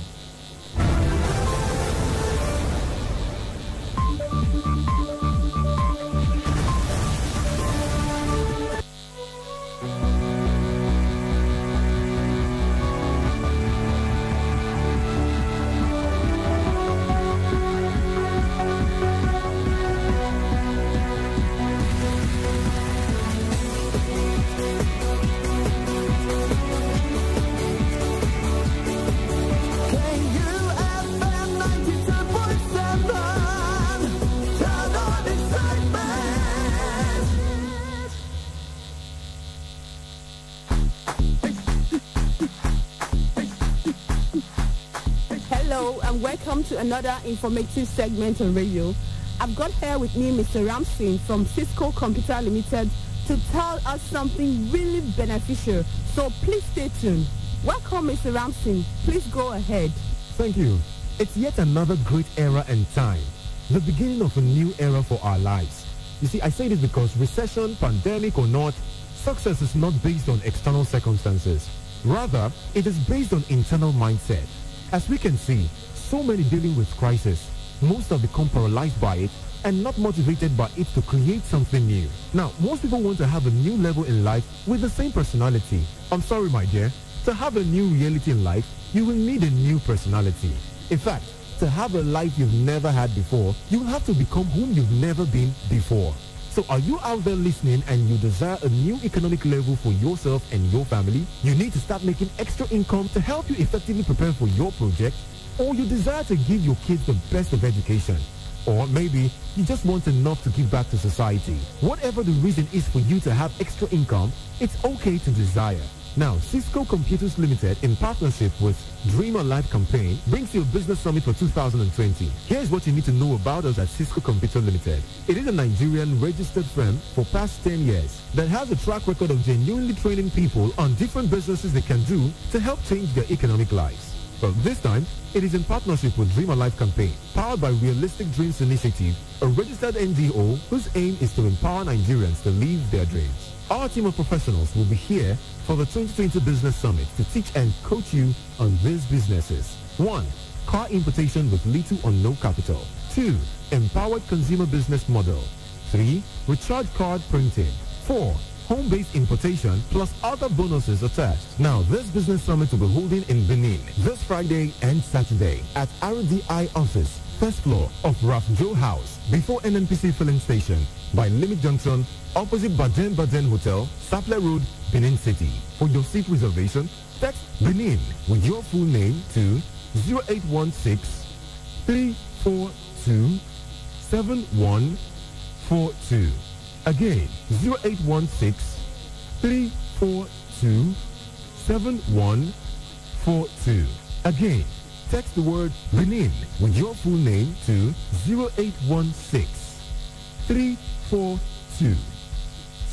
[SPEAKER 11] Welcome to another informative segment on radio. I've got here with me Mr. Ramsey from Cisco Computer Limited to tell us something really beneficial. So please stay tuned. Welcome, Mr. Ramsey. Please go ahead.
[SPEAKER 8] Thank you. It's yet another great era and time. The beginning of a new era for our lives. You see, I say this because recession, pandemic or not, success is not based on external circumstances. Rather, it is based on internal mindset. As we can see, so many dealing with crisis. Most have become paralyzed by it and not motivated by it to create something new. Now, most people want to have a new level in life with the same personality. I'm sorry, my dear. To have a new reality in life, you will need a new personality. In fact, to have a life you've never had before, you will have to become whom you've never been before. So are you out there listening and you desire a new economic level for yourself and your family? You need to start making extra income to help you effectively prepare for your project, or you desire to give your kids the best of education, or maybe you just want enough to give back to society. Whatever the reason is for you to have extra income, it's okay to desire. Now, Cisco Computers Limited, in partnership with Dream Alive Campaign, brings you a business summit for 2020. Here's what you need to know about us at Cisco Computer Limited. It is a Nigerian registered firm for past 10 years that has a track record of genuinely training people on different businesses they can do to help change their economic lives. But this time, it is in partnership with Dream Alive Campaign, powered by Realistic Dreams Initiative, a registered NGO whose aim is to empower Nigerians to live their dreams. Our team of professionals will be here for the 2020 Business Summit to teach and coach you on these businesses. 1. Car importation with little or no capital. 2. Empowered consumer business model. 3. Recharge card printing. 4. Home-based importation plus other bonuses attached. Now, this business summit will be holding in Benin this Friday and Saturday at RDI office, first floor of Ralph Joe House, before NNPC filling station, by Limit Junction, opposite Baden Hotel, Sapler Road, Benin City. For your seat reservation, text Benin with your full name to 0816 342 7142. Again, 0816 342 7142. Again, text the word Benin with your full name to 0816 342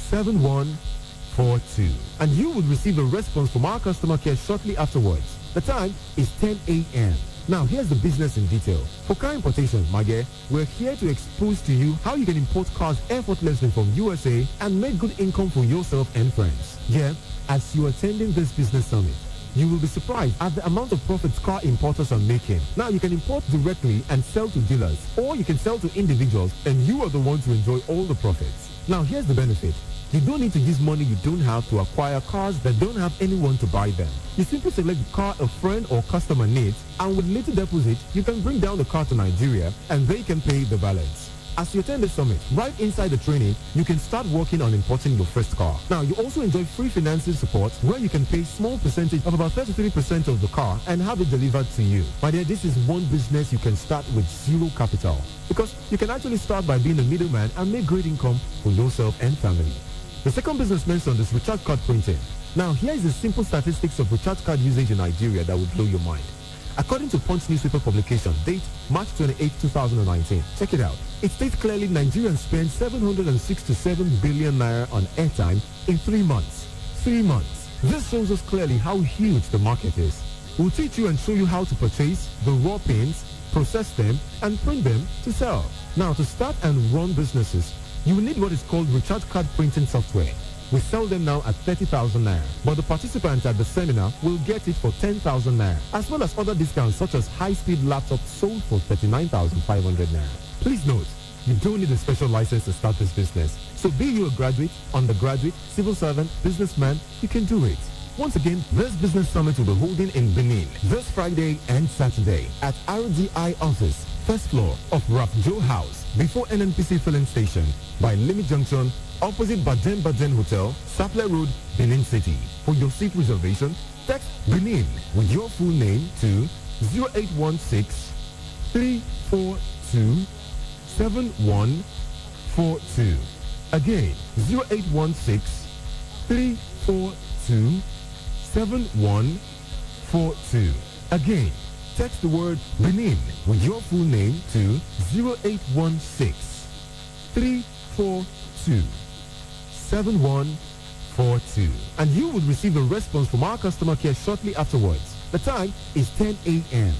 [SPEAKER 8] 7142. And you will receive a response from our customer care shortly afterwards. The time is 10 a.m. Now, here's the business in detail. For car importation, my dear, we're here to expose to you how you can import cars effortlessly from USA and make good income for yourself and friends. Yeah, as you're attending this business summit, you will be surprised at the amount of profits car importers are making. Now, you can import directly and sell to dealers, or you can sell to individuals and you are the one to enjoy all the profits. Now, here's the benefit. You don't need to use money you don't have to acquire cars that don't have anyone to buy them. You simply select the car a friend or customer needs, and with little deposit, you can bring down the car to Nigeria and they can pay the balance. As you attend the summit, right inside the training, you can start working on importing your first car. Now, you also enjoy free financing support where you can pay small percentage of about 33% of the car and have it delivered to you. My dear, this is one business you can start with zero capital, because you can actually start by being a middleman and make great income for yourself and family. The second business mentioned is recharge card printing. Now, here is the simple statistics of recharge card usage in Nigeria that will blow your mind. According to Punch newspaper publication, date March 28, 2019. Check it out. It states clearly Nigerians spend 767 billion naira on airtime in 3 months. 3 months. This shows us clearly how huge the market is. We'll teach you and show you how to purchase the raw pins, process them, and print them to sell. Now, to start and run businesses, you will need what is called recharge card printing software. We sell them now at 30,000 naira, but the participants at the seminar will get it for 10,000 naira, as well as other discounts such as high-speed laptops sold for 39,500 naira. Please note, you don't need a special license to start this business. So be you a graduate, undergraduate, civil servant, businessman, you can do it. Once again, this business summit will be holding in Benin this Friday and Saturday at RDI office, first floor of Ralph Joe House, before NNPC filling station, by Limit Junction, opposite Baden Hotel, Sapler Road, Benin City. For your seat reservation, text Benin with your full name to 0816 342 7142. Again, 0816 342 7142. Again, text the word Benin with your full name to 0816 342 7142. And you will receive a response from our customer care shortly afterwards. The time is 10 a.m.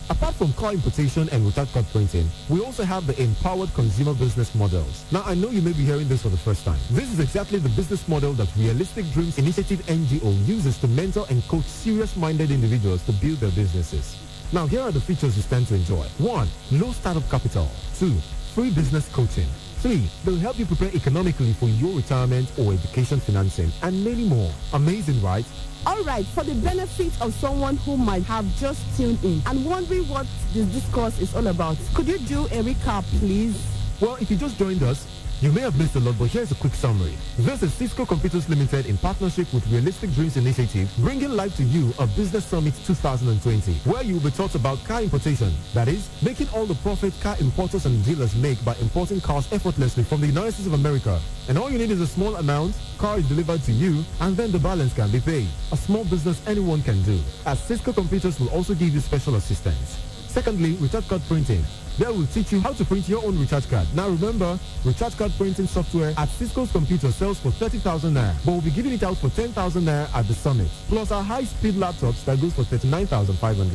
[SPEAKER 8] Apart from car importation and recharge card printing, we also have the empowered consumer business models. Now, I know you may be hearing this for the first time. This is exactly the business model that Realistic Dreams Initiative NGO uses to mentor and coach serious-minded individuals to build their businesses. Now, here are the features you stand to enjoy. 1. Low startup capital. 2. Free business coaching. 3. They'll help you prepare economically for your retirement or education financing, and many more. Amazing, right?
[SPEAKER 11] Alright, for the benefit of someone who might have just tuned in and wondering what this discourse is all about, could you do a recap, please?
[SPEAKER 8] Well, if you just joined us, You may have missed a lot, but here's a quick summary. This is Cisco Computers Limited in partnership with Realistic Dreams Initiative, bringing live to you a Business Summit 2020, where you will be taught about car importation. That is, making all the profit car importers and dealers make by importing cars effortlessly from the United States of America. And all you need is a small amount, car is delivered to you, and then the balance can be paid. A small business anyone can do, as Cisco Computers will also give you special assistance. Secondly, recharge card printing. They will teach you how to print your own recharge card. Now remember, recharge card printing software at Cisco's computer sells for 30,000 naira, but we'll be giving it out for 10,000 naira at the summit. Plus our high-speed laptops that goes for 39,500.